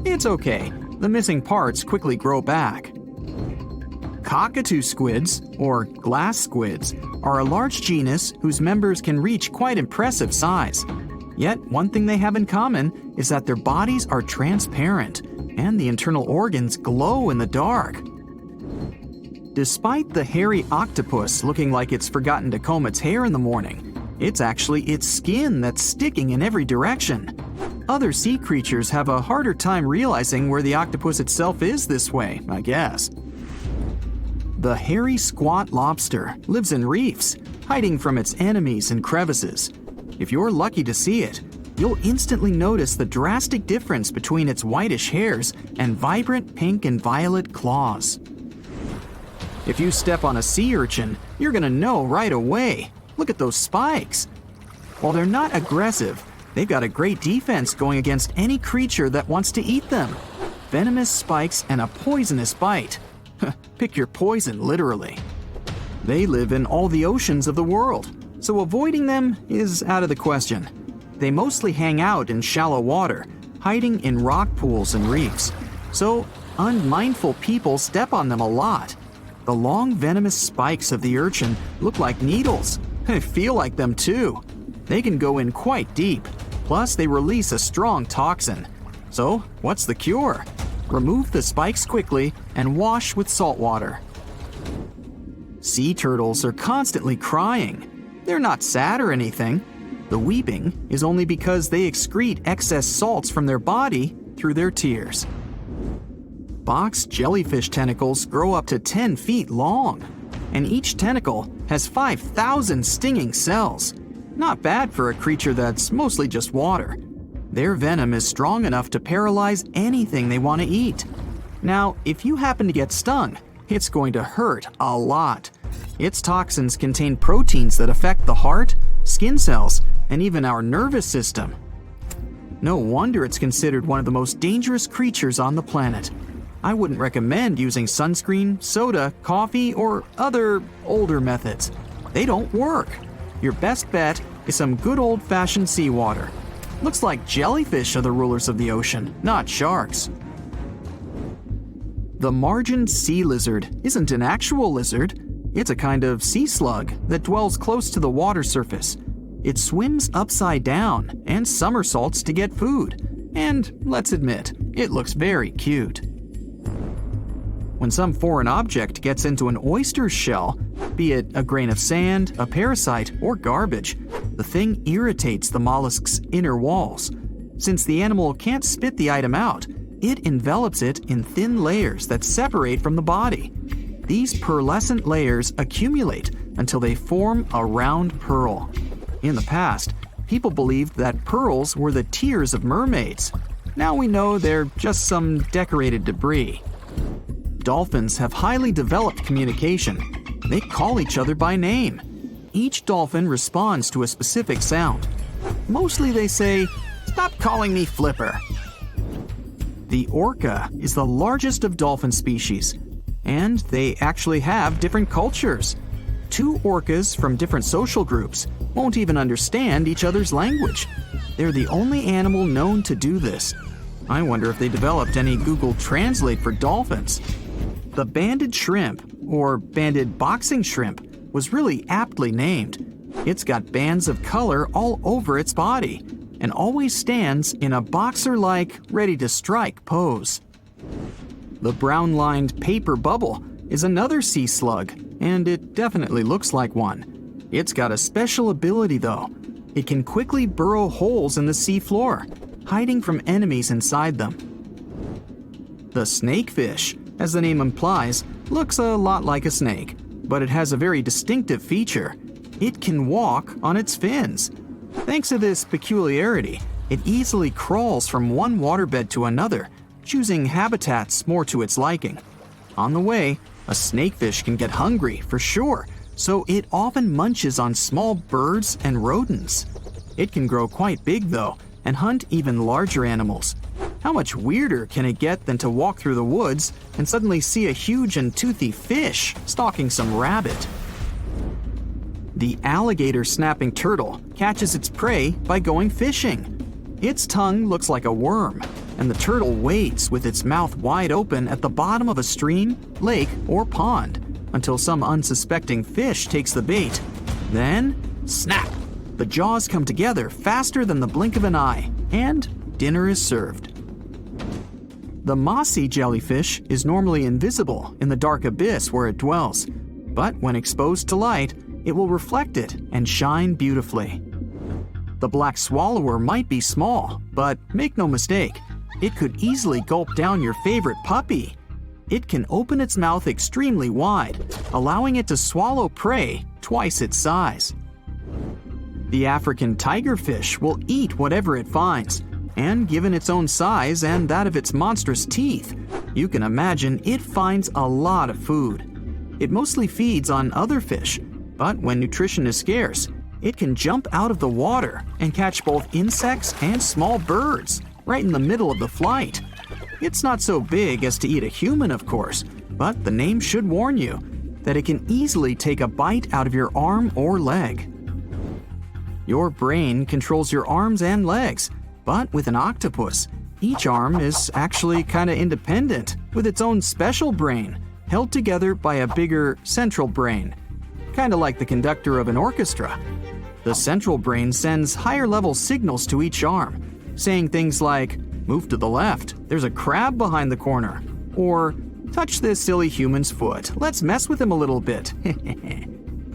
It's okay, the missing parts quickly grow back. Cockatoo squids, or glass squids, are a large genus whose members can reach quite impressive size. Yet, one thing they have in common is that their bodies are transparent, and the internal organs glow in the dark. Despite the hairy octopus looking like it's forgotten to comb its hair in the morning, It's actually its skin that's sticking in every direction. Other sea creatures have a harder time realizing where the octopus itself is this way, I guess. The hairy squat lobster lives in reefs, hiding from its enemies in crevices. If you're lucky to see it, you'll instantly notice the drastic difference between its whitish hairs and vibrant pink and violet claws. If you step on a sea urchin, you're gonna know right away. Look at those spikes. While they're not aggressive, they've got a great defense going against any creature that wants to eat them. Venomous spikes and a poisonous bite. Pick your poison, literally. They live in all the oceans of the world, so avoiding them is out of the question. They mostly hang out in shallow water, hiding in rock pools and reefs, so unmindful people step on them a lot. The long venomous spikes of the urchin look like needles. They feel like them too. They can go in quite deep, plus they release a strong toxin. So, what's the cure? Remove the spikes quickly and wash with salt water. Sea turtles are constantly crying. They're not sad or anything. The weeping is only because they excrete excess salts from their body through their tears. Box jellyfish tentacles grow up to 10 feet long, and each tentacle has 5,000 stinging cells. Not bad for a creature that's mostly just water. Their venom is strong enough to paralyze anything they want to eat. Now, if you happen to get stung, it's going to hurt a lot. Its toxins contain proteins that affect the heart, skin cells, and even our nervous system. No wonder it's considered one of the most dangerous creatures on the planet. I wouldn't recommend using sunscreen, soda, coffee, or other older methods. They don't work. Your best bet is some good old-fashioned seawater. Looks like jellyfish are the rulers of the ocean, not sharks. The margin sea lizard isn't an actual lizard. It's a kind of sea slug that dwells close to the water surface. It swims upside down and somersaults to get food. And let's admit, it looks very cute. When some foreign object gets into an oyster's shell, be it a grain of sand, a parasite, or garbage, the thing irritates the mollusk's inner walls. Since the animal can't spit the item out, it envelops it in thin layers that separate from the body. These pearlescent layers accumulate until they form a round pearl. In the past, people believed that pearls were the tears of mermaids. Now we know they're just some decorated debris. Dolphins have highly developed communication. They call each other by name. Each dolphin responds to a specific sound. Mostly they say, "Stop calling me Flipper." The orca is the largest of dolphin species, and they actually have different cultures. Two orcas from different social groups won't even understand each other's language. They're the only animal known to do this. I wonder if they developed any Google Translate for dolphins. The banded shrimp, or banded boxing shrimp, was really aptly named. It's got bands of color all over its body and always stands in a boxer-like, ready-to-strike pose. The brown-lined paper bubble is another sea slug, and it definitely looks like one. It's got a special ability, though. It can quickly burrow holes in the sea floor, hiding from enemies inside them. The snakefish, as the name implies, looks a lot like a snake, but it has a very distinctive feature. It can walk on its fins. Thanks to this peculiarity, it easily crawls from one waterbed to another, choosing habitats more to its liking. On the way, a snakefish can get hungry, for sure, so it often munches on small birds and rodents. It can grow quite big, though, and hunt even larger animals. How much weirder can it get than to walk through the woods and suddenly see a huge and toothy fish stalking some rabbit? The alligator snapping turtle catches its prey by going fishing. Its tongue looks like a worm, and the turtle waits with its mouth wide open at the bottom of a stream, lake, or pond until some unsuspecting fish takes the bait. Then, snap! The jaws come together faster than the blink of an eye, and dinner is served. The mossy jellyfish is normally invisible in the dark abyss where it dwells, but when exposed to light, it will reflect it and shine beautifully. The black swallower might be small, but make no mistake, it could easily gulp down your favorite puppy. It can open its mouth extremely wide, allowing it to swallow prey twice its size. The African tigerfish will eat whatever it finds, and given its own size and that of its monstrous teeth, you can imagine it finds a lot of food. It mostly feeds on other fish, but when nutrition is scarce, it can jump out of the water and catch both insects and small birds right in the middle of the flight. It's not so big as to eat a human, of course, but the name should warn you that it can easily take a bite out of your arm or leg. Your brain controls your arms and legs, but with an octopus, each arm is actually kinda independent with its own special brain, held together by a bigger central brain, kinda like the conductor of an orchestra. The central brain sends higher-level signals to each arm, saying things like, "Move to the left, there's a crab behind the corner," or "Touch this silly human's foot, let's mess with him a little bit."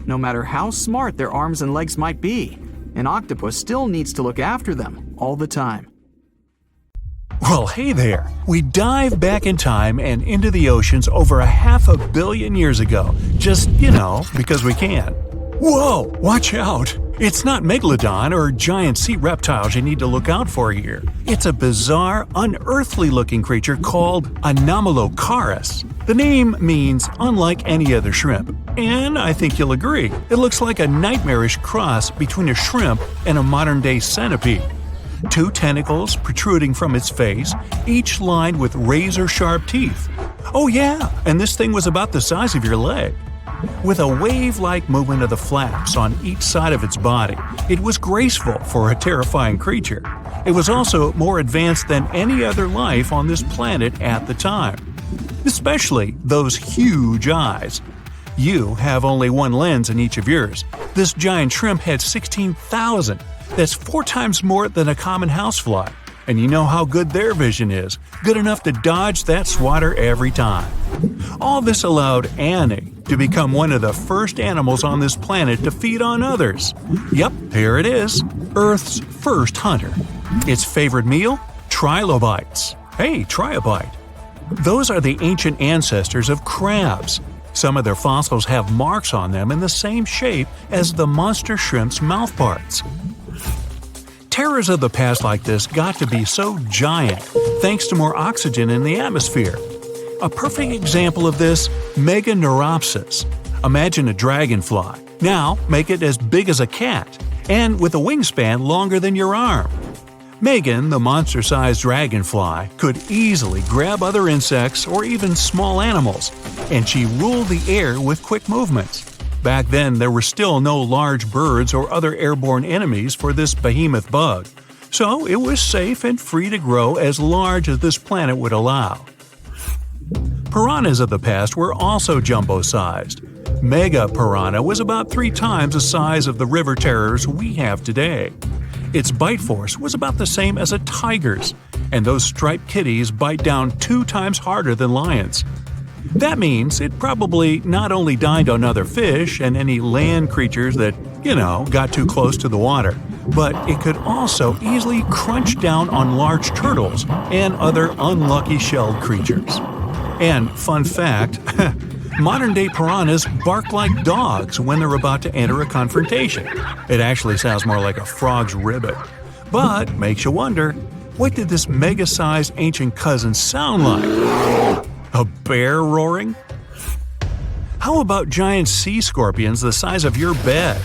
No matter how smart their arms and legs might be, an octopus still needs to look after them all the time. Well, hey there! We dive back in time and into the oceans over 500 million years ago, just, because we can. Whoa! Watch out! It's not Megalodon or giant sea reptiles you need to look out for here. It's a bizarre, unearthly-looking creature called Anomalocaris. The name means unlike any other shrimp, and I think you'll agree, it looks like a nightmarish cross between a shrimp and a modern-day centipede. 2 tentacles protruding from its face, each lined with razor-sharp teeth. Oh yeah, and this thing was about the size of your leg. With a wave-like movement of the flaps on each side of its body, it was graceful for a terrifying creature. It was also more advanced than any other life on this planet at the time. Especially those huge eyes. You have only one lens in each of yours. This giant shrimp had 16,000. That's 4 times more than a common housefly. And you know how good their vision is, good enough to dodge that swatter every time. All this allowed Annie to become one of the first animals on this planet to feed on others. Yep, here it is, Earth's first hunter. Its favorite meal? Trilobites. Hey, try a bite. Those are the ancient ancestors of crabs. Some of their fossils have marks on them in the same shape as the monster shrimp's mouthparts. Terrors of the past like this got to be so giant thanks to more oxygen in the atmosphere. A perfect example of this, Meganeuropsis. Imagine a dragonfly. Now make it as big as a cat, and with a wingspan longer than your arm. Megan, the monster-sized dragonfly, could easily grab other insects or even small animals, and she ruled the air with quick movements. Back then, there were still no large birds or other airborne enemies for this behemoth bug, so it was safe and free to grow as large as this planet would allow. Piranhas of the past were also jumbo-sized. Mega piranha was about 3 times the size of the river terrors we have today. Its bite force was about the same as a tiger's, and those striped kitties bite down 2 times harder than lions. That means it probably not only dined on other fish and any land creatures that, got too close to the water, but it could also easily crunch down on large turtles and other unlucky shelled creatures. And fun fact, modern-day piranhas bark like dogs when they're about to enter a confrontation. It actually sounds more like a frog's ribbit. But makes you wonder, what did this mega-sized ancient cousin sound like? A bear roaring? How about giant sea scorpions the size of your bed?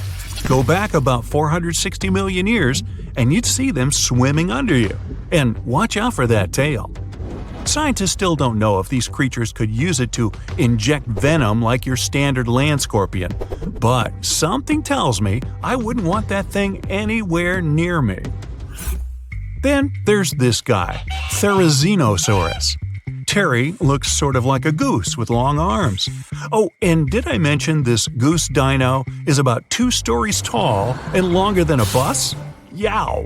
Go back about 460 million years, and you'd see them swimming under you. And watch out for that tail. Scientists still don't know if these creatures could use it to inject venom like your standard land scorpion, but something tells me I wouldn't want that thing anywhere near me. Then there's this guy, Therizinosaurus. Terry looks sort of like a goose with long arms. Oh, and did I mention this goose dino is about 2 stories tall and longer than a bus? Yow!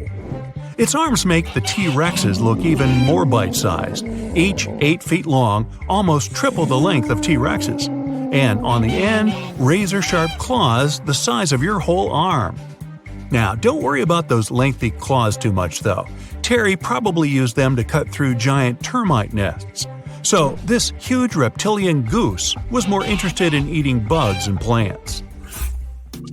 Its arms make the T-Rexes look even more bite-sized, each 8 feet long, almost triple the length of T-Rexes. and on the end, razor-sharp claws the size of your whole arm. Now, don't worry about those lengthy claws too much, though. Terry probably used them to cut through giant termite nests. So, this huge reptilian goose was more interested in eating bugs and plants.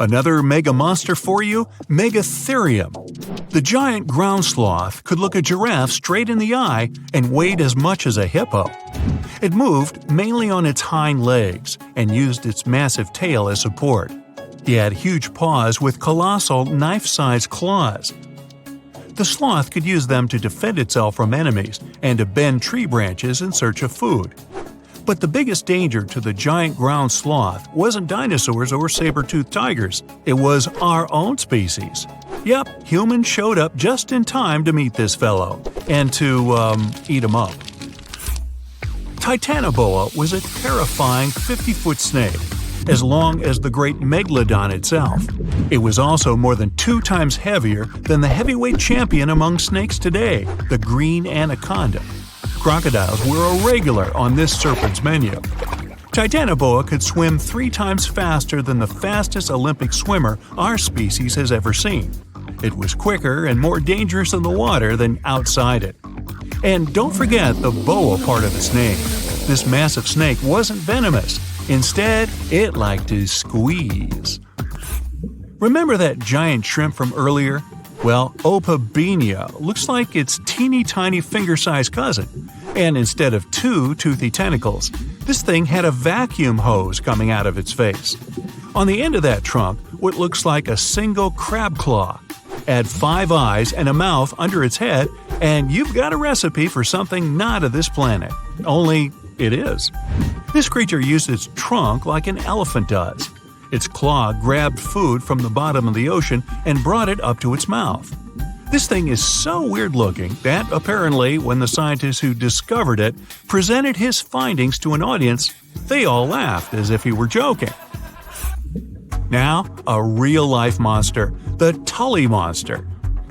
Another mega monster for you, Megatherium. The giant ground sloth could look a giraffe straight in the eye and weighed as much as a hippo. It moved mainly on its hind legs and used its massive tail as support. He had huge paws with colossal knife-sized claws. The sloth could use them to defend itself from enemies and to bend tree branches in search of food. But the biggest danger to the giant ground sloth wasn't dinosaurs or saber-toothed tigers. It was our own species. Yep, humans showed up just in time to meet this fellow and to, eat him up. Titanoboa was a terrifying 50-foot snake, as long as the great Megalodon itself. It was also more than 2 times heavier than the heavyweight champion among snakes today, the green anaconda. Crocodiles were a regular on this serpent's menu. Titanoboa could swim 3 times faster than the fastest Olympic swimmer our species has ever seen. It was quicker and more dangerous in the water than outside it. And don't forget the boa part of its name. This massive snake wasn't venomous. Instead, it liked to squeeze. Remember that giant shrimp from earlier? Well, Opabenia looks like its teeny-tiny finger-sized cousin. And instead of 2 toothy tentacles, this thing had a vacuum hose coming out of its face. On the end of that trunk, what looks like a single crab claw. Add 5 eyes and a mouth under its head, and you've got a recipe for something not of this planet. Only it is. This creature used its trunk like an elephant does. Its claw grabbed food from the bottom of the ocean and brought it up to its mouth. This thing is so weird-looking that, apparently, when the scientists who discovered it presented his findings to an audience, they all laughed as if he were joking. Now, a real-life monster, the Tully monster.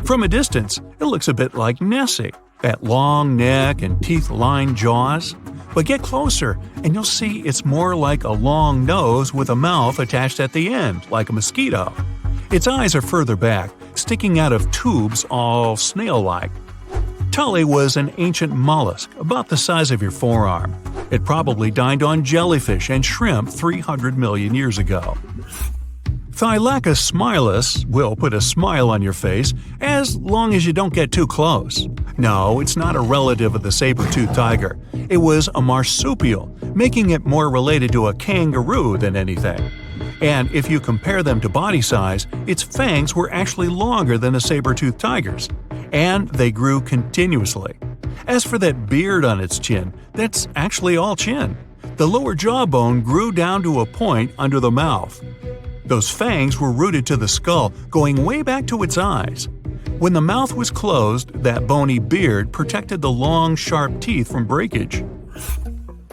From a distance, it looks a bit like Nessie, that long neck and teeth-lined jaws. But get closer, and you'll see it's more like a long nose with a mouth attached at the end, like a mosquito. Its eyes are further back, sticking out of tubes all snail-like. Tully was an ancient mollusk, about the size of your forearm. It probably dined on jellyfish and shrimp 300 million years ago. Thylacus smilus will put a smile on your face as long as you don't get too close. No, it's not a relative of the saber-toothed tiger. It was a marsupial, making it more related to a kangaroo than anything. And if you compare them to body size, its fangs were actually longer than a saber-toothed tiger's. And they grew continuously. As for that beard on its chin, that's actually all chin. The lower jawbone grew down to a point under the mouth. Those fangs were rooted to the skull, going way back to its eyes. When the mouth was closed, that bony beard protected the long, sharp teeth from breakage.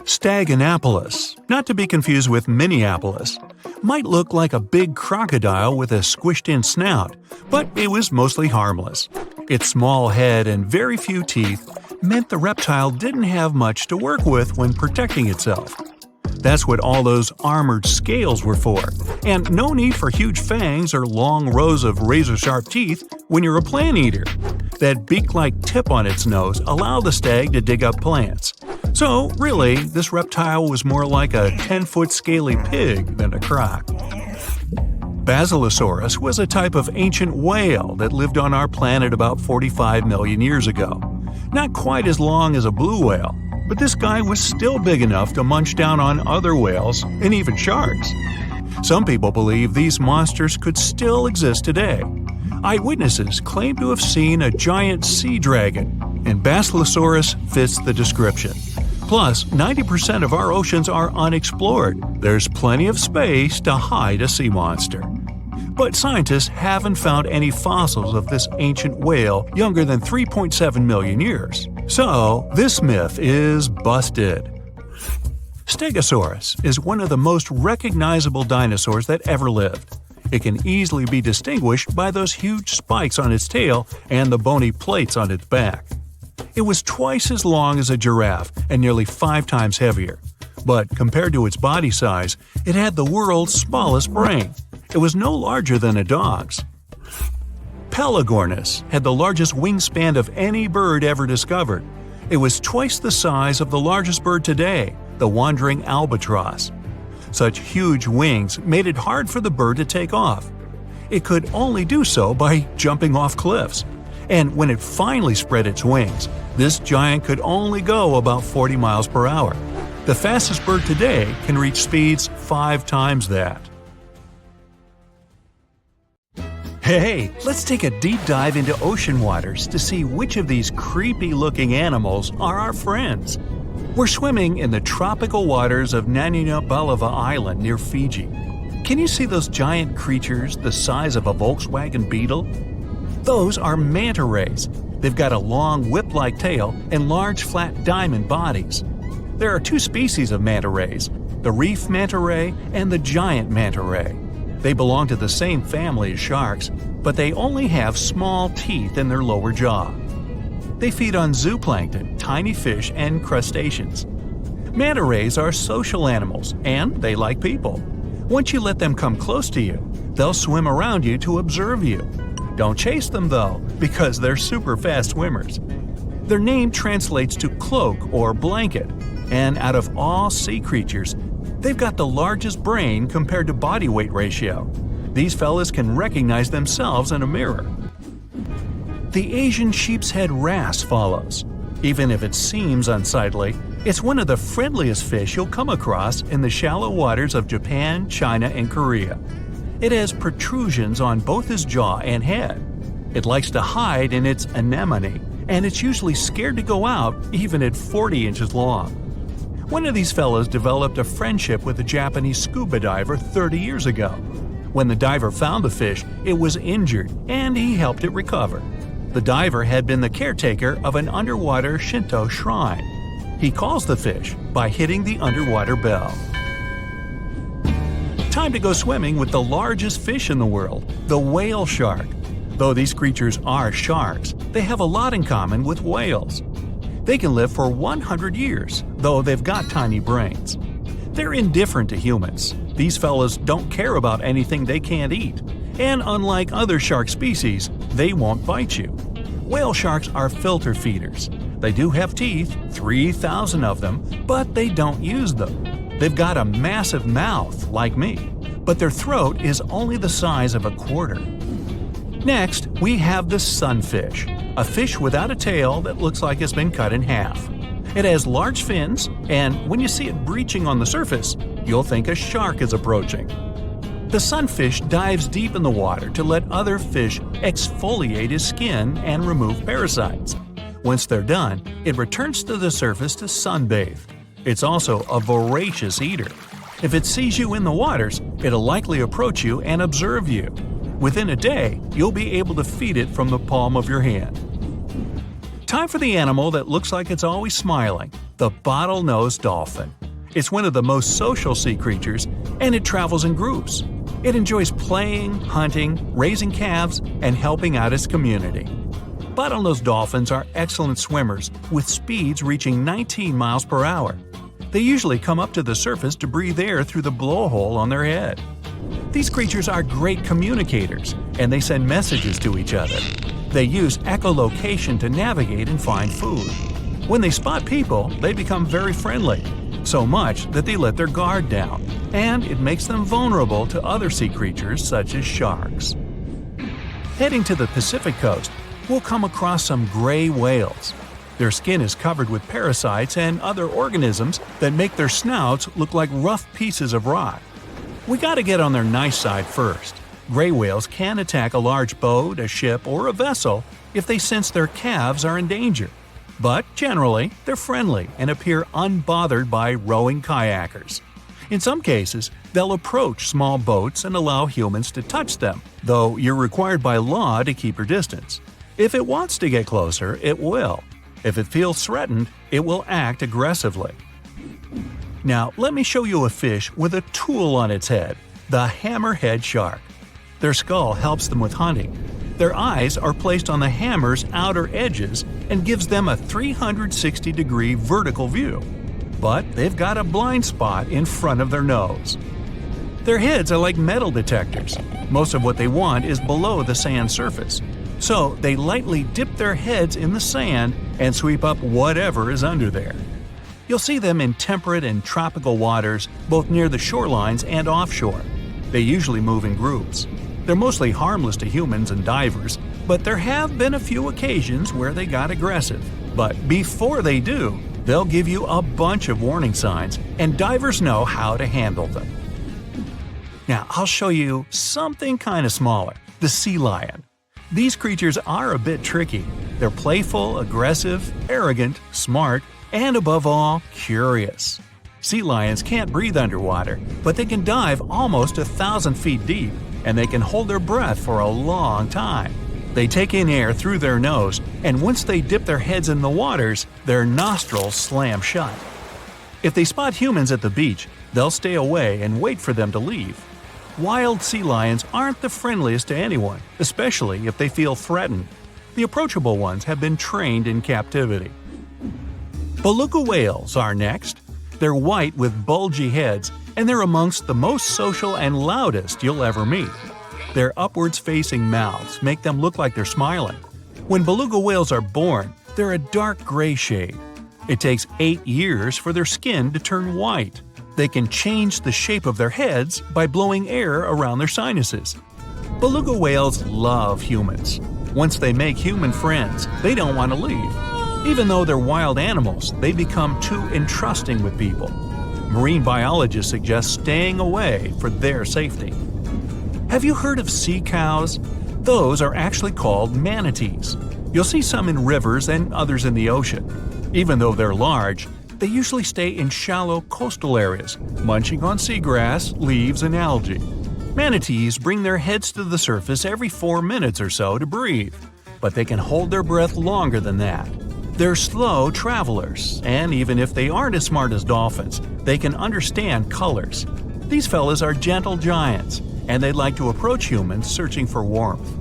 Staganapolis, not to be confused with Minneapolis, might look like a big crocodile with a squished-in snout, but it was mostly harmless. Its small head and very few teeth meant the reptile didn't have much to work with when protecting itself. That's what all those armored scales were for, and no need for huge fangs or long rows of razor-sharp teeth when you're a plant eater. That beak-like tip on its nose allowed the stag to dig up plants. So, really, this reptile was more like a 10-foot scaly pig than a croc. Basilosaurus was a type of ancient whale that lived on our planet about 45 million years ago. Not quite as long as a blue whale, but this guy was still big enough to munch down on other whales and even sharks. Some people believe these monsters could still exist today. Eyewitnesses claim to have seen a giant sea dragon, and Basilosaurus fits the description. Plus, 90% of our oceans are unexplored. There's plenty of space to hide a sea monster. But scientists haven't found any fossils of this ancient whale younger than 3.7 million years. So, this myth is busted. Stegosaurus is one of the most recognizable dinosaurs that ever lived. It can easily be distinguished by those huge spikes on its tail and the bony plates on its back. It was twice as long as a giraffe and nearly 5 times heavier. But compared to its body size, it had the world's smallest brain. It was no larger than a dog's. Pelagornis had the largest wingspan of any bird ever discovered. It was twice the size of the largest bird today, the wandering albatross. Such huge wings made it hard for the bird to take off. It could only do so by jumping off cliffs. And when it finally spread its wings, this giant could only go about 40 miles per hour. The fastest bird today can reach speeds 5 times that. Hey, let's take a deep dive into ocean waters to see which of these creepy-looking animals are our friends. We're swimming in the tropical waters of Nanina-Balava Island near Fiji. Can you see those giant creatures the size of a Volkswagen Beetle? Those are manta rays. They've got a long whip-like tail and large flat diamond bodies. There are 2 species of manta rays, the reef manta ray and the giant manta ray. They belong to the same family as sharks, but they only have small teeth in their lower jaw. They feed on zooplankton, tiny fish, and crustaceans. Manta rays are social animals, and they like people. Once you let them come close to you, they'll swim around you to observe you. Don't chase them though, because they're super fast swimmers. Their name translates to cloak or blanket, and out of all sea creatures, they've got the largest brain compared to body weight ratio. These fellas can recognize themselves in a mirror. The Asian sheep's head wrasse follows. Even if it seems unsightly, it's one of the friendliest fish you'll come across in the shallow waters of Japan, China, and Korea. It has protrusions on both its jaw and head. It likes to hide in its anemone, and it's usually scared to go out even at 40 inches long. One of these fellows developed a friendship with a Japanese scuba diver 30 years ago. When the diver found the fish, it was injured, and he helped it recover. The diver had been the caretaker of an underwater Shinto shrine. He calls the fish by hitting the underwater bell. Time to go swimming with the largest fish in the world, the whale shark. Though these creatures are sharks, they have a lot in common with whales. They can live for 100 years, though they've got tiny brains. They're indifferent to humans. These fellas don't care about anything they can't eat. And unlike other shark species, they won't bite you. Whale sharks are filter feeders. They do have teeth, 3,000 of them, but they don't use them. They've got a massive mouth, like me, but their throat is only the size of a quarter. Next, we have the sunfish, a fish without a tail that looks like it's been cut in half. It has large fins, and when you see it breaching on the surface, you'll think a shark is approaching. The sunfish dives deep in the water to let other fish exfoliate his skin and remove parasites. Once they're done, it returns to the surface to sunbathe. It's also a voracious eater. If it sees you in the waters, it'll likely approach you and observe you. Within a day, you'll be able to feed it from the palm of your hand. Time for the animal that looks like it's always smiling, the bottlenose dolphin. It's one of the most social sea creatures, and it travels in groups. It enjoys playing, hunting, raising calves, and helping out its community. Bottlenose dolphins are excellent swimmers with speeds reaching 19 miles per hour. They usually come up to the surface to breathe air through the blowhole on their head. These creatures are great communicators, and they send messages to each other. They use echolocation to navigate and find food. When they spot people, they become very friendly, so much that they let their guard down, and it makes them vulnerable to other sea creatures such as sharks. Heading to the Pacific coast, we'll come across some gray whales. Their skin is covered with parasites and other organisms that make their snouts look like rough pieces of rock. We gotta get on their nice side first. Gray whales can attack a large boat, a ship, or a vessel if they sense their calves are in danger. But generally, they're friendly and appear unbothered by rowing kayakers. In some cases, they'll approach small boats and allow humans to touch them, though you're required by law to keep your distance. If it wants to get closer, it will. If it feels threatened, it will act aggressively. Now, let me show you a fish with a tool on its head, the hammerhead shark. Their skull helps them with hunting. Their eyes are placed on the hammer's outer edges and gives them a 360-degree vertical view. but they've got a blind spot in front of their nose. Their heads are like metal detectors. Most of what they want is below the sand surface. So they lightly dip their heads in the sand and sweep up whatever is under there. You'll see them in temperate and tropical waters, both near the shorelines and offshore. They usually move in groups. They're mostly harmless to humans and divers, but there have been a few occasions where they got aggressive. But before they do, they'll give you a bunch of warning signs, and divers know how to handle them. Now, I'll show you something kind of smaller, the sea lion. These creatures are a bit tricky. They're playful, aggressive, arrogant, smart, and above all, curious. Sea lions can't breathe underwater, but they can dive almost 1,000 feet deep, and they can hold their breath for a long time. They take in air through their nose, and once they dip their heads in the waters, their nostrils slam shut. If they spot humans at the beach, they'll stay away and wait for them to leave. Wild sea lions aren't the friendliest to anyone, especially if they feel threatened. The approachable ones have been trained in captivity. Beluga whales are next. They're white with bulgy heads, and they're amongst the most social and loudest you'll ever meet. Their upwards-facing mouths make them look like they're smiling. When beluga whales are born, they're a dark gray shade. It takes 8 years for their skin to turn white. They can change the shape of their heads by blowing air around their sinuses. Beluga whales love humans. Once they make human friends, they don't want to leave. Even though they're wild animals, they become too entrusting with people. Marine biologists suggest staying away for their safety. Have you heard of sea cows? Those are actually called manatees. You'll see some in rivers and others in the ocean. Even though they're large, they usually stay in shallow coastal areas, munching on seagrass, leaves, and algae. Manatees bring their heads to the surface every 4 minutes or so to breathe, but they can hold their breath longer than that. They're slow travelers, and even if they aren't as smart as dolphins, they can understand colors. These fellas are gentle giants, and they like to approach humans searching for warmth.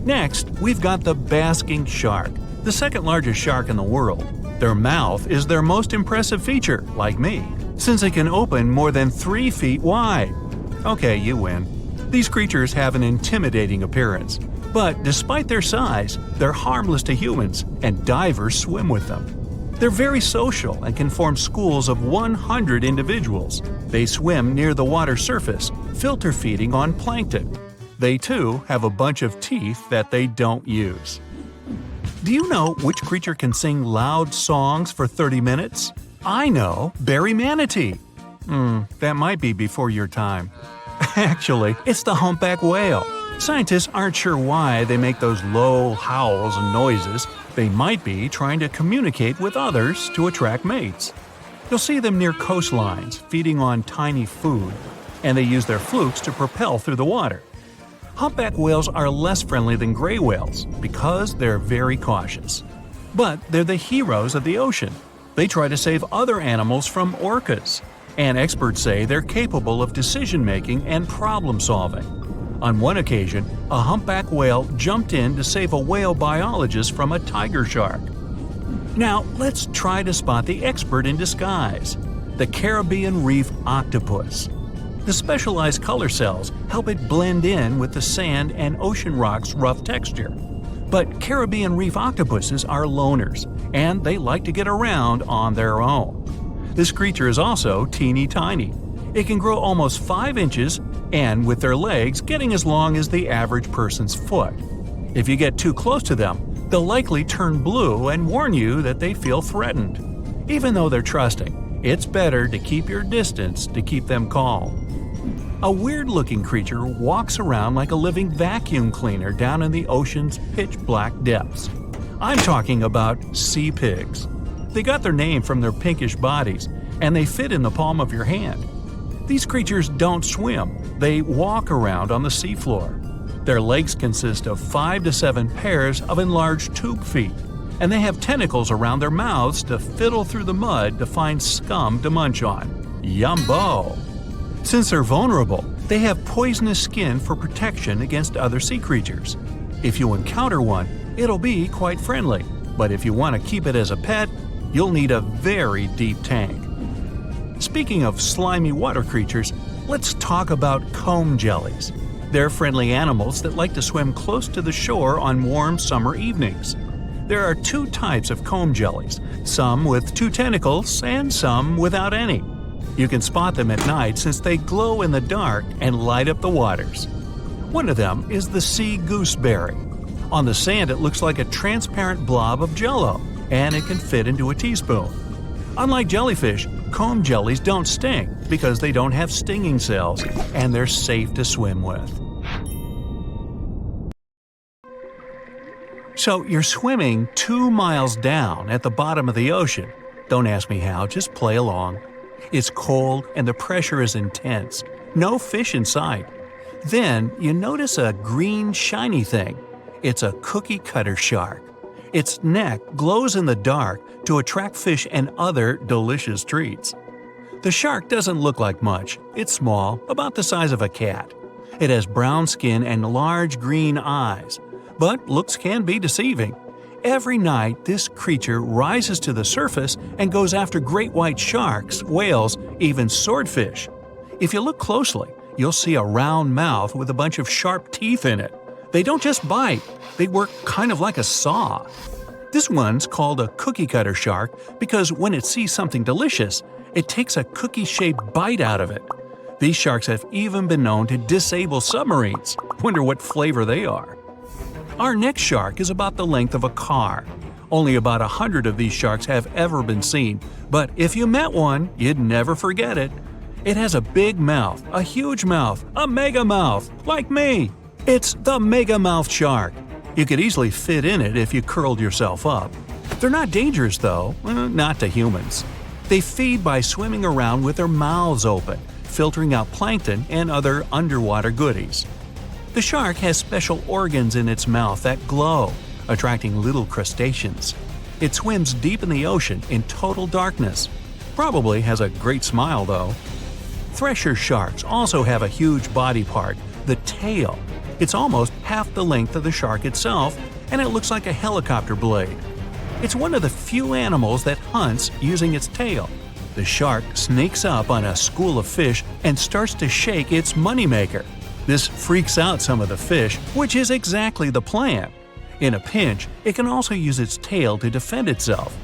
Next, we've got the basking shark, the second largest shark in the world. Their mouth is their most impressive feature, like me, since it can open more than 3 feet wide. Okay, you win. These creatures have an intimidating appearance, but despite their size, they're harmless to humans, and divers swim with them. They're very social and can form schools of 100 individuals. They swim near the water surface, filter feeding on plankton. They too have a bunch of teeth that they don't use. Do you know which creature can sing loud songs for 30 minutes? I know, berry manatee. That might be before your time. Actually, it's the humpback whale. Scientists aren't sure why they make those low howls and noises. They might be trying to communicate with others to attract mates. You'll see them near coastlines, feeding on tiny food, and they use their flukes to propel through the water. Humpback whales are less friendly than gray whales because they're very cautious. But they're the heroes of the ocean. They try to save other animals from orcas, and experts say they're capable of decision-making and problem-solving. On one occasion, a humpback whale jumped in to save a whale biologist from a tiger shark. Now, let's try to spot the expert in disguise, the Caribbean reef octopus. The specialized color cells help it blend in with the sand and ocean rock's rough texture. But Caribbean reef octopuses are loners, and they like to get around on their own. This creature is also teeny tiny. It can grow almost 5 inches, and with their legs getting as long as the average person's foot. If you get too close to them, they'll likely turn blue and warn you that they feel threatened. Even though they're trusting, it's better to keep your distance to keep them calm. A weird-looking creature walks around like a living vacuum cleaner down in the ocean's pitch-black depths. I'm talking about sea pigs. They got their name from their pinkish bodies, and they fit in the palm of your hand. These creatures don't swim, they walk around on the seafloor. Their legs consist of 5 to 7 pairs of enlarged tube feet, and they have tentacles around their mouths to fiddle through the mud to find scum to munch on. Yumbo! Since they're vulnerable, they have poisonous skin for protection against other sea creatures. If you encounter one, it'll be quite friendly, but if you want to keep it as a pet, you'll need a very deep tank. Speaking of slimy water creatures, let's talk about comb jellies. They're friendly animals that like to swim close to the shore on warm summer evenings. There are two types of comb jellies, some with 2 tentacles and some without any. You can spot them at night since they glow in the dark and light up the waters. One of them is the sea gooseberry. On the sand, it looks like a transparent blob of jello, and it can fit into a teaspoon. Unlike jellyfish, comb jellies don't sting because they don't have stinging cells, and they're safe to swim with. So you're swimming 2 miles down at the bottom of the ocean. Don't ask me how, just play along. It's cold and the pressure is intense. No fish in sight. Then you notice a green shiny thing. It's a cookie cutter shark. Its neck glows in the dark to attract fish and other delicious treats. The shark doesn't look like much. It's small, about the size of a cat. It has brown skin and large green eyes. But looks can be deceiving. Every night, this creature rises to the surface and goes after great white sharks, whales, even swordfish. If you look closely, you'll see a round mouth with a bunch of sharp teeth in it. They don't just bite, they work kind of like a saw. This one's called a cookie cutter shark because when it sees something delicious, it takes a cookie-shaped bite out of it. These sharks have even been known to disable submarines. Wonder what flavor they are. Our next shark is about the length of a car. Only about 100 of these sharks have ever been seen, but if you met one, you'd never forget it. It has a big mouth, a huge mouth, a mega mouth, like me. It's the mega mouth shark. You could easily fit in it if you curled yourself up. They're not dangerous though, not to humans. They feed by swimming around with their mouths open, filtering out plankton and other underwater goodies. The shark has special organs in its mouth that glow, attracting little crustaceans. It swims deep in the ocean in total darkness. Probably has a great smile though. Thresher sharks also have a huge body part, the tail. It's almost half the length of the shark itself, and it looks like a helicopter blade. It's one of the few animals that hunts using its tail. The shark sneaks up on a school of fish and starts to shake its moneymaker. This freaks out some of the fish, which is exactly the plan. In a pinch, it can also use its tail to defend itself.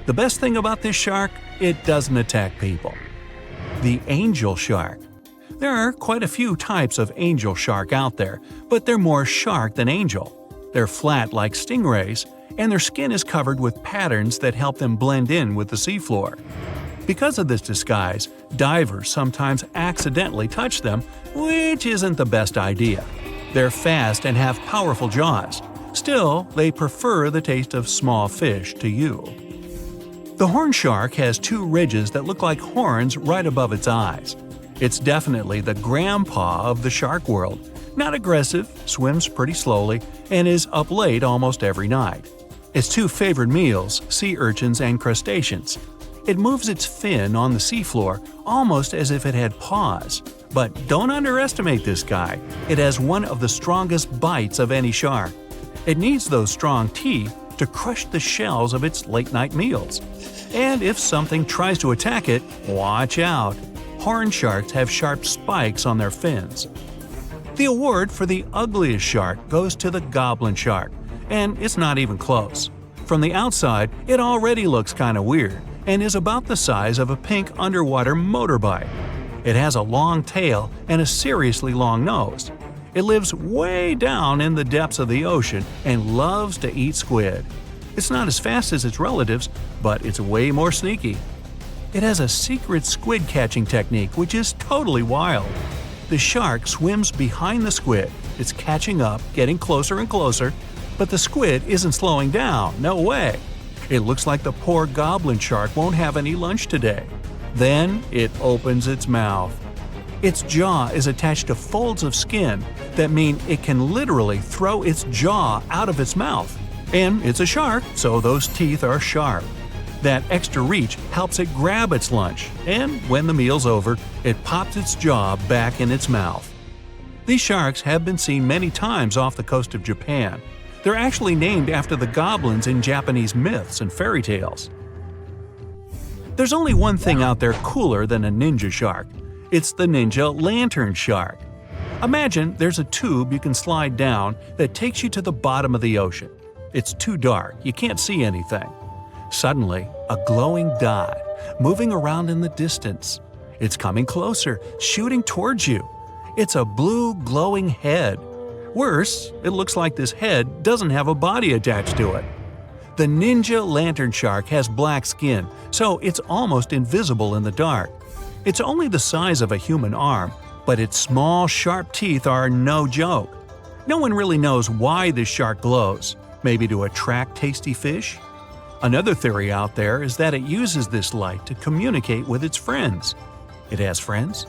The best thing about this shark, it doesn't attack people. The angel shark. There are quite a few types of angel shark out there, but they're more shark than angel. They're flat like stingrays, and their skin is covered with patterns that help them blend in with the seafloor. Because of this disguise, divers sometimes accidentally touch them, which isn't the best idea. They're fast and have powerful jaws. Still, they prefer the taste of small fish to you. The horn shark has 2 ridges that look like horns right above its eyes. It's definitely the grandpa of the shark world. Not aggressive, swims pretty slowly, and is up late almost every night. Its 2 favorite meals, sea urchins and crustaceans. It moves its fin on the seafloor almost as if it had paws. But don't underestimate this guy. It has one of the strongest bites of any shark. It needs those strong teeth to crush the shells of its late-night meals. And if something tries to attack it, watch out. Horn sharks have sharp spikes on their fins. The award for the ugliest shark goes to the goblin shark, and it's not even close. From the outside, it already looks kinda weird, and is about the size of a pink underwater motorbike. It has a long tail and a seriously long nose. It lives way down in the depths of the ocean and loves to eat squid. It's not as fast as its relatives, but it's way more sneaky. It has a secret squid catching technique which is totally wild. The shark swims behind the squid. It's catching up, getting closer and closer, but the squid isn't slowing down, no way. It looks like the poor goblin shark won't have any lunch today. Then it opens its mouth. Its jaw is attached to folds of skin that mean it can literally throw its jaw out of its mouth. And it's a shark, so those teeth are sharp. That extra reach helps it grab its lunch, and when the meal's over, it pops its jaw back in its mouth. These sharks have been seen many times off the coast of Japan. They're actually named after the goblins in Japanese myths and fairy tales. There's only one thing out there cooler than a ninja shark. It's the ninja lantern shark. Imagine there's a tube you can slide down that takes you to the bottom of the ocean. It's too dark, you can't see anything. Suddenly, a glowing dot, moving around in the distance. It's coming closer, shooting towards you. It's a blue glowing head. Worse, it looks like this head doesn't have a body attached to it. The ninja lantern shark has black skin, so it's almost invisible in the dark. It's only the size of a human arm, but its small, sharp teeth are no joke. No one really knows why this shark glows. Maybe to attract tasty fish? Another theory out there is that it uses this light to communicate with its friends. It has friends?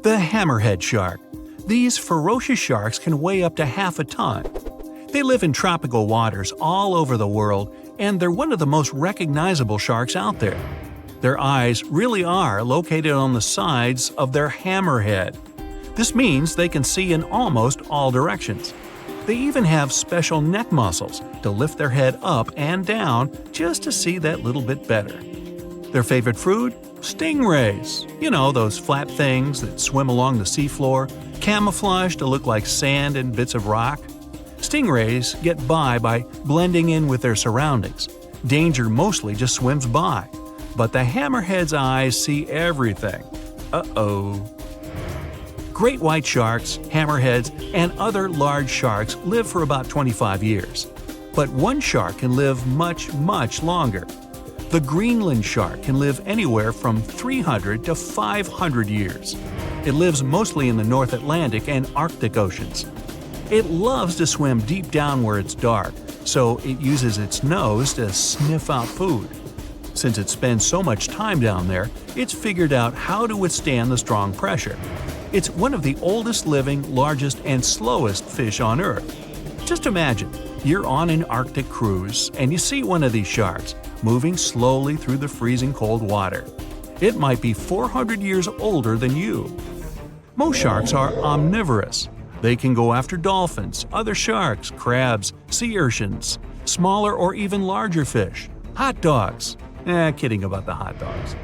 The hammerhead shark. These ferocious sharks can weigh up to half a ton. They live in tropical waters all over the world, and they're one of the most recognizable sharks out there. Their eyes really are located on the sides of their hammerhead. This means they can see in almost all directions. They even have special neck muscles to lift their head up and down just to see that little bit better. Their favorite food? Stingrays. You know, those flat things that swim along the seafloor, camouflaged to look like sand and bits of rock. Stingrays get by blending in with their surroundings. Danger mostly just swims by. But the hammerhead's eyes see everything. Uh-oh. Great white sharks, hammerheads, and other large sharks live for about 25 years. But one shark can live much, much longer. The Greenland shark can live anywhere from 300 to 500 years. It lives mostly in the North Atlantic and Arctic Oceans. It loves to swim deep down where it's dark, so it uses its nose to sniff out food. Since it spends so much time down there, it's figured out how to withstand the strong pressure. It's one of the oldest living, largest, and slowest fish on Earth. Just imagine, you're on an Arctic cruise and you see one of these sharks moving slowly through the freezing cold water. It might be 400 years older than you. Most sharks are omnivorous. They can go after dolphins, other sharks, crabs, sea urchins, smaller or even larger fish, hot dogs. Kidding about the hot dogs.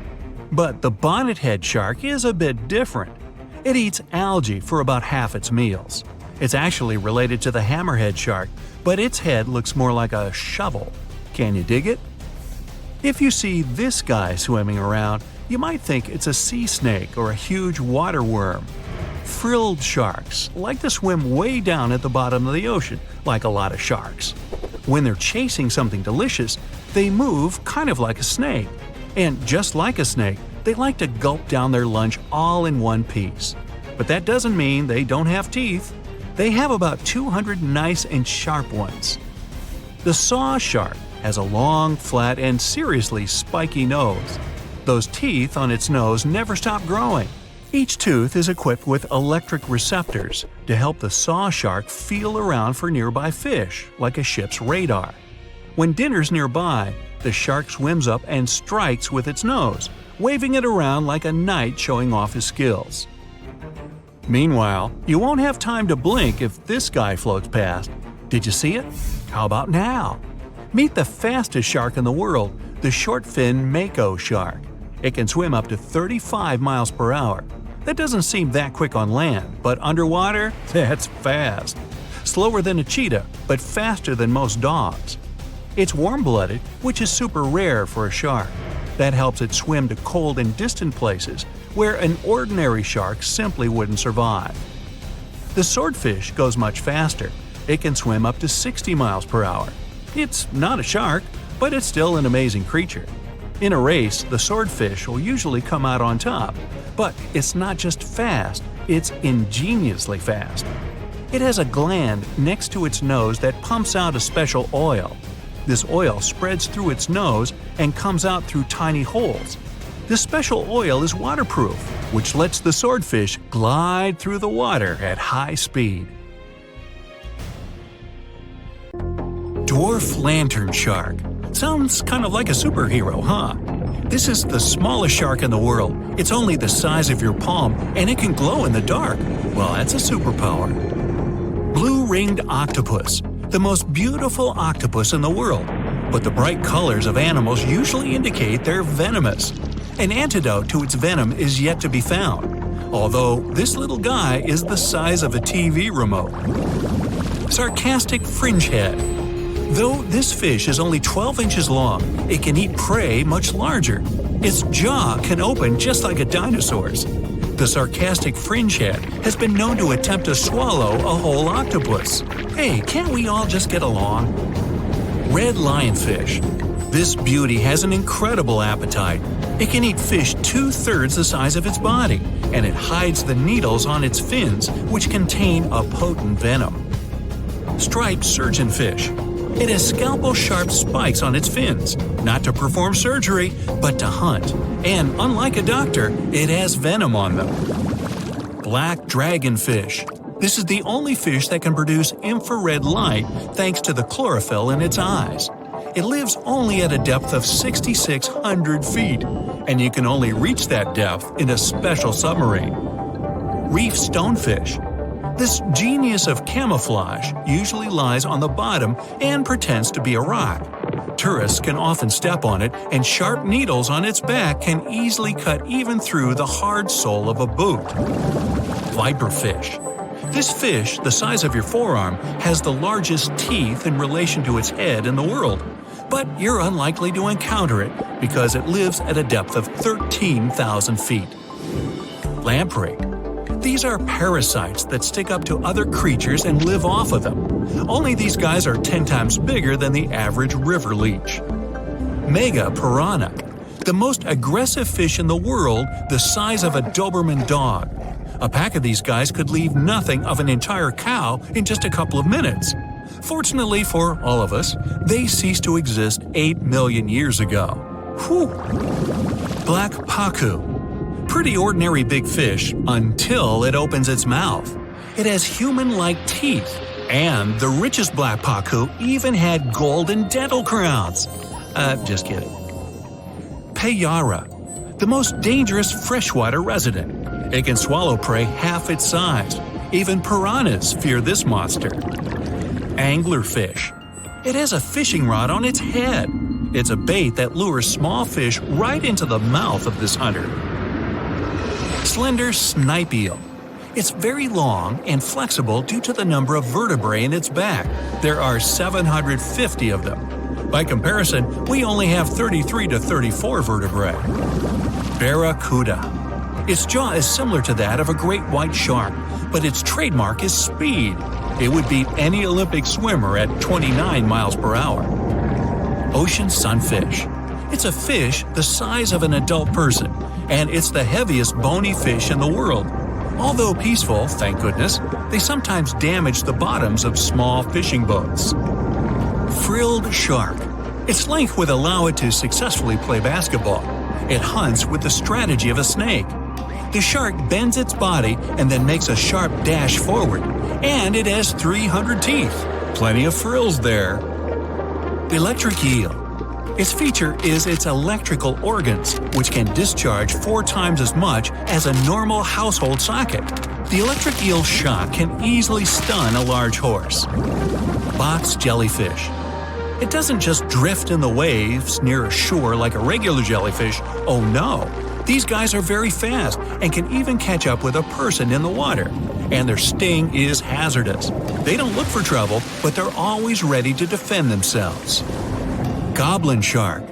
But the bonnethead shark is a bit different. It eats algae for about half its meals. It's actually related to the hammerhead shark, but its head looks more like a shovel. Can you dig it? If you see this guy swimming around, you might think it's a sea snake or a huge water worm. Frilled sharks like to swim way down at the bottom of the ocean, like a lot of sharks. When they're chasing something delicious, they move kind of like a snake. And just like a snake, they like to gulp down their lunch all in one piece. But that doesn't mean they don't have teeth. They have about 200 nice and sharp ones. The saw shark has a long, flat, and seriously spiky nose. Those teeth on its nose never stop growing. Each tooth is equipped with electric receptors to help the saw shark feel around for nearby fish, like a ship's radar. When dinner's nearby, the shark swims up and strikes with its nose, waving it around like a knight showing off his skills. Meanwhile, you won't have time to blink if this guy floats past. Did you see it? How about now? Meet the fastest shark in the world, the short-fin mako shark. It can swim up to 35 miles per hour. That doesn't seem that quick on land, but underwater, that's fast. Slower than a cheetah, but faster than most dogs. It's warm-blooded, which is super rare for a shark. That helps it swim to cold and distant places where an ordinary shark simply wouldn't survive. The swordfish goes much faster. It can swim up to 60 miles per hour. It's not a shark, but it's still an amazing creature. In a race, the swordfish will usually come out on top, but it's not just fast, it's ingeniously fast. It has a gland next to its nose that pumps out a special oil. This oil spreads through its nose and comes out through tiny holes. This special oil is waterproof, which lets the swordfish glide through the water at high speed. Dwarf lantern shark. Sounds kind of like a superhero, huh? This is the smallest shark in the world. It's only the size of your palm, and it can glow in the dark. Well, that's a superpower. Blue-ringed octopus. The most beautiful octopus in the world. but the bright colors of animals usually indicate they're venomous. An antidote to its venom is yet to be found, although this little guy is the size of a TV remote. Sarcastic fringehead. Though this fish is only 12 inches long, it can eat prey much larger. Its jaw can open just like a dinosaur's. The sarcastic fringehead has been known to attempt to swallow a whole octopus. Hey, can't we all just get along? Red lionfish. This beauty has an incredible appetite. It can eat fish 2/3 the size of its body, and it hides the needles on its fins, which contain a potent venom. Striped surgeonfish. It has scalpel-sharp spikes on its fins, not to perform surgery, but to hunt. And unlike a doctor, it has venom on them. Black dragonfish. This is the only fish that can produce infrared light thanks to the chlorophyll in its eyes. It lives only at a depth of 6,600 feet, and you can only reach that depth in a special submarine. Reef stonefish. This genius of camouflage usually lies on the bottom and pretends to be a rock. Tourists can often step on it, and sharp needles on its back can easily cut even through the hard sole of a boot. Viperfish. This fish, the size of your forearm, has the largest teeth in relation to its head in the world. But you're unlikely to encounter it because it lives at a depth of 13,000 feet. Lamprey. These are parasites that stick up to other creatures and live off of them. Only these guys are 10 times bigger than the average river leech. Mega piranha. The most aggressive fish in the world, the size of a Doberman dog. A pack of these guys could leave nothing of an entire cow in just a couple of minutes. Fortunately for all of us, they ceased to exist 8 million years ago. Whew! Black pacu. Pretty ordinary big fish until it opens its mouth. It has human-like teeth, and the richest black pacu even had golden dental crowns. Just kidding. Payara, the most dangerous freshwater resident. It can swallow prey half its size. Even piranhas fear this monster. Anglerfish. It has a fishing rod on its head. It's a bait that lures small fish right into the mouth of this hunter. Slender snipe eel. It's very long and flexible due to the number of vertebrae in its back. There are 750 of them. By comparison, we only have 33 to 34 vertebrae. Barracuda. Its jaw is similar to that of a great white shark, but its trademark is speed. It would beat any Olympic swimmer at 29 miles per hour. Ocean sunfish. It's a fish the size of an adult person, and it's the heaviest bony fish in the world. Although peaceful, thank goodness, they sometimes damage the bottoms of small fishing boats. Frilled shark. Its length would allow it to successfully play basketball. It hunts with the strategy of a snake. The shark bends its body and then makes a sharp dash forward, and it has 300 teeth. Plenty of frills there. Electric eel. Its feature is its electrical organs, which can discharge 4 times as much as a normal household socket. The electric eel's shock can easily stun a large horse. Box jellyfish. It doesn't just drift in the waves near a shore like a regular jellyfish. Oh no! These guys are very fast and can even catch up with a person in the water. And their sting is hazardous. They don't look for trouble, but they're always ready to defend themselves. Goblin shark.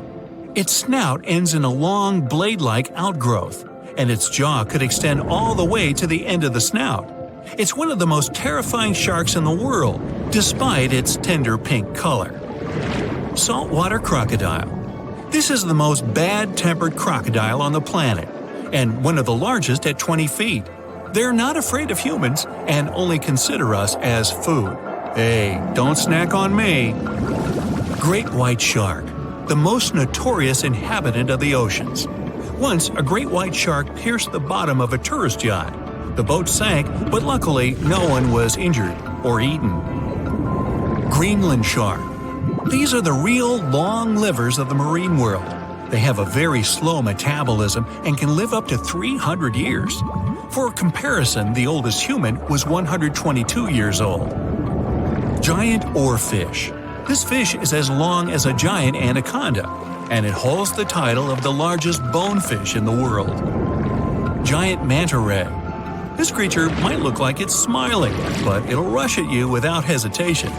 Its snout ends in a long blade-like outgrowth, and its jaw could extend all the way to the end of the snout. It's one of the most terrifying sharks in the world, despite its tender pink color. Saltwater crocodile. This is the most bad-tempered crocodile on the planet, and one of the largest at 20 feet. They're not afraid of humans and only consider us as food. Hey, don't snack on me. Great white shark, the most notorious inhabitant of the oceans. Once, a great white shark pierced the bottom of a tourist yacht. The boat sank, but luckily no one was injured or eaten. Greenland shark. These are the real long livers of the marine world. They have a very slow metabolism and can live up to 300 years. For comparison, the oldest human was 122 years old. Giant oarfish. This fish is as long as a giant anaconda, and it holds the title of the largest bonefish in the world. Giant manta ray. This creature might look like it's smiling, but it'll rush at you without hesitation.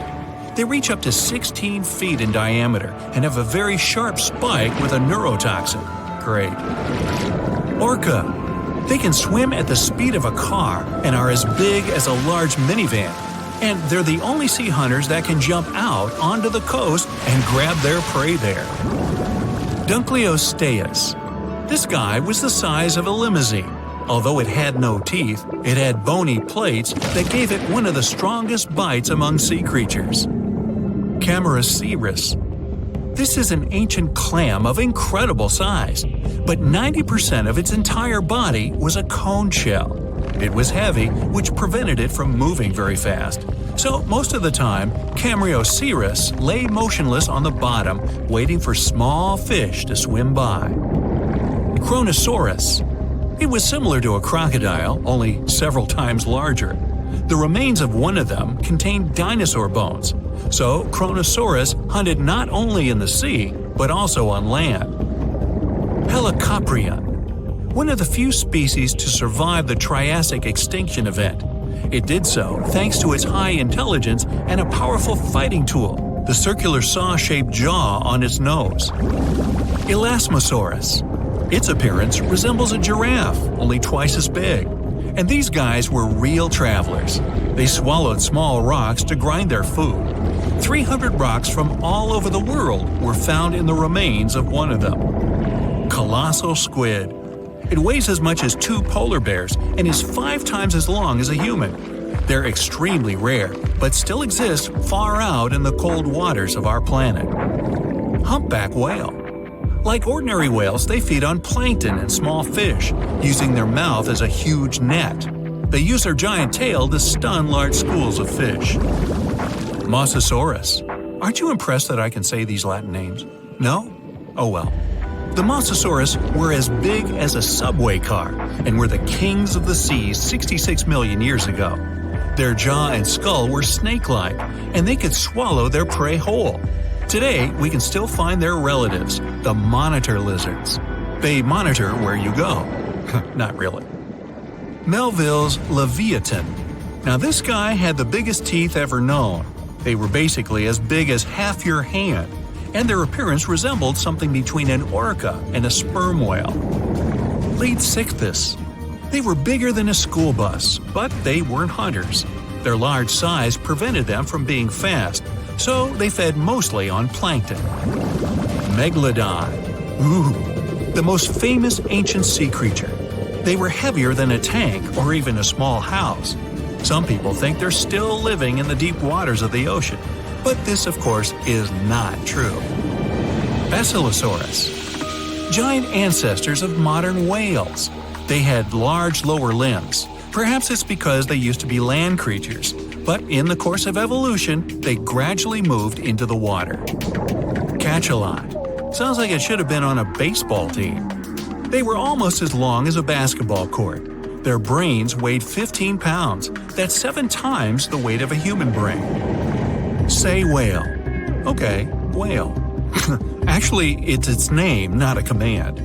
They reach up to 16 feet in diameter and have a very sharp spike with a neurotoxin. Great. Orca. They can swim at the speed of a car and are as big as a large minivan. And they're the only sea hunters that can jump out onto the coast and grab their prey there. Dunkleosteus. This guy was the size of a limousine. Although it had no teeth, it had bony plates that gave it one of the strongest bites among sea creatures. Camaraceris. This is an ancient clam of incredible size, but 90% of its entire body was a cone shell. It was heavy, which prevented it from moving very fast. So most of the time, Camaraceris lay motionless on the bottom, waiting for small fish to swim by. Kronosaurus. It was similar to a crocodile, only several times larger. The remains of one of them contained dinosaur bones, so Kronosaurus hunted not only in the sea, but also on land. Helicoprion. One of the few species to survive the Triassic extinction event. It did so thanks to its high intelligence and a powerful fighting tool, the circular saw-shaped jaw on its nose. Elasmosaurus. Its appearance resembles a giraffe, only twice as big. And these guys were real travelers. They swallowed small rocks to grind their food. 300 rocks from all over the world were found in the remains of one of them. Colossal squid. It weighs as much as 2 polar bears and is 5 times as long as a human. They're extremely rare, but still exist far out in the cold waters of our planet. Humpback whale. Like ordinary whales, they feed on plankton and small fish, using their mouth as a huge net. They use their giant tail to stun large schools of fish. Mosasaurus. Aren't you impressed that I can say these Latin names? No? Oh well. The Mosasaurus were as big as a subway car and were the kings of the seas 66 million years ago. Their jaw and skull were snake-like, and they could swallow their prey whole. Today, we can still find their relatives, the monitor lizards. They monitor where you go. Not really. Melville's Leviathan. Now this guy had the biggest teeth ever known. They were basically as big as half your hand, and their appearance resembled something between an orca and a sperm whale. Leadsichthys. They were bigger than a school bus, but they weren't hunters. Their large size prevented them from being fast, so they fed mostly on plankton. Megalodon. Ooh, the most famous ancient sea creature. They were heavier than a tank or even a small house. Some people think they're still living in the deep waters of the ocean, but this, of course, is not true. Basilosaurus. Giant ancestors of modern whales. They had large lower limbs. Perhaps it's because they used to be land creatures, but in the course of evolution, they gradually moved into the water. Cachalot. Sounds like it should have been on a baseball team. They were almost as long as a basketball court. Their brains weighed 15 pounds. That's 7 times the weight of a human brain. Sei whale. Okay, whale. Actually, it's its name, not a command.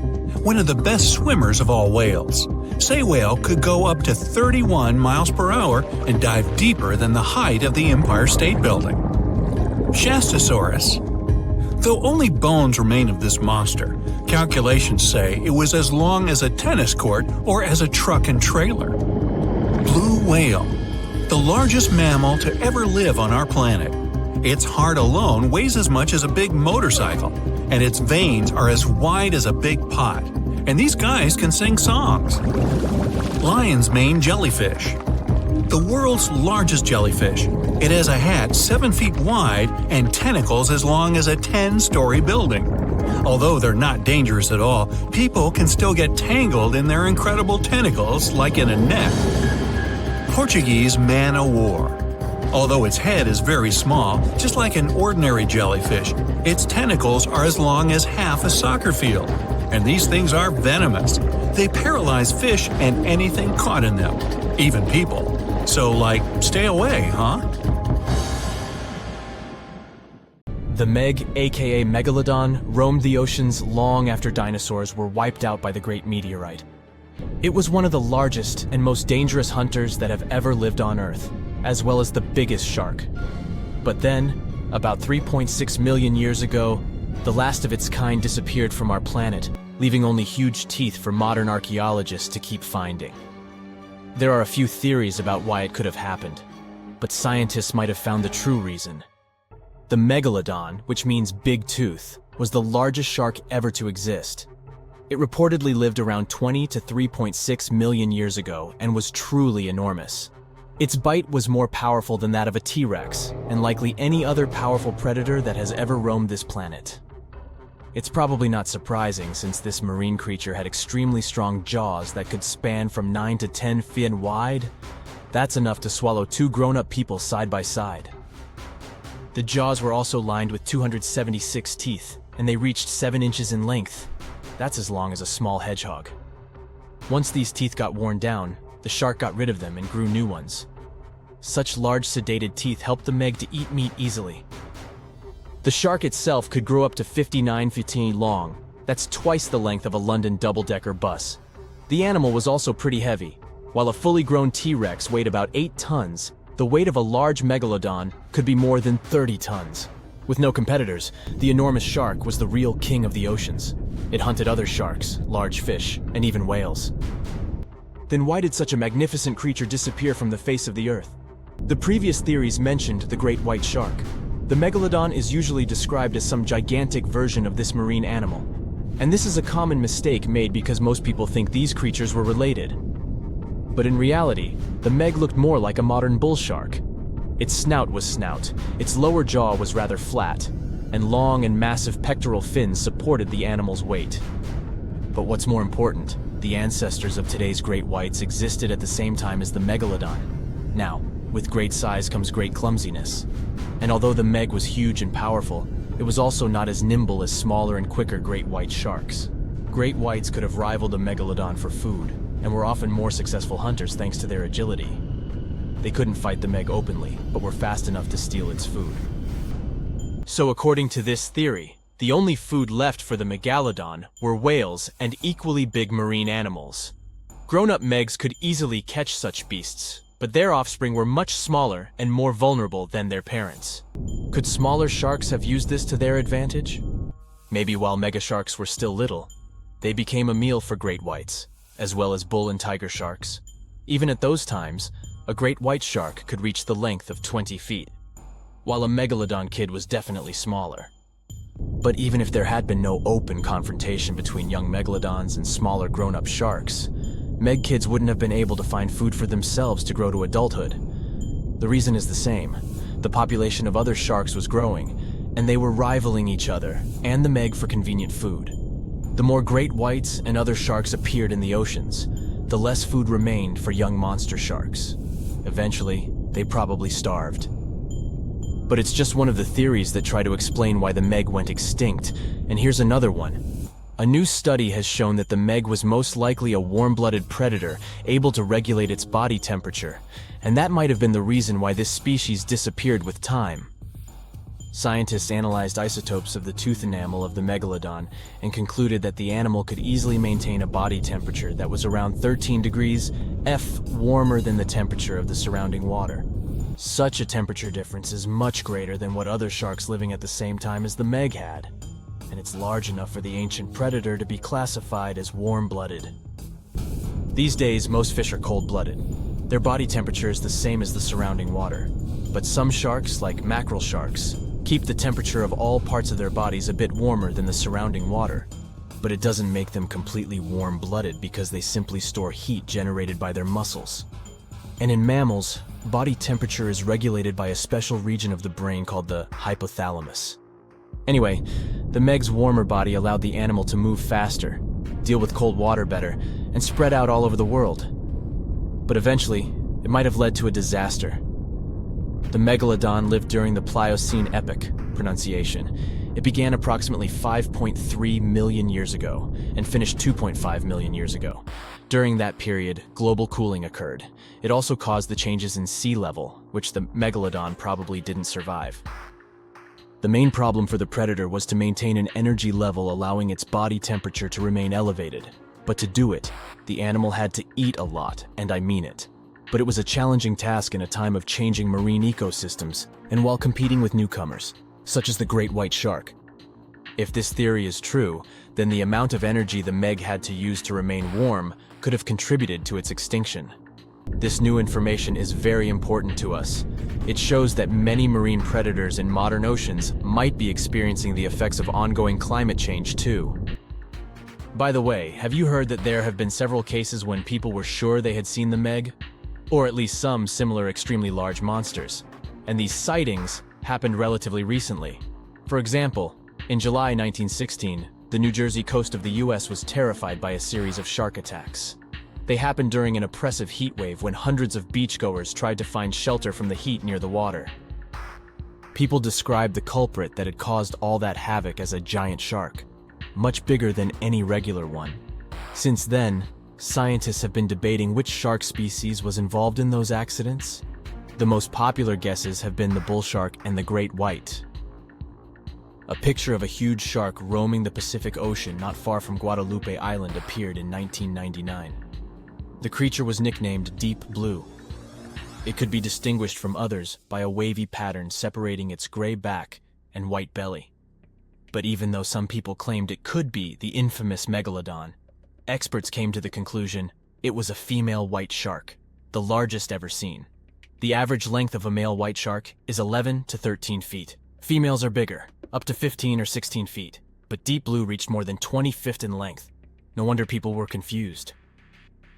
One of the best swimmers of all whales. Sei whale could go up to 31 miles per hour and dive deeper than the height of the Empire State Building. Shastasaurus. Though only bones remain of this monster, calculations say it was as long as a tennis court or as a truck and trailer. Blue whale. The largest mammal to ever live on our planet. Its heart alone weighs as much as a big motorcycle, and its veins are as wide as a big pot. And these guys can sing songs. Lion's mane jellyfish. The world's largest jellyfish. It has a hat 7 feet wide and tentacles as long as a 10-story building. Although they're not dangerous at all, people can still get tangled in their incredible tentacles like in a net. Portuguese man-o'-war. Although its head is very small, just like an ordinary jellyfish, its tentacles are as long as half a soccer field. And these things are venomous. They paralyze fish and anything caught in them, even people. So, stay away, huh? The Meg, aka Megalodon, roamed the oceans long after dinosaurs were wiped out by the Great Meteorite. It was one of the largest and most dangerous hunters that have ever lived on Earth, as well as the biggest shark. But then, about 3.6 million years ago, the last of its kind disappeared from our planet, leaving only huge teeth for modern archaeologists to keep finding. There are a few theories about why it could have happened, but scientists might have found the true reason. The Megalodon, which means big tooth, was the largest shark ever to exist. It reportedly lived around 20 to 3.6 million years ago and was truly enormous. Its bite was more powerful than that of a T-Rex, and likely any other powerful predator that has ever roamed this planet. It's probably not surprising since this marine creature had extremely strong jaws that could span from 9 to 10 feet wide. That's enough to swallow 2 grown-up people side by side. The jaws were also lined with 276 teeth, and they reached 7 inches in length. That's as long as a small hedgehog. Once these teeth got worn down, the shark got rid of them and grew new ones. Such large sedated teeth helped the Meg to eat meat easily. The shark itself could grow up to 59 feet long. That's twice the length of a London double-decker bus. The animal was also pretty heavy. While a fully grown T-Rex weighed about 8 tons, the weight of a large Megalodon could be more than 30 tons. With no competitors, the enormous shark was the real king of the oceans. It hunted other sharks, large fish, and even whales. Then why did such a magnificent creature disappear from the face of the earth? The previous theories mentioned the great white shark. The Megalodon is usually described as some gigantic version of this marine animal. And this is a common mistake made because most people think these creatures were related. But in reality, the Meg looked more like a modern bull shark. Its snout was snout, its lower jaw was rather flat, and long and massive pectoral fins supported the animal's weight. But what's more important, the ancestors of today's great whites existed at the same time as the Megalodon. Now, with great size comes great clumsiness. And although the Meg was huge and powerful, it was also not as nimble as smaller and quicker great white sharks. Great whites could have rivaled a Megalodon for food, and were often more successful hunters thanks to their agility. They couldn't fight the Meg openly, but were fast enough to steal its food. So according to this theory, the only food left for the Megalodon were whales and equally big marine animals. Grown-up Megs could easily catch such beasts, but their offspring were much smaller and more vulnerable than their parents. Could smaller sharks have used this to their advantage? Maybe while megasharks were still little, they became a meal for great whites, as well as bull and tiger sharks. Even at those times, a great white shark could reach the length of 20 feet, while a Megalodon kid was definitely smaller. But even if there had been no open confrontation between young Megalodons and smaller grown-up sharks, Meg kids wouldn't have been able to find food for themselves to grow to adulthood. The reason is the same. The population of other sharks was growing, and they were rivaling each other and the Meg for convenient food. The more great whites and other sharks appeared in the oceans, the less food remained for young monster sharks. Eventually, they probably starved. But it's just one of the theories that try to explain why the Meg went extinct, and here's another one. A new study has shown that the Meg was most likely a warm-blooded predator able to regulate its body temperature, and that might have been the reason why this species disappeared with time. Scientists analyzed isotopes of the tooth enamel of the Megalodon and concluded that the animal could easily maintain a body temperature that was around 13 degrees F warmer than the temperature of the surrounding water. Such a temperature difference is much greater than what other sharks living at the same time as the Meg had, and it's large enough for the ancient predator to be classified as warm-blooded. These days, most fish are cold-blooded. Their body temperature is the same as the surrounding water, but some sharks, like mackerel sharks, keep the temperature of all parts of their bodies a bit warmer than the surrounding water. But it doesn't make them completely warm-blooded because they simply store heat generated by their muscles. And in mammals, body temperature is regulated by a special region of the brain called the hypothalamus. Anyway, the Meg's warmer body allowed the animal to move faster, deal with cold water better, and spread out all over the world. But eventually, it might have led to a disaster. The Megalodon lived during the Pliocene epoch, pronunciation. It began approximately 5.3 million years ago and finished 2.5 million years ago. During that period, global cooling occurred. It also caused the changes in sea level, which the Megalodon probably didn't survive. The main problem for the predator was to maintain an energy level allowing its body temperature to remain elevated. But to do it, the animal had to eat a lot, and I mean it. But it was a challenging task in a time of changing marine ecosystems and while competing with newcomers, such as the great white shark. If this theory is true, then the amount of energy the Meg had to use to remain warm could have contributed to its extinction. This new information is very important to us. It shows that many marine predators in modern oceans might be experiencing the effects of ongoing climate change too. By the way, have you heard that there have been several cases when people were sure they had seen the Meg? Or at least some similar extremely large monsters. And these sightings happened relatively recently. For example, in July 1916, the New Jersey coast of the US was terrified by a series of shark attacks. They happened during an oppressive heat wave when hundreds of beachgoers tried to find shelter from the heat near the water. People described the culprit that had caused all that havoc as a giant shark, much bigger than any regular one. Since then, scientists have been debating which shark species was involved in those accidents. The most popular guesses have been the bull shark and the great white. A picture of a huge shark roaming the Pacific Ocean not far from Guadalupe Island appeared in 1999. The creature was nicknamed Deep Blue. It could be distinguished from others by a wavy pattern separating its gray back and white belly. But even though some people claimed it could be the infamous Megalodon, experts came to the conclusion it was a female white shark, the largest ever seen. The average length of a male white shark is 11 to 13 feet. Females are bigger, up to 15 or 16 feet, but Deep Blue reached more than 20 feet in length. No wonder people were confused.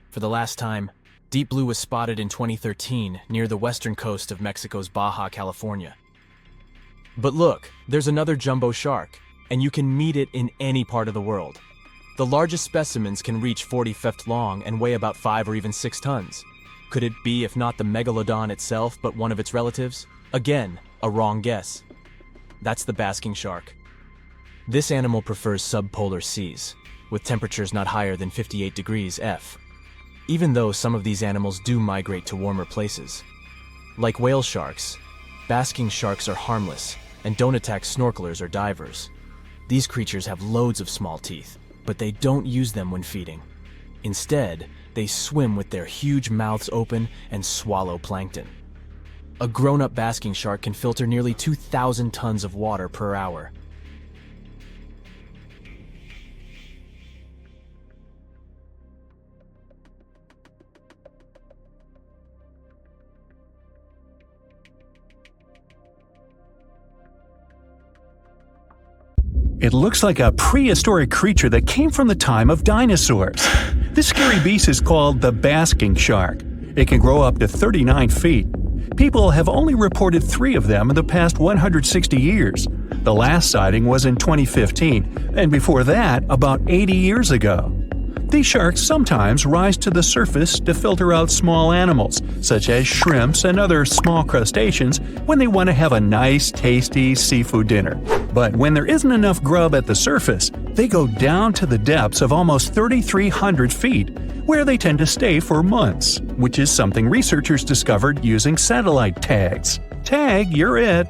For the last time, Deep Blue was spotted in 2013 near the western coast of Mexico's Baja California. But look, there's another jumbo shark, and you can meet it in any part of the world. The largest specimens can reach 40 feet long and weigh about 5 or even 6 tons. Could it be, if not the Megalodon itself, but one of its relatives? Again, a wrong guess. That's the basking shark. This animal prefers subpolar seas, with temperatures not higher than 58 degrees F. Even though some of these animals do migrate to warmer places. Like whale sharks, basking sharks are harmless and don't attack snorkelers or divers. These creatures have loads of small teeth, but they don't use them when feeding. Instead, they swim with their huge mouths open and swallow plankton. A grown-up basking shark can filter nearly 2,000 tons of water per hour. It looks like a prehistoric creature that came from the time of dinosaurs. This scary beast is called the basking shark. It can grow up to 39 feet. People have only reported 3 of them in the past 160 years. The last sighting was in 2015, and before that, about 80 years ago. These sharks sometimes rise to the surface to filter out small animals, such as shrimps and other small crustaceans, when they want to have a nice, tasty seafood dinner. But when there isn't enough grub at the surface, they go down to the depths of almost 3,300 feet, where they tend to stay for months, which is something researchers discovered using satellite tags. Tag, you're it!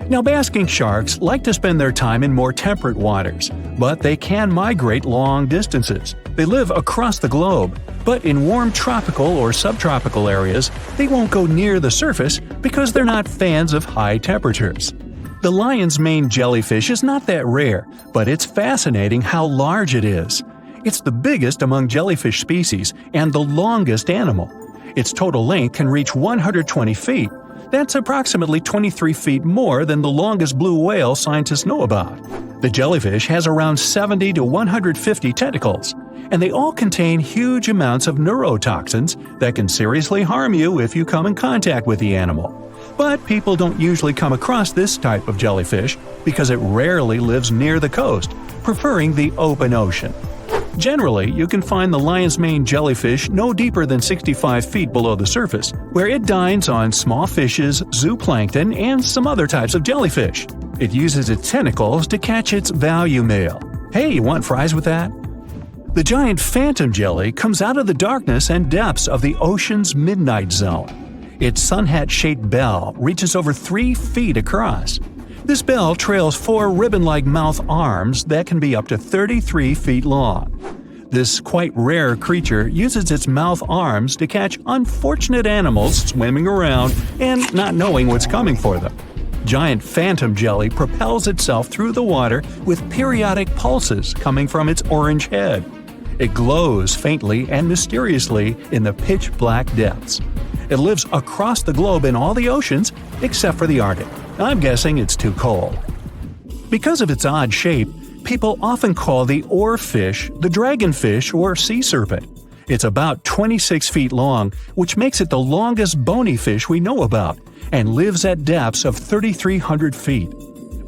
Now, basking sharks like to spend their time in more temperate waters, but they can migrate long distances. They live across the globe, but in warm tropical or subtropical areas, they won't go near the surface because they're not fans of high temperatures. The lion's mane jellyfish is not that rare, but it's fascinating how large it is. It's the biggest among jellyfish species and the longest animal. Its total length can reach 120 feet. That's approximately 23 feet more than the longest blue whale scientists know about. The jellyfish has around 70 to 150 tentacles, and they all contain huge amounts of neurotoxins that can seriously harm you if you come in contact with the animal. But people don't usually come across this type of jellyfish because it rarely lives near the coast, preferring the open ocean. Generally, you can find the lion's mane jellyfish no deeper than 65 feet below the surface, where it dines on small fishes, zooplankton, and some other types of jellyfish. It uses its tentacles to catch its value male. Hey, you want fries with that? The giant phantom jelly comes out of the darkness and depths of the ocean's midnight zone. Its sun hat-shaped bell reaches over 3 feet across. This bell trails 4 ribbon-like mouth arms that can be up to 33 feet long. This quite rare creature uses its mouth arms to catch unfortunate animals swimming around and not knowing what's coming for them. Giant phantom jelly propels itself through the water with periodic pulses coming from its orange head. It glows faintly and mysteriously in the pitch-black depths. It lives across the globe in all the oceans except for the Arctic. I'm guessing it's too cold. Because of its odd shape, people often call the oarfish the dragonfish or sea serpent. It's about 26 feet long, which makes it the longest bony fish we know about, and lives at depths of 3,300 feet.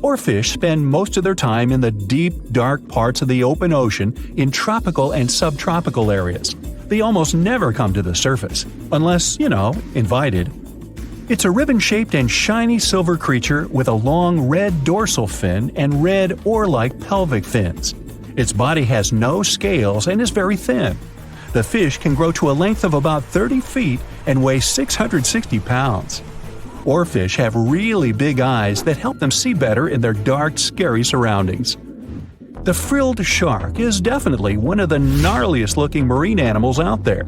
Oarfish spend most of their time in the deep, dark parts of the open ocean in tropical and subtropical areas. They almost never come to the surface, unless, invited. It's a ribbon-shaped and shiny silver creature with a long red dorsal fin and red oar-like pelvic fins. Its body has no scales and is very thin. The fish can grow to a length of about 30 feet and weigh 660 pounds. Oarfish have really big eyes that help them see better in their dark, scary surroundings. The frilled shark is definitely one of the gnarliest-looking marine animals out there.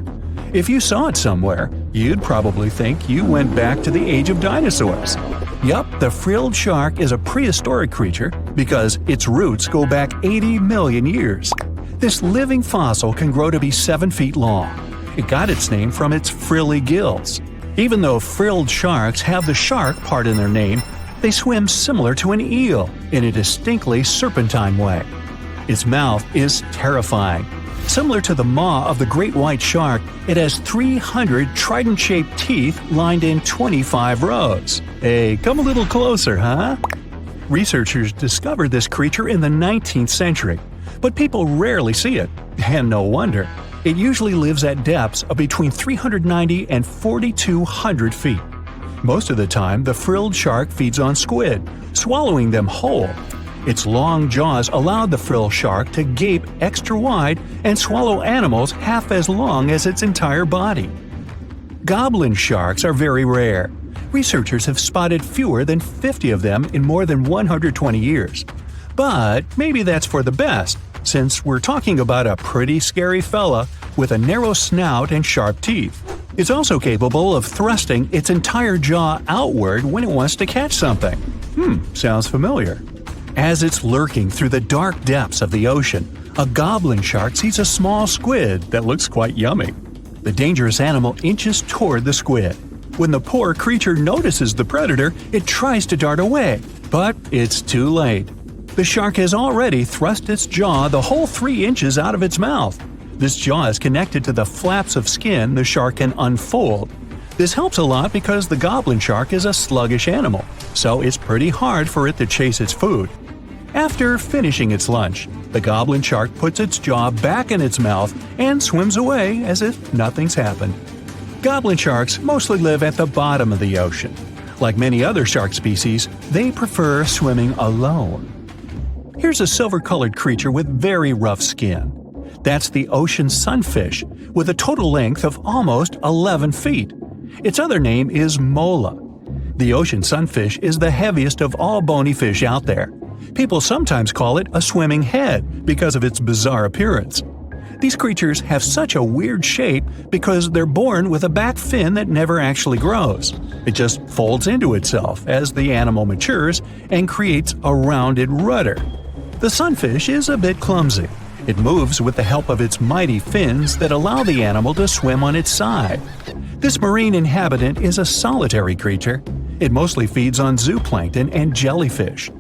If you saw it somewhere, you'd probably think you went back to the age of dinosaurs. Yup, the frilled shark is a prehistoric creature because its roots go back 80 million years. This living fossil can grow to be 7 feet long. It got its name from its frilly gills. Even though frilled sharks have the shark part in their name, they swim similar to an eel in a distinctly serpentine way. Its mouth is terrifying. Similar to the maw of the great white shark, it has 300 trident-shaped teeth lined in 25 rows. Hey, come a little closer, huh? Researchers discovered this creature in the 19th century, but people rarely see it, and no wonder. It usually lives at depths of between 390 and 4,200 feet. Most of the time, the frilled shark feeds on squid, swallowing them whole. Its long jaws allowed the frilled shark to gape extra wide and swallow animals half as long as its entire body. Goblin sharks are very rare. Researchers have spotted fewer than 50 of them in more than 120 years. But maybe that's for the best, since we're talking about a pretty scary fella with a narrow snout and sharp teeth. It's also capable of thrusting its entire jaw outward when it wants to catch something. Sounds familiar. As it's lurking through the dark depths of the ocean, a goblin shark sees a small squid that looks quite yummy. The dangerous animal inches toward the squid. When the poor creature notices the predator, it tries to dart away, but it's too late. The shark has already thrust its jaw the whole 3 inches out of its mouth. This jaw is connected to the flaps of skin the shark can unfold. This helps a lot because the goblin shark is a sluggish animal, so it's pretty hard for it to chase its food. After finishing its lunch, the goblin shark puts its jaw back in its mouth and swims away as if nothing's happened. Goblin sharks mostly live at the bottom of the ocean. Like many other shark species, they prefer swimming alone. Here's a silver-colored creature with very rough skin. That's the ocean sunfish, with a total length of almost 11 feet. Its other name is mola. The ocean sunfish is the heaviest of all bony fish out there. People sometimes call it a swimming head because of its bizarre appearance. These creatures have such a weird shape because they're born with a back fin that never actually grows. It just folds into itself as the animal matures and creates a rounded rudder. The sunfish is a bit clumsy. It moves with the help of its mighty fins that allow the animal to swim on its side. This marine inhabitant is a solitary creature. It mostly feeds on zooplankton and jellyfish.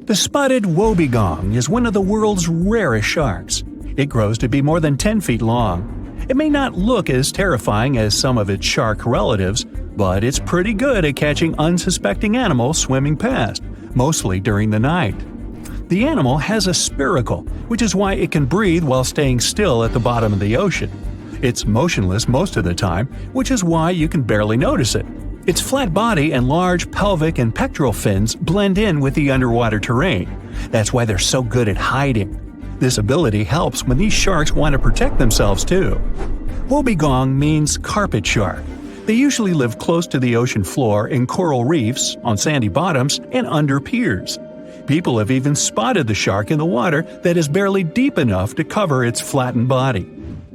The spotted wobbegong is one of the world's rarest sharks. It grows to be more than 10 feet long. It may not look as terrifying as some of its shark relatives, but it's pretty good at catching unsuspecting animals swimming past, mostly during the night. The animal has a spiracle, which is why it can breathe while staying still at the bottom of the ocean. It's motionless most of the time, which is why you can barely notice it. Its flat body and large pelvic and pectoral fins blend in with the underwater terrain. That's why they're so good at hiding. This ability helps when these sharks want to protect themselves too. Wobbegong means carpet shark. They usually live close to the ocean floor in coral reefs, on sandy bottoms, and under piers. People have even spotted the shark in the water that is barely deep enough to cover its flattened body.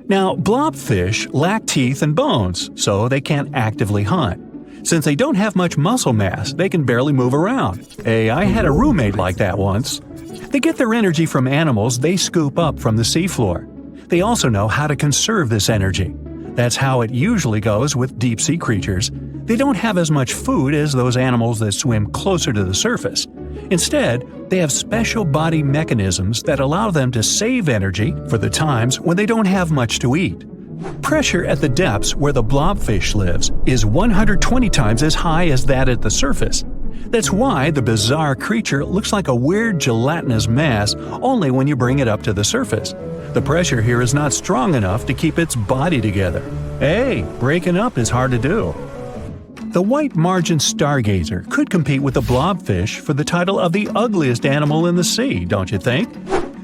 Now, blobfish lack teeth and bones, so they can't actively hunt. Since they don't have much muscle mass, they can barely move around. Hey, I had a roommate like that once. They get their energy from animals they scoop up from the seafloor. They also know how to conserve this energy. That's how it usually goes with deep-sea creatures. They don't have as much food as those animals that swim closer to the surface. Instead, they have special body mechanisms that allow them to save energy for the times when they don't have much to eat. Pressure at the depths where the blobfish lives is 120 times as high as that at the surface. That's why the bizarre creature looks like a weird gelatinous mass only when you bring it up to the surface. The pressure here is not strong enough to keep its body together. Hey, breaking up is hard to do. The white margin stargazer could compete with the blobfish for the title of the ugliest animal in the sea, don't you think?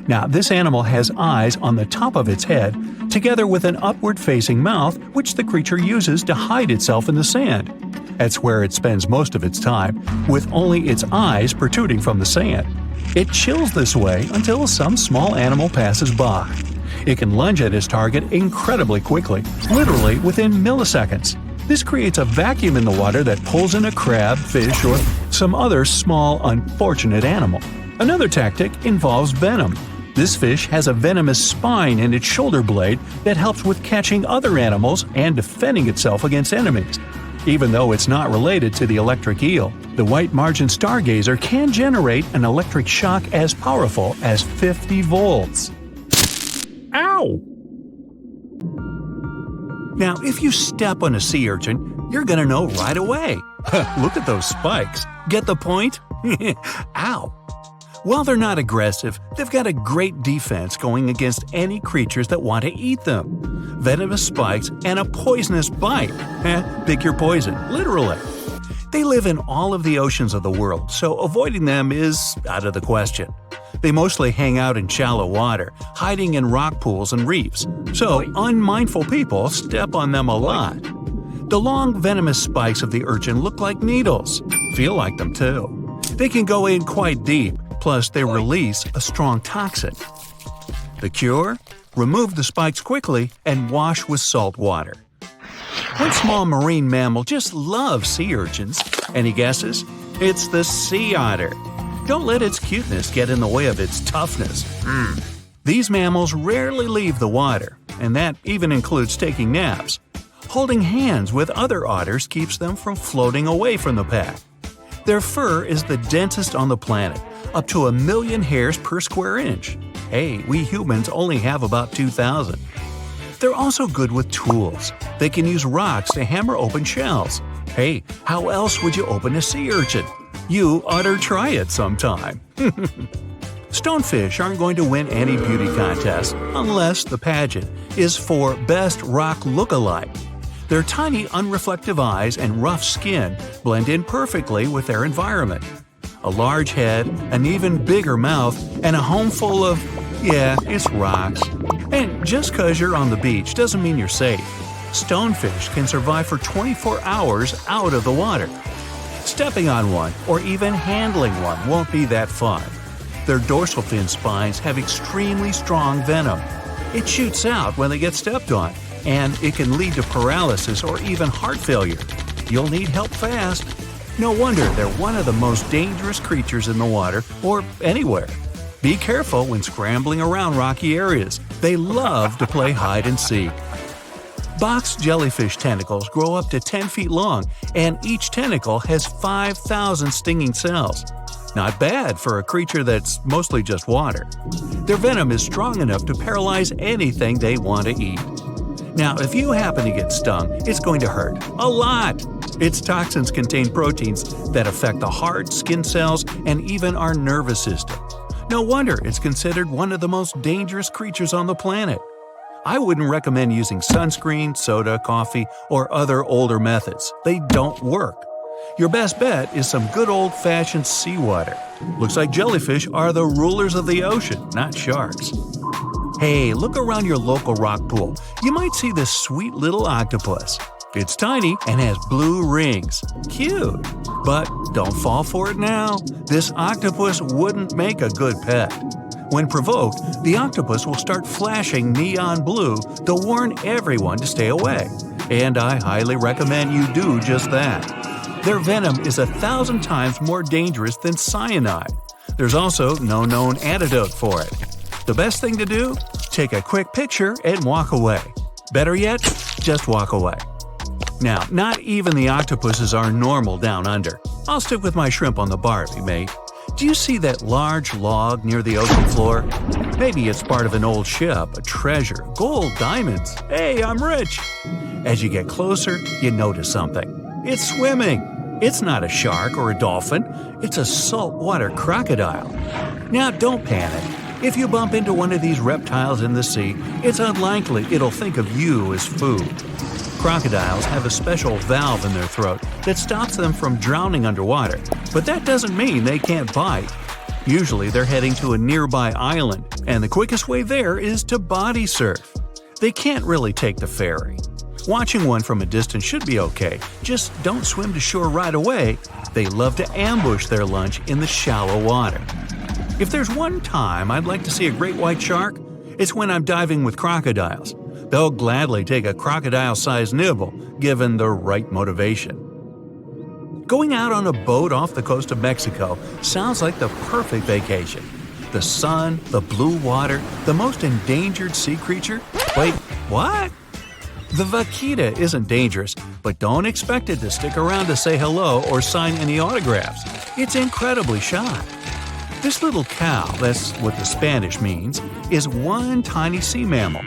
Now, this animal has eyes on the top of its head, together with an upward-facing mouth which the creature uses to hide itself in the sand. That's where it spends most of its time, with only its eyes protruding from the sand. It chills this way until some small animal passes by. It can lunge at its target incredibly quickly, literally within milliseconds. This creates a vacuum in the water that pulls in a crab, fish, or some other small, unfortunate animal. Another tactic involves venom. This fish has a venomous spine in its shoulder blade that helps with catching other animals and defending itself against enemies. Even though it's not related to the electric eel, the white margin stargazer can generate an electric shock as powerful as 50 volts. Ow! Now, if you step on a sea urchin, you're gonna know right away. Look at those spikes. Get the point? Ow! While they're not aggressive, they've got a great defense going against any creatures that want to eat them. Venomous spikes and a poisonous bite. Pick your poison, literally. They live in all of the oceans of the world, so avoiding them is out of the question. They mostly hang out in shallow water, hiding in rock pools and reefs, so unmindful people step on them a lot. The long venomous spikes of the urchin look like needles. Feel like them too. They can go in quite deep, plus they release a strong toxin. The cure? Remove the spikes quickly and wash with salt water. One small marine mammal just loves sea urchins. Any guesses? It's the sea otter. Don't let its cuteness get in the way of its toughness. These mammals rarely leave the water, and that even includes taking naps. Holding hands with other otters keeps them from floating away from the pack. Their fur is the densest on the planet, up to 1 million hairs per square inch. Hey, we humans only have about 2,000. They're also good with tools. They can use rocks to hammer open shells. Hey, how else would you open a sea urchin? You ought to try it sometime. Stonefish aren't going to win any beauty contest unless the pageant is for Best Rock Lookalike. Their tiny unreflective eyes and rough skin blend in perfectly with their environment. A large head, an even bigger mouth, and a home full of, it's rocks. And just because you're on the beach doesn't mean you're safe. Stonefish can survive for 24 hours out of the water. Stepping on one or even handling one won't be that fun. Their dorsal fin spines have extremely strong venom. It shoots out when they get stepped on, and it can lead to paralysis or even heart failure. You'll need help fast. No wonder they're one of the most dangerous creatures in the water or anywhere. Be careful when scrambling around rocky areas. They love to play hide and seek. Box jellyfish tentacles grow up to 10 feet long, and each tentacle has 5,000 stinging cells. Not bad for a creature that's mostly just water. Their venom is strong enough to paralyze anything they want to eat. Now, if you happen to get stung, it's going to hurt. A lot! Its toxins contain proteins that affect the heart, skin cells, and even our nervous system. No wonder it's considered one of the most dangerous creatures on the planet. I wouldn't recommend using sunscreen, soda, coffee, or other older methods. They don't work. Your best bet is some good old-fashioned seawater. Looks like jellyfish are the rulers of the ocean, not sharks. Hey, look around your local rock pool. You might see this sweet little octopus. It's tiny and has blue rings. Cute. But don't fall for it now. This octopus wouldn't make a good pet. When provoked, the octopus will start flashing neon blue to warn everyone to stay away. And I highly recommend you do just that. Their venom is 1,000 times more dangerous than cyanide. There's also no known antidote for it. The best thing to do? Take a quick picture and walk away. Better yet, just walk away. Now, not even the octopuses are normal down under. I'll stick with my shrimp on the barbie, mate. Do you see that large log near the ocean floor? Maybe it's part of an old ship, a treasure, gold, diamonds. Hey, I'm rich! As you get closer, you notice something. It's swimming. It's not a shark or a dolphin. It's a saltwater crocodile. Now, don't panic. If you bump into one of these reptiles in the sea, it's unlikely it'll think of you as food. Crocodiles have a special valve in their throat that stops them from drowning underwater, but that doesn't mean they can't bite. Usually they're heading to a nearby island, and the quickest way there is to body surf. They can't really take the ferry. Watching one from a distance should be okay, just don't swim to shore right away. They love to ambush their lunch in the shallow water. If there's one time I'd like to see a great white shark, it's when I'm diving with crocodiles. They'll gladly take a crocodile-sized nibble, given the right motivation. Going out on a boat off the coast of Mexico sounds like the perfect vacation. The sun, the blue water, the most endangered sea creature? Wait, what? The vaquita isn't dangerous, but don't expect it to stick around to say hello or sign any autographs. It's incredibly shy. This little cow, that's what the Spanish means, is one tiny sea mammal.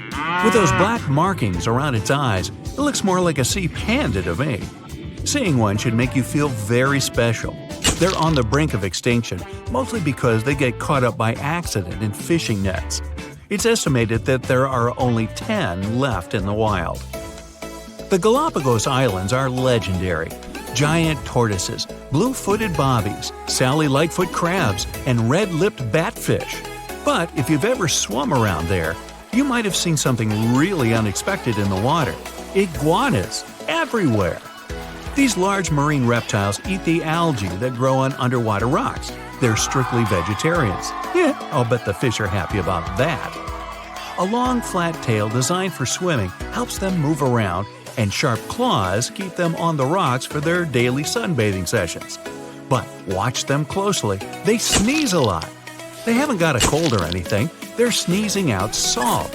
With those black markings around its eyes, it looks more like a sea panda to me. Seeing one should make you feel very special. They're on the brink of extinction, mostly because they get caught up by accident in fishing nets. It's estimated that there are only 10 left in the wild. The Galapagos Islands are legendary. Giant tortoises, blue-footed bobbies, Sally Lightfoot crabs, and red-lipped batfish. But if you've ever swum around there, you might have seen something really unexpected in the water. Iguanas, everywhere! These large marine reptiles eat the algae that grow on underwater rocks. They're strictly vegetarians. Yeah, I'll bet the fish are happy about that. A long, flat tail designed for swimming helps them move around, and sharp claws keep them on the rocks for their daily sunbathing sessions. But watch them closely. They sneeze a lot. They haven't got a cold or anything. They're sneezing out salt.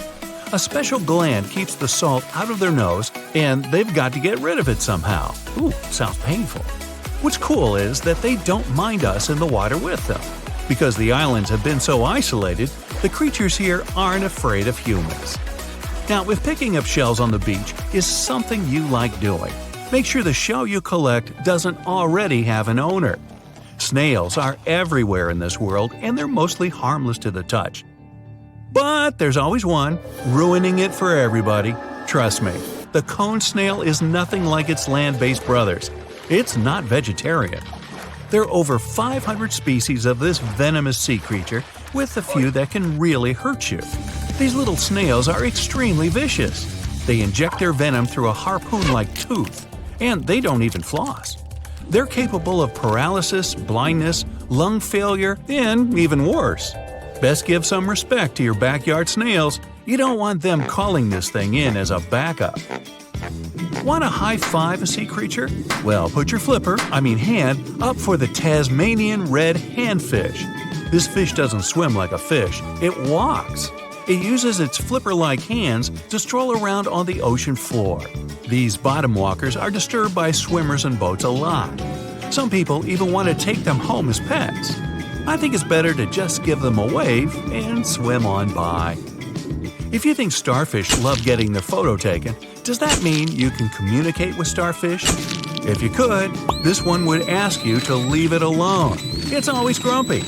A special gland keeps the salt out of their nose, and they've got to get rid of it somehow. Ooh, sounds painful. What's cool is that they don't mind us in the water with them. Because the islands have been so isolated, the creatures here aren't afraid of humans. Now, if picking up shells on the beach is something you like doing, make sure the shell you collect doesn't already have an owner. Snails are everywhere in this world, and they're mostly harmless to the touch. But there's always one, ruining it for everybody. Trust me, the cone snail is nothing like its land-based brothers. It's not vegetarian. There are over 500 species of this venomous sea creature, with a few that can really hurt you. These little snails are extremely vicious. They inject their venom through a harpoon-like tooth, and they don't even floss. They're capable of paralysis, blindness, lung failure, and even worse. Best give some respect to your backyard snails. You don't want them calling this thing in as a backup. Want to high-five a sea creature? Well, put your hand, up for the Tasmanian red handfish. This fish doesn't swim like a fish, it walks. It uses its flipper-like hands to stroll around on the ocean floor. These bottom walkers are disturbed by swimmers and boats a lot. Some people even want to take them home as pets. I think it's better to just give them a wave and swim on by. If you think starfish love getting their photo taken, does that mean you can communicate with starfish? If you could, this one would ask you to leave it alone. It's always grumpy.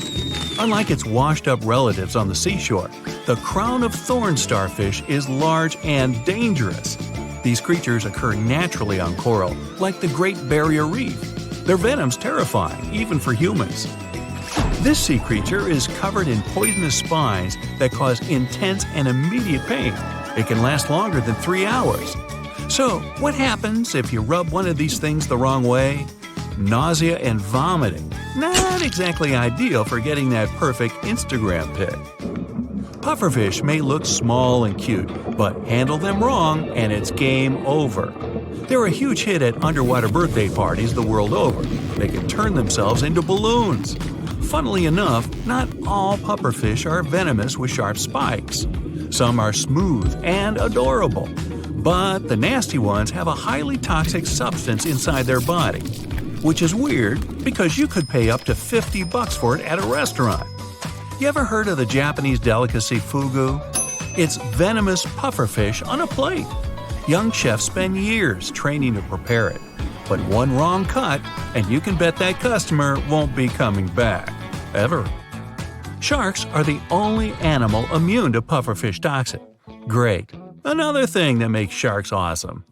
Unlike its washed-up relatives on the seashore, the crown-of-thorns starfish is large and dangerous. These creatures occur naturally on coral, like the Great Barrier Reef. Their venom's terrifying, even for humans. This sea creature is covered in poisonous spines that cause intense and immediate pain. It can last longer than 3 hours. So, what happens if you rub one of these things the wrong way? Nausea and vomiting. Not exactly ideal for getting that perfect Instagram pic. Pufferfish may look small and cute, but handle them wrong and it's game over. They're a huge hit at underwater birthday parties the world over. They can turn themselves into balloons. Funnily enough, not all pufferfish are venomous with sharp spikes. Some are smooth and adorable. But the nasty ones have a highly toxic substance inside their body. Which is weird because you could pay up to $50 for it at a restaurant. You ever heard of the Japanese delicacy fugu? It's venomous pufferfish on a plate. Young chefs spend years training to prepare it. But one wrong cut, and you can bet that customer won't be coming back. Ever. Sharks are the only animal immune to pufferfish toxin. Great. Another thing that makes sharks awesome.